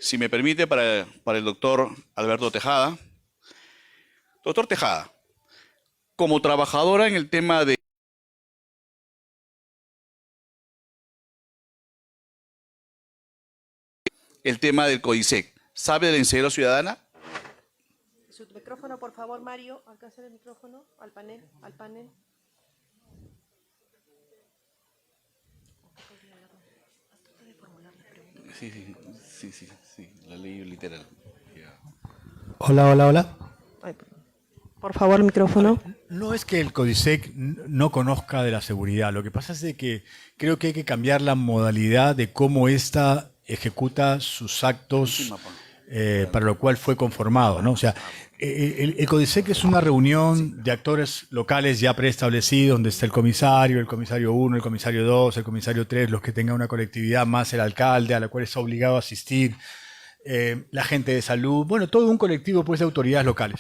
Si me permite, para el doctor Alberto Tejada. Doctor Tejada, como trabajadora en el tema de del CODISEC, ¿sabe de la inseguridad ciudadana? Su micrófono, por favor, Mario. Alcanza el micrófono al panel. Sí, la ley literal. Hola. Por favor, el micrófono. No es que el CODISEC no conozca de la seguridad, lo que pasa es de que creo que hay que cambiar la modalidad de cómo ésta ejecuta sus actos para lo cual fue conformado, ¿no? O sea, el CODISEC es una reunión de actores locales ya preestablecidos, donde está el comisario 1, el comisario 2, el comisario 3, los que tengan una colectividad, más el alcalde, a la cual está obligado a asistir, la gente de salud, bueno, todo un colectivo pues de autoridades locales.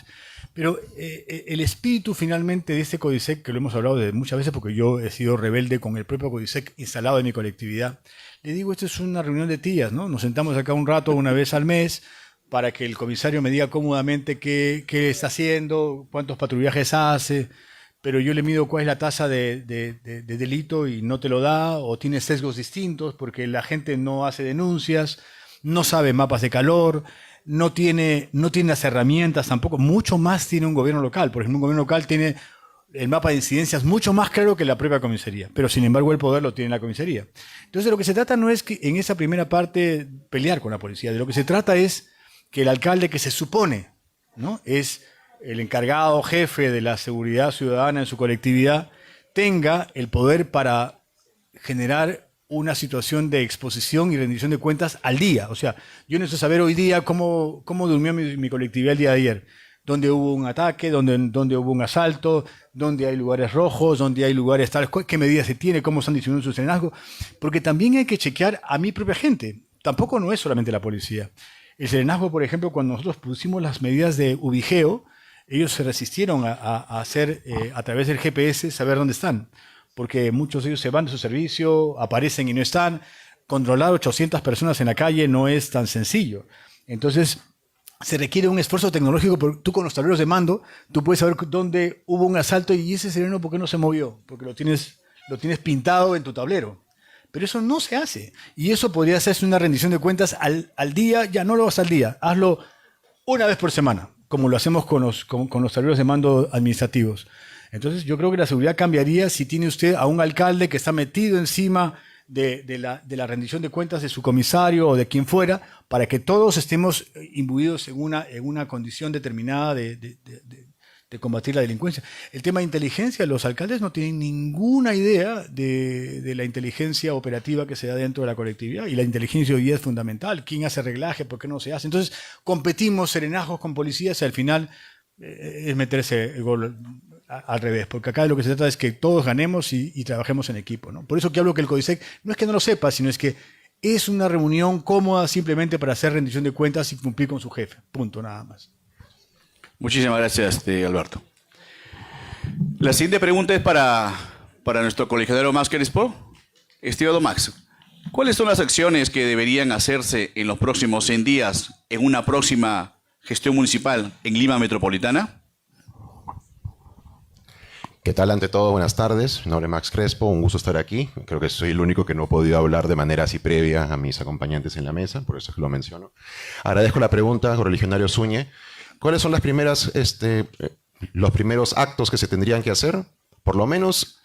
Pero el espíritu finalmente de este CODISEC, que lo hemos hablado de muchas veces porque yo he sido rebelde con el propio CODISEC instalado en mi colectividad, le digo, esto es una reunión de tías, ¿no? Nos sentamos acá un rato, una vez al mes, para que el comisario me diga cómodamente qué está haciendo, cuántos patrullajes hace, pero yo le mido cuál es la tasa de delito y no te lo da, o tiene sesgos distintos porque la gente no hace denuncias, no sabe mapas de calor, no tiene las herramientas tampoco. Mucho más tiene un gobierno local. Por ejemplo, un gobierno local tiene el mapa de incidencias mucho más claro que la propia comisaría, pero sin embargo el poder lo tiene la comisaría. Entonces de lo que se trata no es que en esa primera parte pelear con la policía, de lo que se trata es que el alcalde, que se supone, ¿no?, es el encargado jefe de la seguridad ciudadana en su colectividad, tenga el poder para generar una situación de exposición y rendición de cuentas al día. O sea, yo necesito saber hoy día cómo durmió mi colectividad el día de ayer, dónde hubo un ataque, dónde hubo un asalto, dónde hay lugares rojos, dónde hay lugares tales, qué medidas se tiene, cómo están distribuyendo su serenazgo, porque también hay que chequear a mi propia gente. Tampoco no es solamente la policía. El serenazgo, por ejemplo, cuando nosotros pusimos las medidas de ubijeo, ellos se resistieron a hacer, a través del GPS, saber dónde están, porque muchos de ellos se van de su servicio, aparecen y no están. Controlar 800 personas en la calle no es tan sencillo. Entonces, se requiere un esfuerzo tecnológico, porque tú con los tableros de mando, tú puedes saber dónde hubo un asalto y ese sereno, ¿por qué no se movió? Porque lo tienes pintado en tu tablero. Pero eso no se hace. Y eso podría hacerse una rendición de cuentas al día. Ya no lo hagas al día, hazlo una vez por semana, como lo hacemos con los tableros de mando administrativos. Entonces yo creo que la seguridad cambiaría si tiene usted a un alcalde que está metido encima de la rendición de cuentas de su comisario o de quien fuera, para que todos estemos imbuidos en una condición determinada de combatir la delincuencia. El tema de inteligencia, los alcaldes no tienen ninguna idea de la inteligencia operativa que se da dentro de la colectividad, y la inteligencia hoy día es fundamental. ¿Quién hace reglaje? ¿Por qué no se hace? Entonces competimos serenazgos con policías y al final es meterse el gol al revés, porque acá de lo que se trata es que todos ganemos y trabajemos en equipo, ¿no? Por eso que hablo que el CODISEC no es que no lo sepa, sino es que es una reunión cómoda simplemente para hacer rendición de cuentas y cumplir con su jefe. Punto, nada más. Muchísimas gracias, Alberto. La siguiente pregunta es para nuestro colegiado Max Crespo. Estimado Max, ¿cuáles son las acciones que deberían hacerse en los próximos 100 días en una próxima gestión municipal en Lima Metropolitana? ¿Qué tal? Ante todo, buenas tardes. Mi nombre es Max Crespo, un gusto estar aquí. Creo que soy el único que no he podido hablar de manera así previa a mis acompañantes en la mesa, por eso es que lo menciono. Agradezco la pregunta, correligionario Zúñez. ¿Cuáles son los primeros actos que se tendrían que hacer? Por lo menos,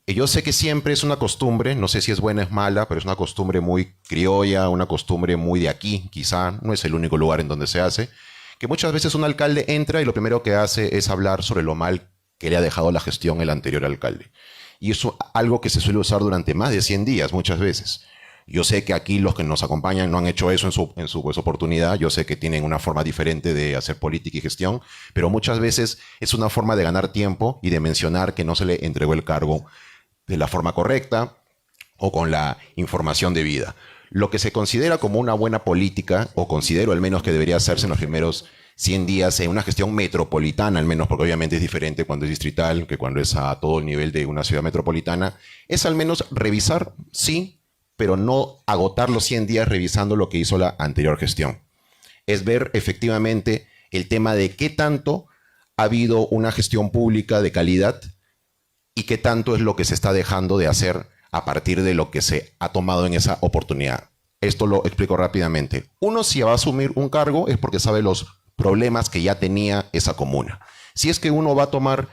yo sé que siempre es una costumbre, no sé si es buena o es mala, pero es una costumbre muy criolla, una costumbre muy de aquí, quizá, no es el único lugar en donde se hace, que muchas veces un alcalde entra y lo primero que hace es hablar sobre lo mal que le ha dejado la gestión el anterior alcalde. Y eso es algo que se suele usar durante más de 100 días, muchas veces. Yo sé que aquí los que nos acompañan no han hecho eso en su oportunidad. Yo sé que tienen una forma diferente de hacer política y gestión, pero muchas veces es una forma de ganar tiempo y de mencionar que no se le entregó el cargo de la forma correcta o con la información debida. Lo que se considera como una buena política, o considero al menos que debería hacerse en los primeros 100 días en una gestión metropolitana, al menos, porque obviamente es diferente cuando es distrital que cuando es a todo el nivel de una ciudad metropolitana, es al menos revisar, sí, pero no agotar los 100 días revisando lo que hizo la anterior gestión. Es ver efectivamente el tema de qué tanto ha habido una gestión pública de calidad y qué tanto es lo que se está dejando de hacer a partir de lo que se ha tomado en esa oportunidad. Esto lo explico rápidamente. Uno, si va a asumir un cargo, es porque sabe los problemas que ya tenía esa comuna. Si es que uno va a tomar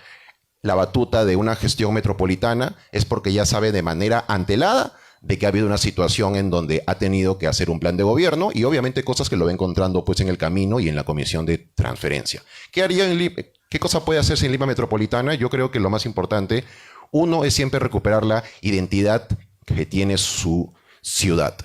la batuta de una gestión metropolitana, es porque ya sabe de manera antelada de que ha habido una situación en donde ha tenido que hacer un plan de gobierno y obviamente cosas que lo va encontrando pues en el camino y en la comisión de transferencia. ¿Qué haría en Lima? ¿Qué cosa puede hacerse en Lima Metropolitana? Yo creo que lo más importante, uno, es siempre recuperar la identidad que tiene su ciudad.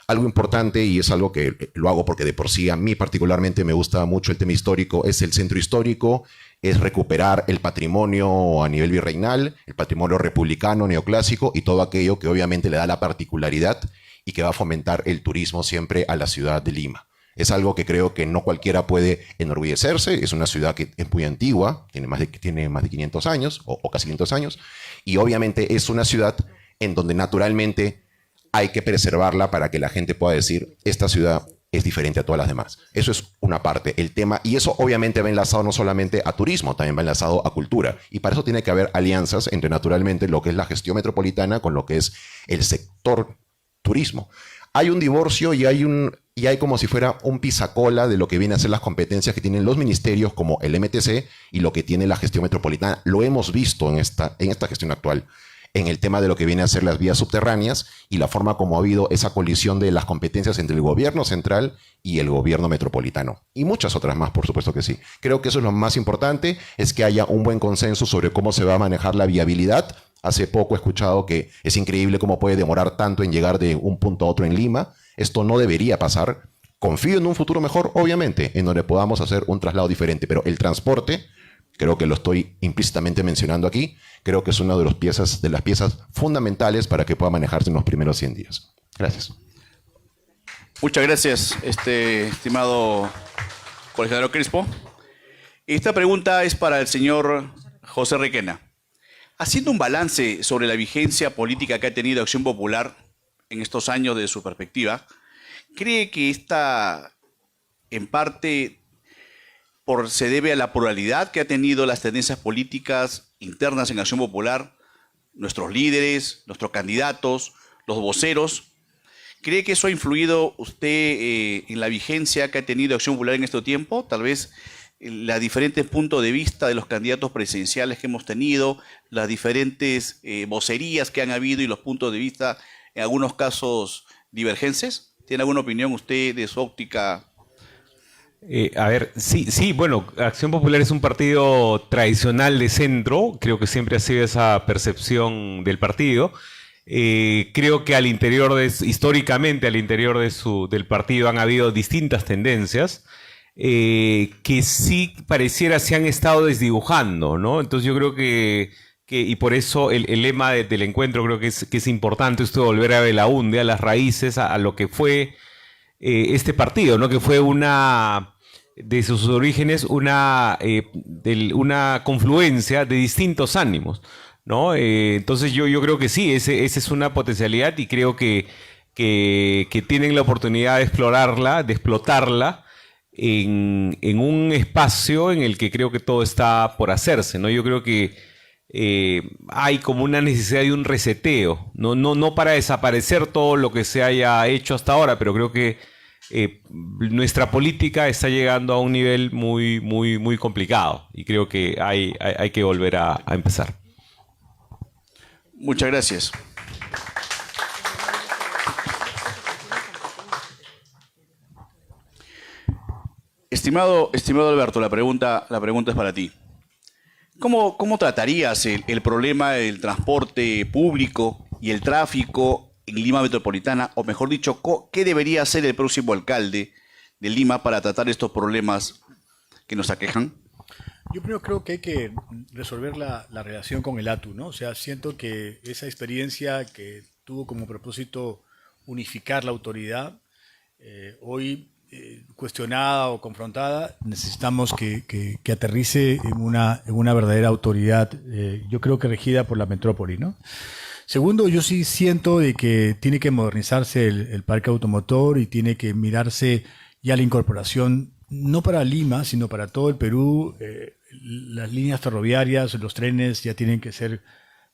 Algo importante, y es algo que lo hago porque de por sí a mí particularmente me gusta mucho el tema histórico, es el centro histórico, es recuperar el patrimonio a nivel virreinal, el patrimonio republicano, neoclásico y todo aquello que obviamente le da la particularidad y que va a fomentar el turismo siempre a la ciudad de Lima. Es algo que creo que no cualquiera puede enorgullecerse, es una ciudad que es muy antigua, tiene más de 500 años o casi 500 años, y obviamente es una ciudad en donde naturalmente hay que preservarla para que la gente pueda decir, esta ciudad es diferente a todas las demás. Eso es una parte, el tema, y eso obviamente va enlazado no solamente a turismo, también va enlazado a cultura, y para eso tiene que haber alianzas entre naturalmente lo que es la gestión metropolitana con lo que es el sector turismo. Hay un divorcio y hay como si fuera un pisacola de lo que viene a ser las competencias que tienen los ministerios como el MTC y lo que tiene la gestión metropolitana. Lo hemos visto en esta gestión actual, en el tema de lo que viene a ser las vías subterráneas y la forma como ha habido esa colisión de las competencias entre el gobierno central y el gobierno metropolitano. Y muchas otras más, por supuesto que sí. Creo que eso es lo más importante, es que haya un buen consenso sobre cómo se va a manejar la viabilidad. Hace poco he escuchado que es increíble cómo puede demorar tanto en llegar de un punto a otro en Lima. Esto no debería pasar. Confío en un futuro mejor, obviamente, en donde podamos hacer un traslado diferente, pero el transporte, creo que lo estoy implícitamente mencionando aquí, creo que es una de las piezas fundamentales para que pueda manejarse en los primeros 100 días. Gracias. Muchas gracias, estimado colegiado Crespo. Esta pregunta es para el señor José Requena. Haciendo un balance sobre la vigencia política que ha tenido Acción Popular en estos años de su perspectiva, ¿cree que esta, en parte, se debe a la pluralidad que ha tenido las tendencias políticas internas en Acción Popular, nuestros líderes, nuestros candidatos, los voceros? ¿Cree que eso ha influido usted en la vigencia que ha tenido Acción Popular en este tiempo? Tal vez los diferentes puntos de vista de los candidatos presidenciales que hemos tenido, las diferentes vocerías que han habido y los puntos de vista, en algunos casos, divergencias. ¿Tiene alguna opinión usted de su óptica? Sí, bueno, Acción Popular es un partido tradicional de centro, creo que siempre ha sido esa percepción del partido. Creo que históricamente al interior del partido han habido distintas tendencias que sí pareciera se han estado desdibujando, ¿no? Entonces yo creo que y por eso el lema del encuentro creo que es importante esto de volver a Belaúnde, a las raíces, a lo que fue este partido, ¿no? Que fue de sus orígenes una confluencia de distintos ánimos, ¿no? Entonces yo creo que sí, esa es una potencialidad y creo que tienen la oportunidad de explorarla, de explotarla en un espacio en el que creo que todo está por hacerse, ¿no? Yo creo que hay como una necesidad de un reseteo, no para desaparecer todo lo que se haya hecho hasta ahora, pero creo que nuestra política está llegando a un nivel muy complicado y creo que hay que volver a empezar. Muchas gracias. Estimado Alberto, la pregunta es para ti. ¿Cómo tratarías el problema del transporte público y el tráfico en Lima Metropolitana? O mejor dicho, ¿qué debería hacer el próximo alcalde de Lima para tratar estos problemas que nos aquejan? Yo primero creo que hay que resolver la relación con el ATU, ¿no? O sea, siento que esa experiencia que tuvo como propósito unificar la autoridad, hoy cuestionada o confrontada, necesitamos que aterrice en una verdadera autoridad, yo creo que regida por la metrópoli, ¿no? Segundo, yo sí siento de que tiene que modernizarse el parque automotor y tiene que mirarse ya la incorporación, no para Lima, sino para todo el Perú. Las líneas ferroviarias, los trenes ya tienen que ser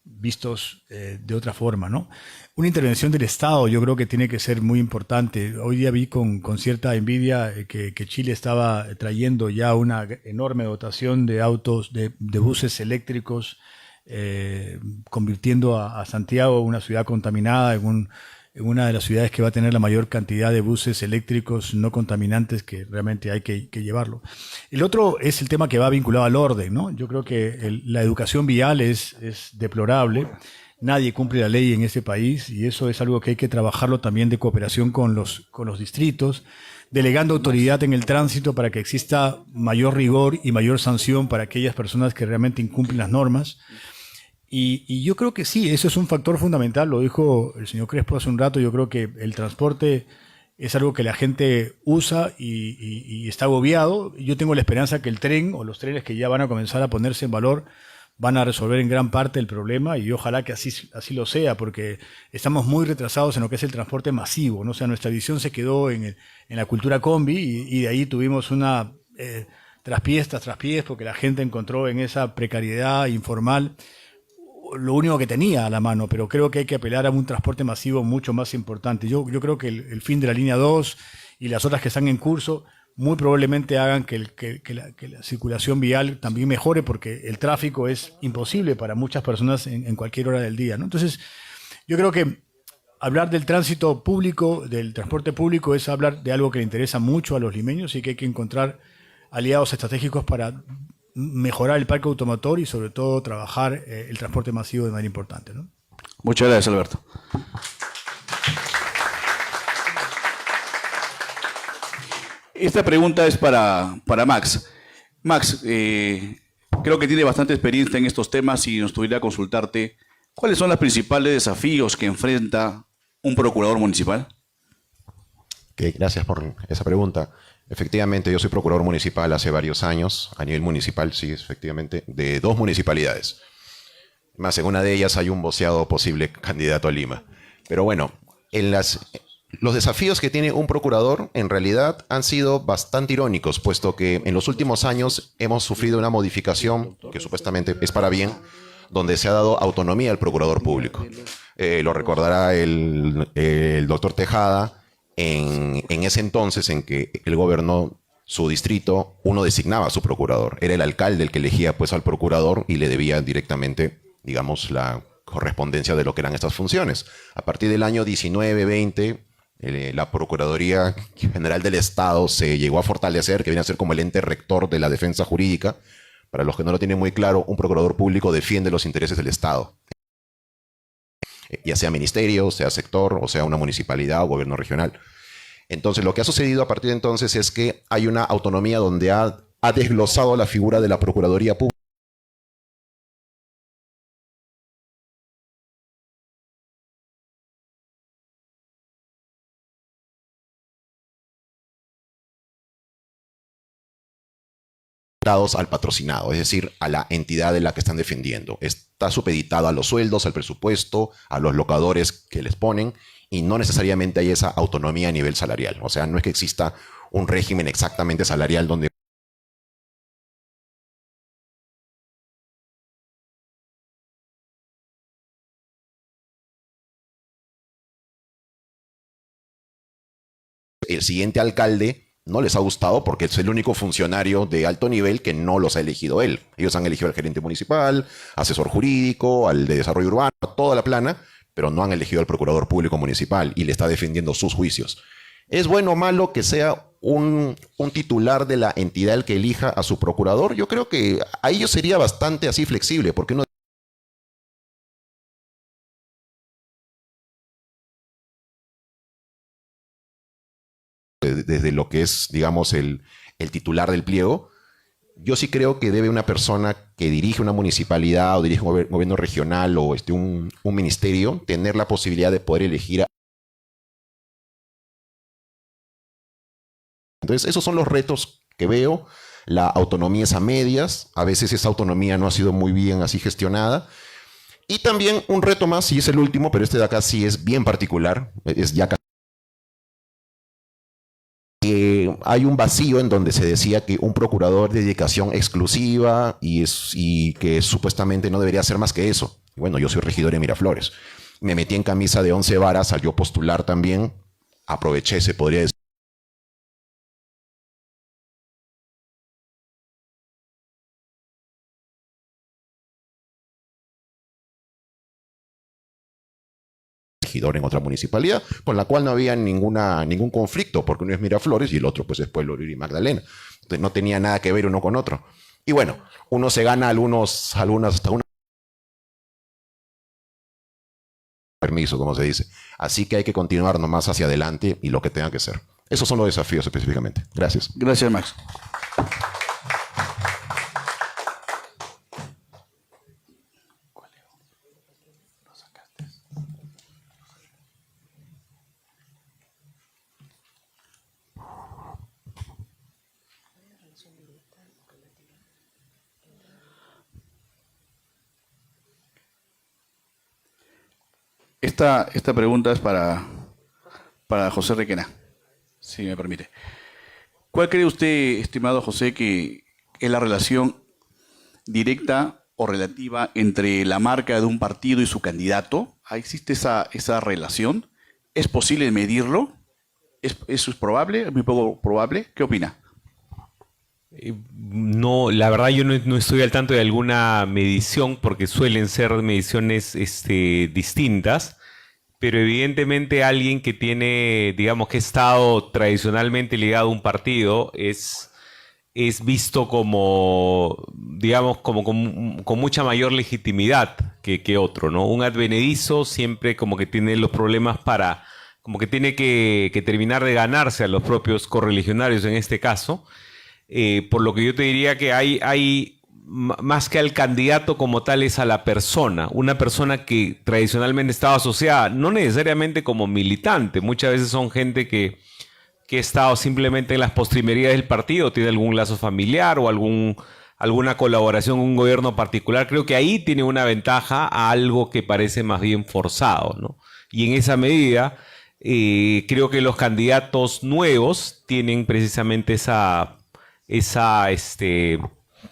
vistos de otra forma, ¿no? Una intervención del Estado yo creo que tiene que ser muy importante. Hoy día vi con cierta envidia que Chile estaba trayendo ya una enorme dotación de autos, de buses eléctricos, convirtiendo a Santiago, una ciudad contaminada, en una de las ciudades que va a tener la mayor cantidad de buses eléctricos no contaminantes, que realmente hay que llevarlo. El otro es el tema que va vinculado al orden, ¿no? Yo creo que la educación vial es deplorable. Nadie cumple la ley en este país y eso es algo que hay que trabajarlo también de cooperación con los distritos, delegando autoridad en el tránsito para que exista mayor rigor y mayor sanción para aquellas personas que realmente incumplen las normas. Y yo creo que sí, eso es un factor fundamental, lo dijo el señor Crespo hace un rato. Yo creo que el transporte es algo que la gente usa y está agobiado. Yo tengo la esperanza que el tren o los trenes que ya van a comenzar a ponerse en valor van a resolver en gran parte el problema y ojalá que así lo sea, porque estamos muy retrasados en lo que es el transporte masivo, ¿no? O sea, nuestra visión se quedó en la cultura combi y de ahí tuvimos una traspiés tras traspiés porque la gente encontró en esa precariedad informal lo único que tenía a la mano, pero creo que hay que apelar a un transporte masivo mucho más importante. Yo creo que el fin de la línea 2 y las otras que están en curso muy probablemente hagan que la circulación vial también mejore, porque el tráfico es imposible para muchas personas en cualquier hora del día, ¿no? Entonces, yo creo que hablar del tránsito público, del transporte público, es hablar de algo que le interesa mucho a los limeños y que hay que encontrar aliados estratégicos para mejorar el parque automotor y sobre todo trabajar el transporte masivo de manera importante, ¿no? Muchas gracias, Alberto. Esta pregunta es para Max. Max, creo que tiene bastante experiencia en estos temas y nos tuviera a consultarte. ¿Cuáles son los principales desafíos que enfrenta un procurador municipal? Gracias por esa pregunta. Efectivamente, yo soy procurador municipal hace varios años, a nivel municipal, sí, efectivamente, de 2 municipalidades. Más en una de ellas hay un voceado posible candidato a Lima. Pero bueno, los desafíos que tiene un procurador en realidad han sido bastante irónicos, puesto que en los últimos años hemos sufrido una modificación que supuestamente es para bien, donde se ha dado autonomía al procurador público. Lo recordará el doctor Tejada. En ese entonces en que él gobernó su distrito, uno designaba a su procurador. Era el alcalde el que elegía pues al procurador y le debía directamente, digamos, la correspondencia de lo que eran estas funciones. A partir del año 19-20, la Procuraduría General del Estado se llegó a fortalecer, que viene a ser como el ente rector de la defensa jurídica. Para los que no lo tienen muy claro, un procurador público defiende los intereses del Estado, ya sea ministerio, sea sector, o sea una municipalidad o gobierno regional. Entonces, lo que ha sucedido a partir de entonces es que hay una autonomía donde ha desglosado la figura de la Procuraduría Pública al patrocinado, es decir, a la entidad de la que están defendiendo. Está supeditado a los sueldos, al presupuesto, a los locadores que les ponen, y no necesariamente hay esa autonomía a nivel salarial. O sea, no es que exista un régimen exactamente salarial donde El siguiente alcalde no les ha gustado porque es el único funcionario de alto nivel que no los ha elegido él. Ellos han elegido al gerente municipal, asesor jurídico, al de desarrollo urbano, toda la plana, pero no han elegido al procurador público municipal y le está defendiendo sus juicios. ¿Es bueno o malo que sea un titular de la entidad el que elija a su procurador? Yo creo que ahí yo sería bastante así flexible, porque uno desde lo que es, digamos, el titular del pliego, yo sí creo que debe una persona que dirige una municipalidad o dirige un gobierno regional o un ministerio tener la posibilidad de poder elegir a... Entonces, esos son los retos que veo. La autonomía es a medias. A veces esa autonomía no ha sido muy bien así gestionada. Y también un reto más, y es el último, pero este de acá sí es bien particular. Es ya hay un vacío en donde se decía que un procurador de dedicación exclusiva y que supuestamente no debería hacer más que eso. Bueno, yo soy regidor de Miraflores. Me metí en camisa de 11 varas al yo postular también. Aproveché, se podría decir. En otra municipalidad, con la cual no había ningún conflicto, porque uno es Miraflores y el otro pues es Pueblo Libre y Magdalena. Entonces no tenía nada que ver uno con otro. Y bueno, uno se gana hasta una permiso, como se dice. Así que hay que continuar nomás hacia adelante y lo que tenga que ser. Esos son los desafíos específicamente. Gracias. Gracias, Max. Esta pregunta es para José Requena, si me permite. ¿Cuál cree usted, estimado José, que es la relación directa o relativa entre la marca de un partido y su candidato? ¿Existe esa relación? ¿Es posible medirlo? ¿Eso es probable? ¿Es muy poco probable? ¿Qué opina? No, la verdad yo no estoy al tanto de alguna medición porque suelen ser mediciones distintas, pero evidentemente alguien que tiene, digamos, que ha estado tradicionalmente ligado a un partido es visto como, digamos, como con mucha mayor legitimidad que otro, ¿no? Un advenedizo siempre como que tiene los problemas como que tiene que terminar de ganarse a los propios correligionarios en este caso. Por lo que yo te diría que hay más que al candidato como tal es a la persona, una persona que tradicionalmente estaba asociada, no necesariamente como militante, muchas veces son gente que ha estado simplemente en las postrimerías del partido, tiene algún lazo familiar o alguna colaboración con un gobierno particular. Creo que ahí tiene una ventaja a algo que parece más bien forzado, ¿no? Y en esa medida creo que los candidatos nuevos tienen precisamente esa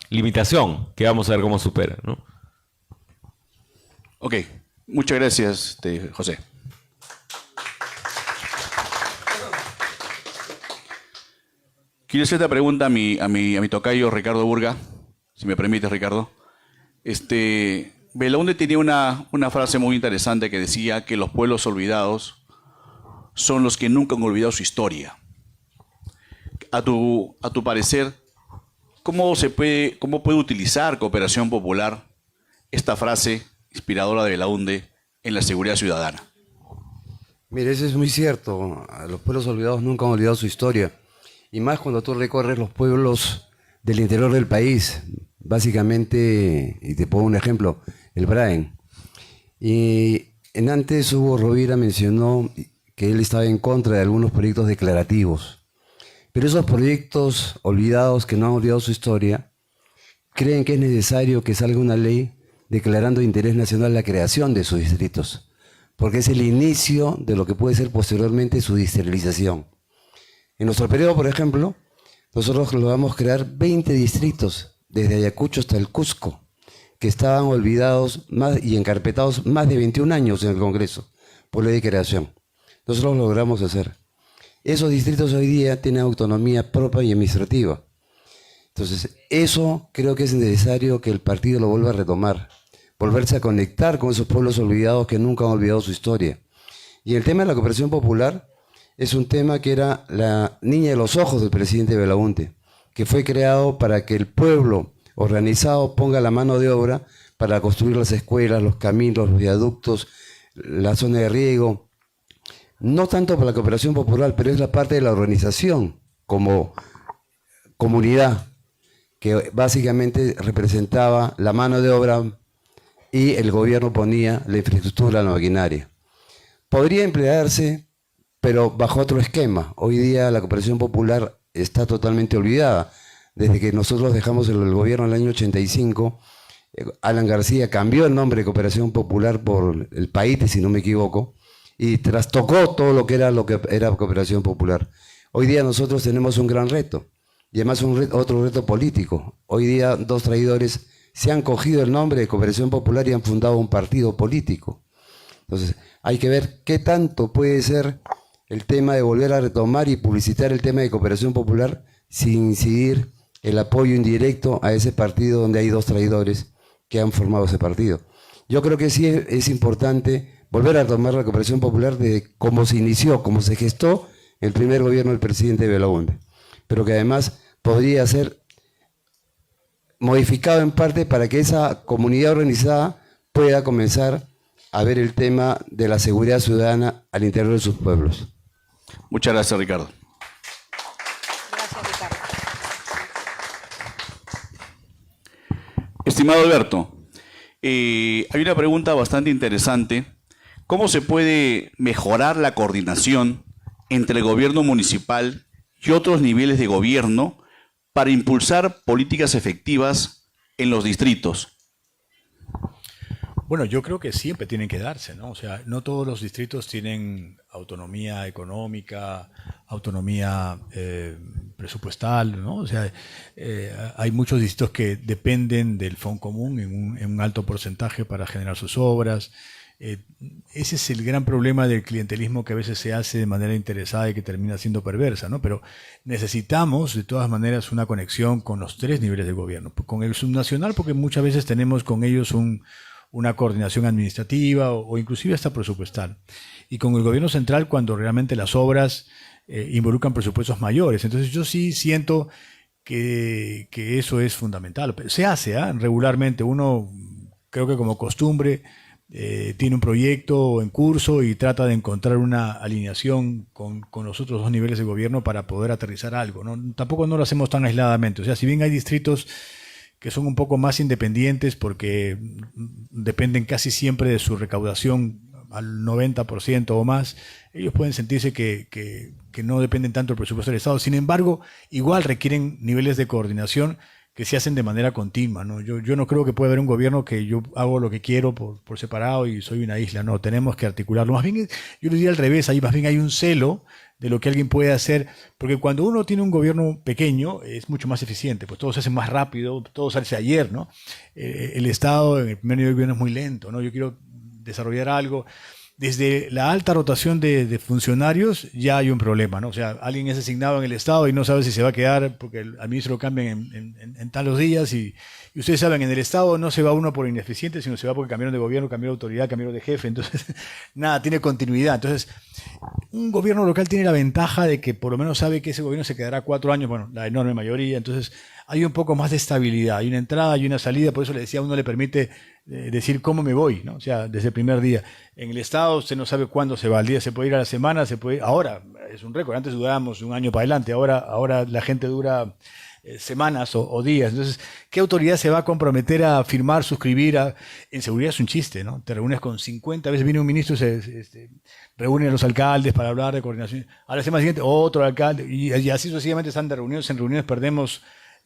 limitación que vamos a ver cómo supera, ¿no? Ok, muchas gracias, José. Quiero hacer esta pregunta a mi tocayo Ricardo Burga, si me permite, Ricardo. Belaúnde tenía una frase muy interesante que decía que los pueblos olvidados son los que nunca han olvidado su historia. A tu parecer, ¿cómo puede utilizar Cooperación Popular esta frase inspiradora de Belaúnde en la seguridad ciudadana? Mire, eso es muy cierto. Los pueblos olvidados nunca han olvidado su historia. Y más cuando tú recorres los pueblos del interior del país. Básicamente, y te pongo un ejemplo, el Braen. Y antes Hugo Rovira mencionó que él estaba en contra de algunos proyectos declarativos. Pero esos proyectos olvidados, que no han olvidado su historia, creen que es necesario que salga una ley declarando de interés nacional la creación de sus distritos, porque es el inicio de lo que puede ser posteriormente su distritualización. En nuestro periodo, por ejemplo, nosotros logramos crear 20 distritos, desde Ayacucho hasta el Cusco, que estaban olvidados y encarpetados más de 21 años en el Congreso, por ley de creación. Nosotros lo logramos hacer. Esos distritos hoy día tienen autonomía propia y administrativa. Entonces, eso creo que es necesario que el partido lo vuelva a retomar, volverse a conectar con esos pueblos olvidados que nunca han olvidado su historia. Y el tema de la cooperación popular es un tema que era la niña de los ojos del presidente Belaúnde, que fue creado para que el pueblo organizado ponga la mano de obra para construir las escuelas, los caminos, los viaductos, la zona de riego. No tanto para la cooperación popular, pero es la parte de la organización como comunidad, que básicamente representaba la mano de obra y el gobierno ponía la infraestructura, la maquinaria. Podría emplearse, pero bajo otro esquema. Hoy día la cooperación popular está totalmente olvidada. Desde que nosotros dejamos el gobierno en el año 85, Alan García cambió el nombre de Cooperación Popular por el PAITE, si no me equivoco, y trastocó todo lo que era Cooperación Popular. Hoy día nosotros tenemos un gran reto, y además otro reto político. Hoy día 2 traidores se han cogido el nombre de Cooperación Popular y han fundado un partido político. Entonces, hay que ver qué tanto puede ser el tema de volver a retomar y publicitar el tema de Cooperación Popular sin incidir el apoyo indirecto a ese partido donde hay 2 traidores que han formado ese partido. Yo creo que sí es importante volver a retomar la Cooperación Popular de cómo se inició, cómo se gestó el primer gobierno del presidente Belaúnde, pero que además podría ser modificado en parte para que esa comunidad organizada pueda comenzar a ver el tema de la seguridad ciudadana al interior de sus pueblos. Muchas gracias, Ricardo. Gracias, Ricardo. Estimado Alberto, hay una pregunta bastante interesante. ¿Cómo se puede mejorar la coordinación entre el gobierno municipal y otros niveles de gobierno para impulsar políticas efectivas en los distritos? Bueno, yo creo que siempre tienen que darse, ¿no? O sea, no todos los distritos tienen autonomía económica, autonomía presupuestal, ¿no? O sea, hay muchos distritos que dependen del Fondo Común en un alto porcentaje para generar sus obras. Ese es el gran problema del clientelismo que a veces se hace de manera interesada y que termina siendo perversa, ¿no? Pero necesitamos, de todas maneras, una conexión con los 3 niveles de gobierno. Con el subnacional, porque muchas veces tenemos con ellos una coordinación administrativa o inclusive hasta presupuestal. Y con el gobierno central cuando realmente las obras involucran presupuestos mayores. Entonces yo sí siento que eso es fundamental. Se hace regularmente. Uno, creo que como costumbre, tiene un proyecto en curso y trata de encontrar una alineación con los otros 2 niveles de gobierno para poder aterrizar algo, ¿no? Tampoco no lo hacemos tan aisladamente. O sea, si bien hay distritos que son un poco más independientes porque dependen casi siempre de su recaudación al 90% o más, ellos pueden sentirse que no dependen tanto del presupuesto del Estado. Sin embargo, igual requieren niveles de coordinación que se hacen de manera continua, ¿no? Yo no creo que pueda haber un gobierno que yo hago lo que quiero por separado y soy una isla. No, tenemos que articularlo. Más bien, yo lo diría al revés, ahí más bien hay un celo de lo que alguien puede hacer, porque cuando uno tiene un gobierno pequeño es mucho más eficiente, pues todo se hace más rápido, todo se hace ayer, ¿no? El Estado en el primer nivel de gobierno es muy lento, ¿no? Yo quiero desarrollar algo. Desde la alta rotación de funcionarios ya hay un problema, ¿no? O sea, alguien es asignado en el Estado y no sabe si se va a quedar porque al ministro lo cambian en talos días y ustedes saben, en el Estado no se va uno por ineficiente, sino se va porque cambiaron de gobierno, cambiaron de autoridad, cambiaron de jefe, entonces nada, tiene continuidad. Entonces, un gobierno local tiene la ventaja de que por lo menos sabe que ese gobierno se quedará 4 años, bueno, la enorme mayoría, entonces hay un poco más de estabilidad, hay una entrada y una salida, por eso le decía, a uno le permite decir cómo me voy, ¿no? O sea, desde el primer día. En el Estado usted no sabe cuándo se va, al día se puede ir a la semana, se puede ir, ahora es un récord, antes durábamos un año para adelante, ahora la gente dura semanas o días. Entonces, ¿qué autoridad se va a comprometer a firmar, suscribir? En seguridad es un chiste, ¿no? Te reúnes con 50, a veces viene un ministro y se reúnen a los alcaldes para hablar de coordinación. A la semana siguiente, otro alcalde, y así sucesivamente están de reuniones en reuniones, perdemos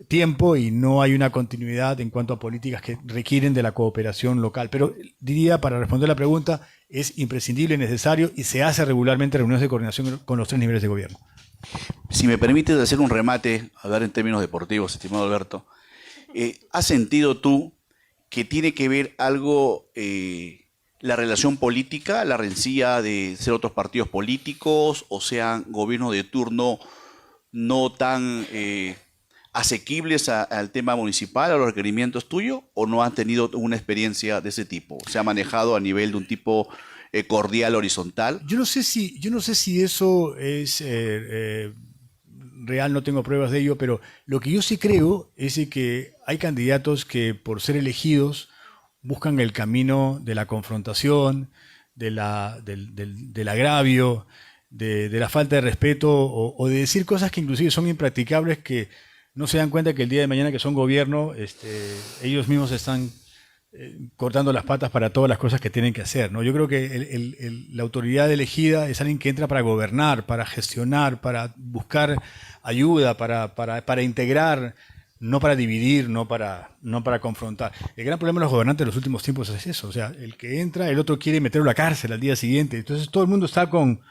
tiempo y no hay una continuidad en cuanto a políticas que requieren de la cooperación local. Pero diría, para responder la pregunta, es imprescindible, necesario y se hace regularmente reuniones de coordinación con los 3 niveles de gobierno. Si me permites hacer un remate, hablar en términos deportivos, estimado Alberto, ¿has sentido tú que tiene que ver algo la relación política, la rencilla de ser otros partidos políticos, o sean gobiernos de turno no tan asequibles al tema municipal, a los requerimientos tuyos, o no han tenido una experiencia de ese tipo? ¿Se ha manejado a nivel de un tipo cordial, horizontal? Yo no sé si eso es real, no tengo pruebas de ello, pero lo que yo sí creo es de que hay candidatos que por ser elegidos buscan el camino de la confrontación, del agravio, de la falta de respeto o de decir cosas que inclusive son impracticables, que no se dan cuenta que el día de mañana que son gobierno, ellos mismos están cortando las patas para todas las cosas que tienen que hacer, ¿no? Yo creo que la autoridad elegida es alguien que entra para gobernar, para gestionar, para buscar ayuda, para integrar, no para dividir, no para confrontar. El gran problema de los gobernantes en los últimos tiempos es eso, o sea, el que entra, el otro quiere meterlo a la cárcel al día siguiente, entonces todo el mundo está con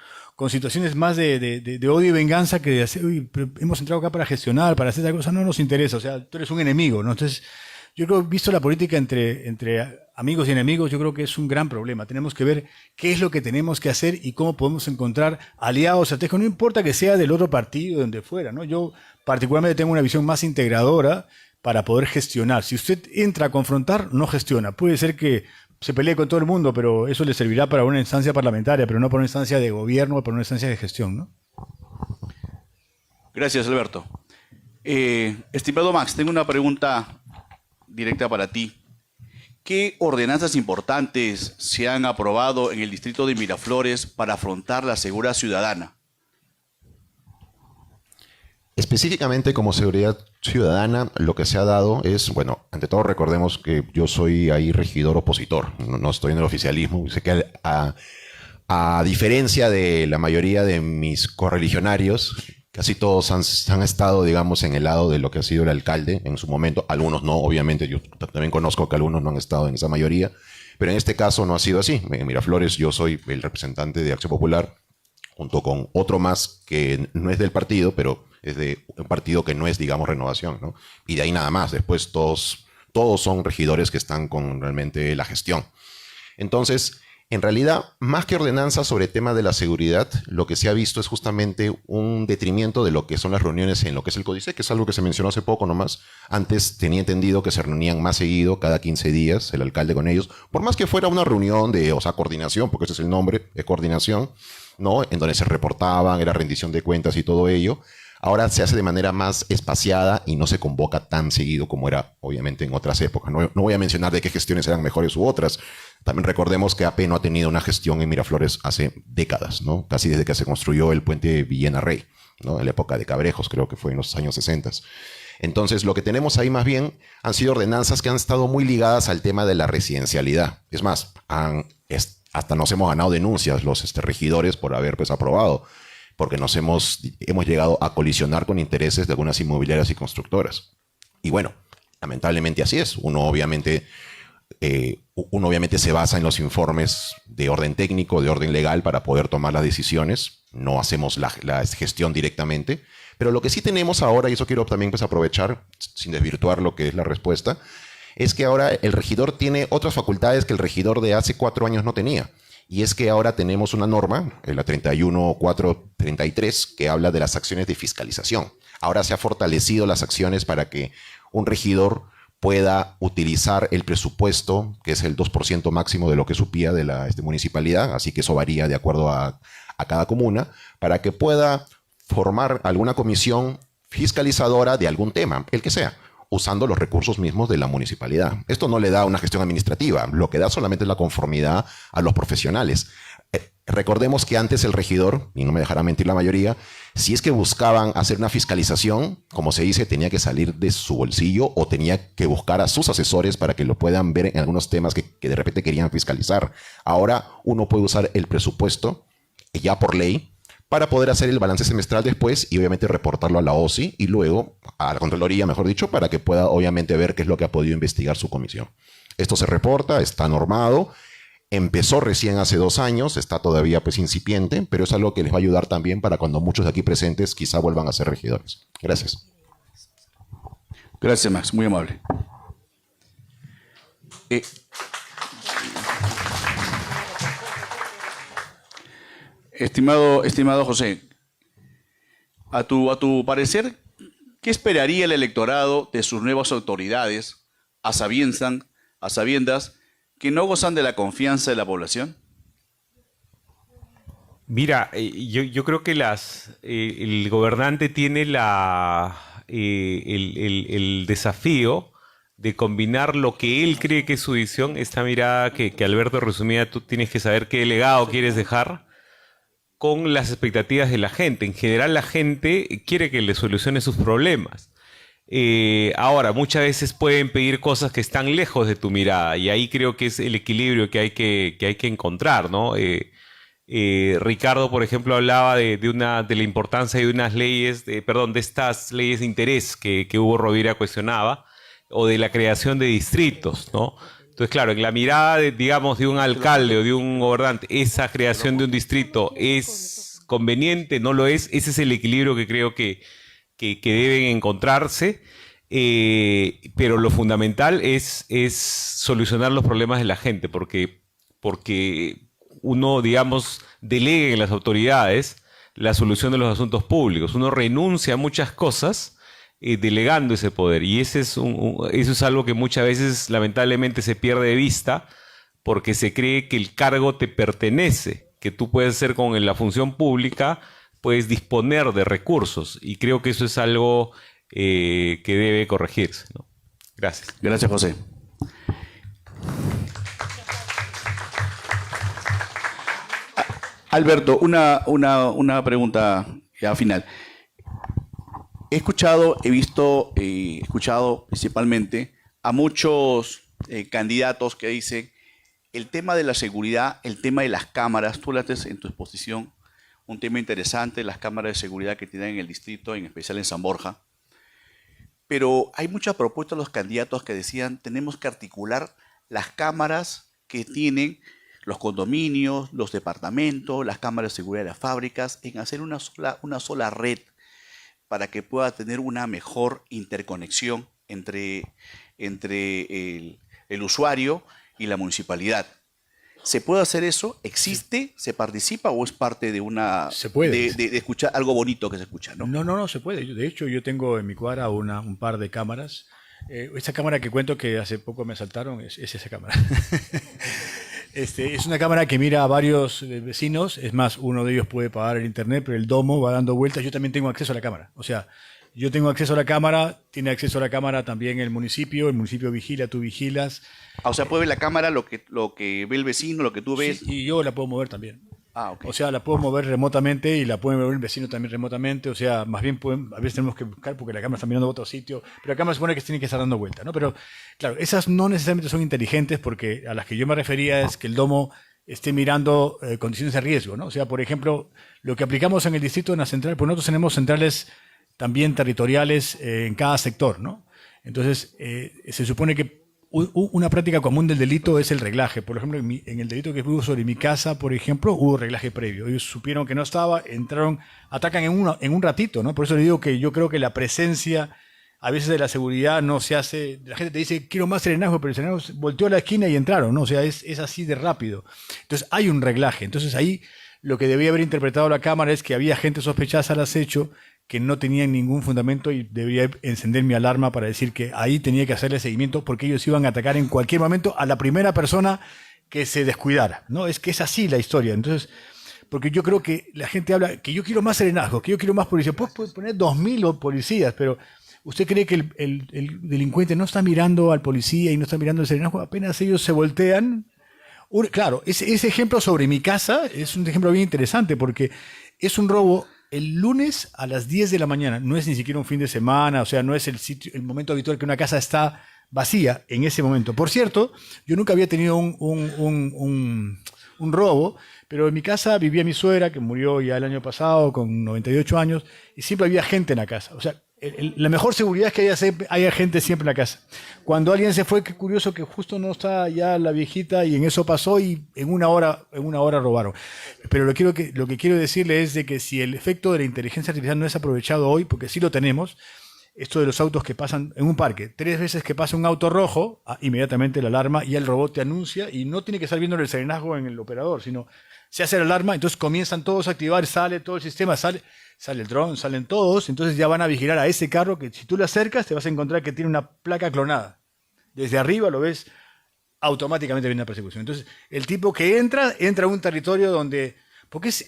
situaciones más de odio y venganza que de hacer, pero hemos entrado acá para gestionar, para hacer esa cosa, no nos interesa, o sea, tú eres un enemigo, ¿no? Entonces, yo creo, visto la política entre amigos y enemigos, yo creo que es un gran problema. Tenemos que ver qué es lo que tenemos que hacer y cómo podemos encontrar aliados estratégicos, no importa que sea del otro partido, de donde fuera, ¿no? Yo particularmente tengo una visión más integradora para poder gestionar. Si usted entra a confrontar, no gestiona. Puede ser que se pelee con todo el mundo, pero eso le servirá para una instancia parlamentaria, pero no para una instancia de gobierno o para una instancia de gestión, ¿no? Gracias, Alberto. Estimado Max, tengo una pregunta directa para ti. ¿Qué ordenanzas importantes se han aprobado en el distrito de Miraflores para afrontar la seguridad ciudadana? Específicamente como seguridad ciudadana, lo que se ha dado es, bueno, ante todo recordemos que yo soy ahí regidor opositor, no estoy en el oficialismo. Sé que a diferencia de la mayoría de mis correligionarios, casi todos han estado, digamos, en el lado de lo que ha sido el alcalde en su momento. Algunos no, obviamente. Yo también conozco que algunos no han estado en esa mayoría. Pero en este caso no ha sido así. En Miraflores yo soy el representante de Acción Popular, junto con otro más que no es del partido, pero es de un partido que no es, digamos, Renovación, ¿no? Y de ahí nada más. Después todos son regidores que están con realmente la gestión. Entonces, en realidad, más que ordenanzas sobre el tema de la seguridad, lo que se ha visto es justamente un detrimento de lo que son las reuniones en lo que es el Códice, que es algo que se mencionó hace poco nomás. Antes tenía entendido que se reunían más seguido, cada 15 días, el alcalde con ellos, por más que fuera una reunión de, o sea, coordinación, porque ese es el nombre, de coordinación, ¿no? En donde se reportaban, era rendición de cuentas y todo ello. Ahora se hace de manera más espaciada y no se convoca tan seguido como era, obviamente, en otras épocas. No voy a mencionar de qué gestiones eran mejores u otras. También recordemos que AP no ha tenido una gestión en Miraflores hace décadas, ¿no? Casi desde que se construyó el puente Villena Rey, ¿no? En la época de Cabrejos, creo que fue en los años 60. Entonces, lo que tenemos ahí más bien han sido ordenanzas que han estado muy ligadas al tema de la residencialidad. Es más, hasta nos hemos ganado denuncias los regidores por haber aprobado, porque hemos llegado a colisionar con intereses de algunas inmobiliarias y constructoras. Y bueno, lamentablemente así es. Uno obviamente se basa en los informes de orden técnico, de orden legal, para poder tomar las decisiones. No hacemos la gestión directamente. Pero lo que sí tenemos ahora, y eso quiero también aprovechar, sin desvirtuar lo que es la respuesta, es que ahora el regidor tiene otras facultades que el regidor de hace 4 años no tenía. Y es que ahora tenemos una norma, la 31433, que habla de las acciones de fiscalización. Ahora se ha fortalecido las acciones para que un regidor pueda utilizar el presupuesto, que es el 2% máximo de lo que es su PIA de la municipalidad, así que eso varía de acuerdo a cada comuna, para que pueda formar alguna comisión fiscalizadora de algún tema, el que sea, usando los recursos mismos de la municipalidad. Esto no le da una gestión administrativa, lo que da solamente es la conformidad a los profesionales. Recordemos que antes el regidor, y no me dejará mentir la mayoría, si es que buscaban hacer una fiscalización, como se dice, tenía que salir de su bolsillo o tenía que buscar a sus asesores para que lo puedan ver en algunos temas que de repente querían fiscalizar. Ahora uno puede usar el presupuesto, ya por ley, para poder hacer el balance semestral después y obviamente reportarlo a la OSI y luego a la Contraloría, mejor dicho, para que pueda obviamente ver qué es lo que ha podido investigar su comisión. Esto se reporta, está normado, empezó recién hace 2 años, está todavía incipiente, pero es algo que les va a ayudar también para cuando muchos de aquí presentes quizá vuelvan a ser regidores. Gracias. Gracias, Max, muy amable. Estimado José, a tu parecer, ¿qué esperaría el electorado de sus nuevas autoridades a sabiendas que no gozan de la confianza de la población? Mira, yo creo que el gobernante tiene el desafío de combinar lo que él cree que es su visión, esta mirada que Alberto resumía, tú tienes que saber qué legado quieres dejar, con las expectativas de la gente. En general, la gente quiere que le solucione sus problemas. Ahora, muchas veces pueden pedir cosas que están lejos de tu mirada, y ahí creo que es el equilibrio que hay que encontrar, ¿no? Ricardo, por ejemplo, hablaba de la importancia de unas leyes, de estas leyes de interés que Hugo Rovira cuestionaba, o de la creación de distritos, ¿no? Entonces, claro, en la mirada, digamos, de un alcalde o de un gobernante, esa creación de un distrito es conveniente, no lo es. Ese es el equilibrio que creo que deben encontrarse, pero lo fundamental es solucionar los problemas de la gente, porque uno, digamos, delega en las autoridades la solución de los asuntos públicos. Uno renuncia a muchas cosas delegando ese poder, y eso es algo que muchas veces lamentablemente se pierde de vista, porque se cree que el cargo te pertenece, que tú puedes hacer con la función pública, puedes disponer de recursos, y creo que eso es algo que debe corregirse, ¿no? Gracias. Gracias, José. Alberto, una pregunta ya final. He escuchado principalmente a muchos candidatos que dicen el tema de la seguridad, el tema de las cámaras. Tú hablaste en tu exposición un tema interesante, las cámaras de seguridad que tienen en el distrito, en especial en San Borja. Pero hay muchas propuestas de los candidatos que decían tenemos que articular las cámaras que tienen los condominios, los departamentos, las cámaras de seguridad de las fábricas, en hacer una sola red para que pueda tener una mejor interconexión entre el usuario y la municipalidad. ¿Se puede hacer eso? ¿Existe? ¿Se participa o es parte de una... Se puede. De escuchar algo bonito que se escucha, ¿no? No, se puede. De hecho, yo tengo en mi cuadra un par de cámaras. Esta cámara que cuento que hace poco me asaltaron es esa cámara. Es una cámara que mira a varios vecinos. Es más, uno de ellos puede pagar el internet, pero el domo va dando vueltas. Yo también tengo acceso a la cámara. O sea, yo tengo acceso a la cámara, tiene acceso a la cámara también el municipio vigila, tú vigilas. O sea, puede ver la cámara lo que ve el vecino, lo que tú ves. Sí, y yo la puedo mover también. Okay. O sea, la puedo mover remotamente y la puede mover el vecino también remotamente. O sea, más bien a veces tenemos que buscar porque la cámara está mirando a otro sitio, pero la cámara se supone que tiene que estar dando vuelta, ¿no? Pero claro, esas no necesariamente son inteligentes, porque a las que yo me refería es que el domo esté mirando condiciones de riesgo, ¿no? O sea, por ejemplo, lo que aplicamos en el distrito de la central, pues nosotros tenemos centrales también territoriales en cada sector, ¿no? Entonces, se supone que una práctica común del delito es el reglaje. Por ejemplo, en el delito que hubo sobre mi casa, por ejemplo, hubo reglaje previo. Ellos supieron que no estaba, entraron, atacan en un ratito, ¿no? Por eso le digo que yo creo que la presencia a veces de la seguridad no se hace. La gente te dice, quiero más serenazgo, pero el serenazgo volteó a la esquina y entraron, ¿no? O sea, es así de rápido. Entonces, hay un reglaje. Entonces, ahí lo que debía haber interpretado la Cámara es que había gente sospechosa al acecho que no tenían ningún fundamento, y debería encender mi alarma para decir que ahí tenía que hacerle seguimiento, porque ellos iban a atacar en cualquier momento a la primera persona que se descuidara, ¿no? Es que es así la historia. Entonces, porque yo creo que la gente habla que yo quiero más serenazgo, que yo quiero más policía. Puedes poner 2.000 policías, pero ¿usted cree que el delincuente no está mirando al policía y no está mirando el serenazgo? Apenas ellos se voltean. Claro, ese ejemplo sobre mi casa es un ejemplo bien interesante, porque es un robo el lunes a las 10 de la mañana. No es ni siquiera un fin de semana, o sea, no es el momento habitual que una casa está vacía en ese momento. Por cierto, yo nunca había tenido un robo, pero en mi casa vivía mi suegra, que murió ya el año pasado con 98 años, y siempre había gente en la casa. O sea, la mejor seguridad es que haya gente siempre en la casa. Cuando alguien se fue, qué curioso que justo no está ya la viejita, y en eso pasó, y en una hora robaron. Pero lo que quiero decirle es de que si el efecto de la inteligencia artificial no es aprovechado hoy, porque sí lo tenemos, esto de los autos que pasan en un parque, 3 veces que pasa un auto rojo, inmediatamente la alarma y el robot te anuncia, y no tiene que estar viendo el serenazgo en el operador, sino se hace la alarma, entonces comienzan todos a activar, sale todo el sistema, sale el dron, salen todos, entonces ya van a vigilar a ese carro que si tú le acercas te vas a encontrar que tiene una placa clonada. Desde arriba lo ves, automáticamente viene una persecución. Entonces, el tipo que entra a un territorio donde... Porque si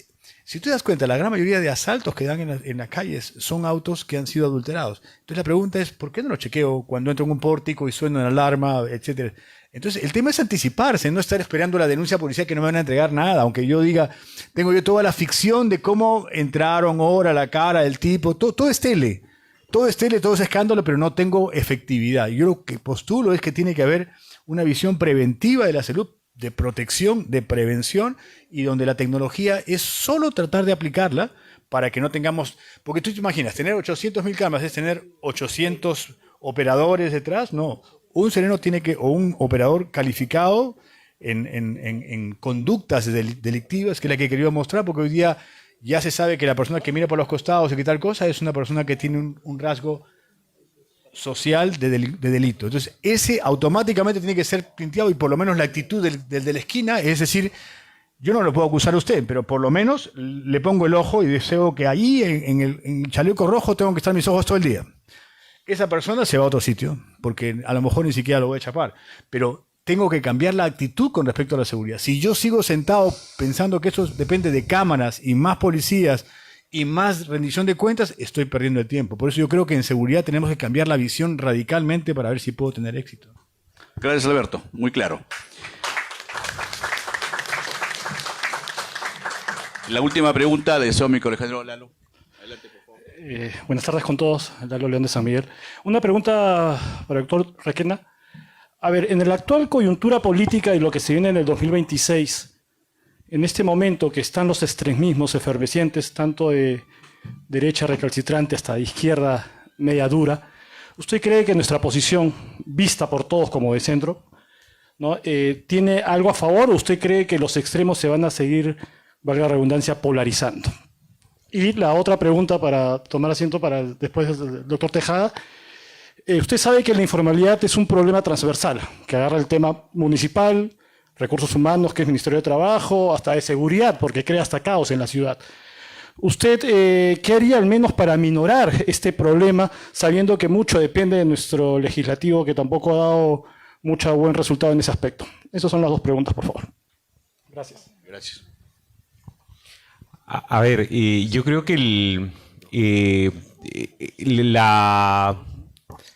tú te das cuenta, la gran mayoría de asaltos que dan en las calles son autos que han sido adulterados. Entonces la pregunta es, ¿por qué no lo chequeo cuando entro en un pórtico y suena una alarma, etcétera? Entonces, el tema es anticiparse, no estar esperando la denuncia policial que no me van a entregar nada, aunque yo diga, tengo yo toda la ficción de cómo entraron, hora, la cara del tipo, todo es tele. Todo es tele, todo es escándalo, pero no tengo efectividad. Yo lo que postulo es que tiene que haber una visión preventiva de la salud, de protección, de prevención, y donde la tecnología es solo tratar de aplicarla para que no tengamos... Porque tú te imaginas, tener 800.000 cámaras es tener 800 operadores detrás. No, un sereno tiene que, o un operador calificado en conductas delictivas, que es la que quería mostrar, porque hoy día ya se sabe que la persona que mira por los costados y que tal cosa es una persona que tiene un rasgo social de delito. Entonces, ese automáticamente tiene que ser planteado, y por lo menos la actitud del de la esquina, es decir, yo no lo puedo acusar a usted, pero por lo menos le pongo el ojo y deseo que ahí, en el chaleco rojo, tengo que estar mis ojos todo el día. Esa persona se va a otro sitio, porque a lo mejor ni siquiera lo voy a chapar, pero tengo que cambiar la actitud con respecto a la seguridad. Si yo sigo sentado pensando que eso depende de cámaras y más policías y más rendición de cuentas, estoy perdiendo el tiempo. Por eso yo creo que en seguridad tenemos que cambiar la visión radicalmente para ver si puedo tener éxito. Gracias, Alberto. Muy claro. La última pregunta de mi colegio Lalo. Adelante, por favor. Buenas tardes con todos. Lalo León de San Miguel. Una pregunta para el doctor Requena. A ver, en la actual coyuntura política y lo que se viene en el 2026, en este momento que están los extremismos efervescientes, tanto de derecha recalcitrante hasta de izquierda media dura, ¿usted cree que nuestra posición, vista por todos como de centro, ¿no? ¿Tiene algo a favor, o usted cree que los extremos se van a seguir, valga la redundancia, polarizando? Y la otra pregunta para tomar asiento para después del doctor Tejada. Usted sabe que la informalidad es un problema transversal, que agarra el tema municipal, recursos humanos, que es Ministerio de Trabajo, hasta de seguridad, porque crea hasta caos en la ciudad. ¿Usted qué haría al menos para minorar este problema, sabiendo que mucho depende de nuestro legislativo, que tampoco ha dado mucho buen resultado en ese aspecto? Esas son las dos preguntas, por favor. Gracias. Gracias. A ver, yo creo que la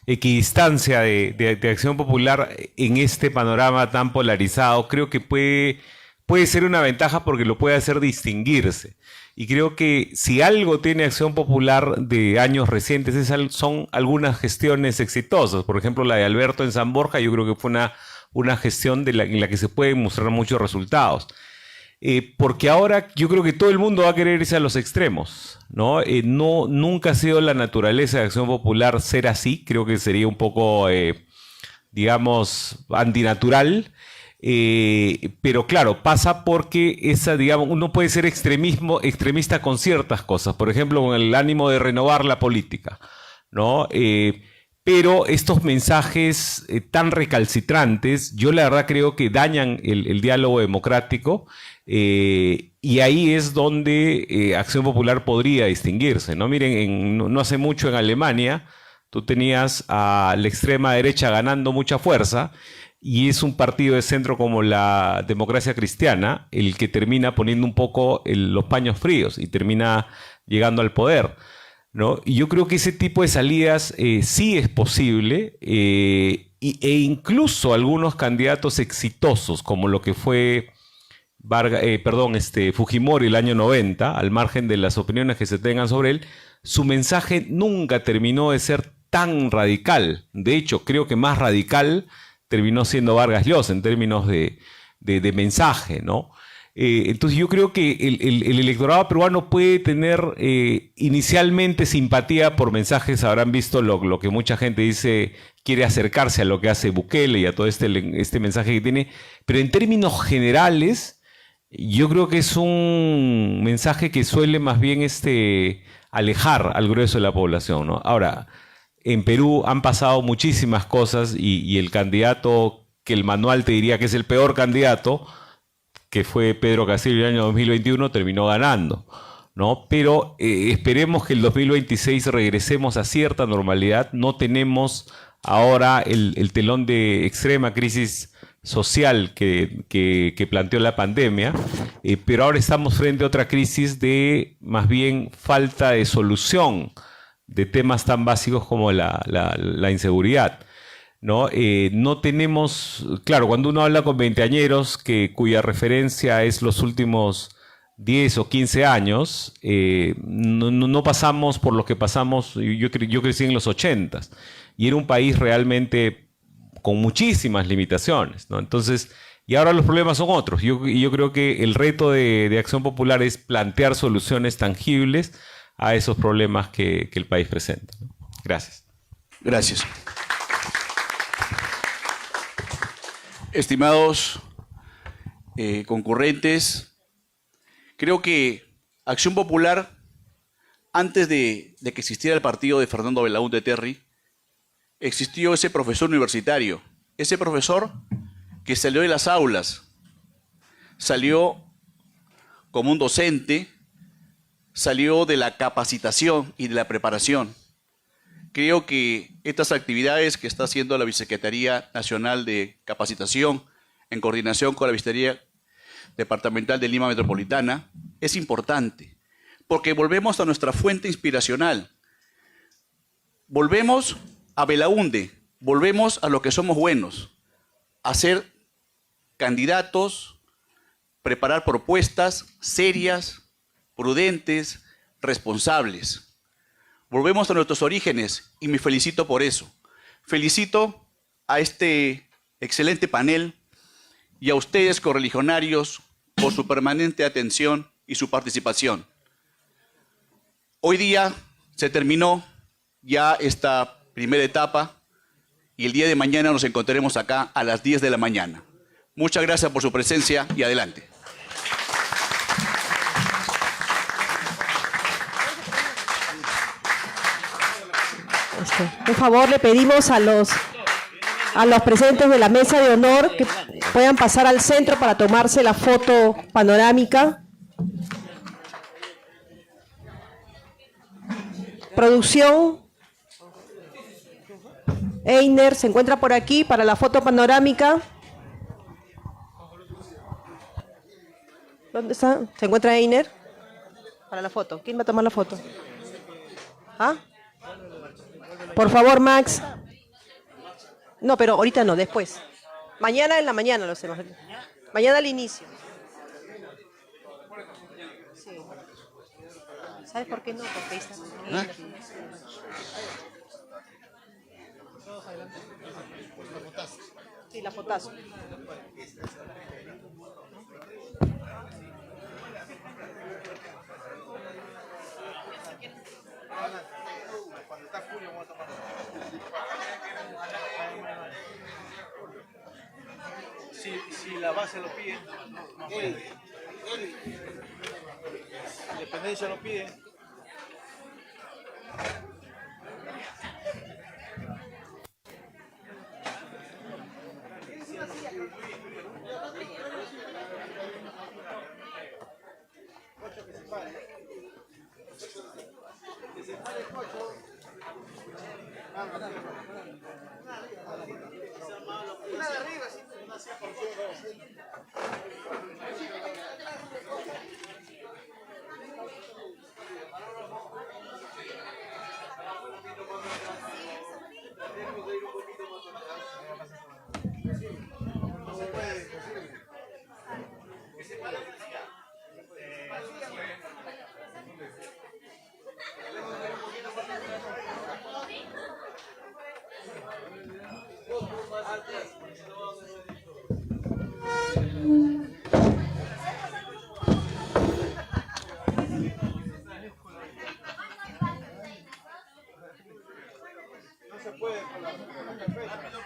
equidistancia de Acción Popular en este panorama tan polarizado creo que puede ser una ventaja, porque lo puede hacer distinguirse. Y creo que si algo tiene Acción Popular de años recientes son algunas gestiones exitosas. Por ejemplo, la de Alberto en San Borja, yo creo que fue una gestión en la que se pueden mostrar muchos resultados. Porque ahora yo creo que todo el mundo va a querer irse a los extremos, ¿no? Nunca ha sido la naturaleza de Acción Popular ser así. Creo que sería un poco, digamos, antinatural. Pero claro, pasa porque uno puede ser extremista con ciertas cosas. Por ejemplo, con el ánimo de renovar la política, ¿no? Pero estos mensajes tan recalcitrantes, yo la verdad creo que dañan el diálogo democrático, y ahí es donde Acción Popular podría distinguirse, ¿no? Miren, no hace mucho en Alemania, tú tenías a la extrema derecha ganando mucha fuerza, y es un partido de centro como la Democracia Cristiana el que termina poniendo un poco los paños fríos y termina llegando al poder, ¿no? Y yo creo que ese tipo de salidas sí es posible, e incluso algunos candidatos exitosos, como lo que fue Fujimori el año 90, al margen de las opiniones que se tengan sobre él, su mensaje nunca terminó de ser tan radical. De hecho, creo que más radical terminó siendo Vargas Llosa en términos de mensaje, ¿no? Entonces yo creo que el electorado peruano puede tener inicialmente simpatía por mensajes. Habrán visto lo que mucha gente dice, quiere acercarse a lo que hace Bukele y a todo este mensaje que tiene, pero en términos generales yo creo que es un mensaje que suele más bien alejar al grueso de la población, ¿no? Ahora, en Perú han pasado muchísimas cosas, y el candidato que el manual te diría que es el peor candidato que fue Pedro Castillo en el año 2021, terminó ganando, ¿no? Pero esperemos que el 2026 regresemos a cierta normalidad. No tenemos ahora el telón de extrema crisis social que planteó la pandemia, pero ahora estamos frente a otra crisis de más bien falta de solución de temas tan básicos como la inseguridad, ¿no? No tenemos, claro, cuando uno habla con veinteañeros cuya referencia es los últimos 10 o 15 años, no pasamos por lo que pasamos. Yo crecí en los 80s y era un país realmente con muchísimas limitaciones, ¿no? Entonces, y ahora los problemas son otros. Yo creo que el reto de Acción Popular es plantear soluciones tangibles a esos problemas que el país presenta, ¿no? Gracias. Gracias. Estimados concurrentes, creo que Acción Popular, antes de que existiera el partido de Fernando Belaúnde Terry, existió ese profesor universitario, ese profesor que salió de las aulas, salió como un docente, salió de la capacitación y de la preparación. Creo que estas actividades que está haciendo la Vicesecretaría Nacional de Capacitación en coordinación con la Vicería Departamental de Lima Metropolitana es importante, porque volvemos a nuestra fuente inspiracional. Volvemos a Belaúnde, volvemos a lo que somos buenos, a ser candidatos, preparar propuestas serias, prudentes, responsables. Volvemos a nuestros orígenes y me felicito por eso. Felicito a este excelente panel y a ustedes, correligionarios, por su permanente atención y su participación. Hoy día se terminó ya esta primera etapa y el día de mañana nos encontraremos acá a las 10 de la mañana. Muchas gracias por su presencia y adelante. Por favor, le pedimos a los presentes de la mesa de honor que puedan pasar al centro para tomarse la foto panorámica. Producción. Einer se encuentra por aquí para la foto panorámica. ¿Dónde está? ¿Se encuentra Einer? Para la foto. ¿Quién va a tomar la foto? ¿Ah? Por favor, Max. No, pero ahorita no, después. Mañana en la mañana lo hacemos. Mañana al inicio. Sí. ¿Sabes por qué no? Porque ahí está. Sí, la fotazo. Si la base lo pide, Independencia lo pide. No se puede con la fecha.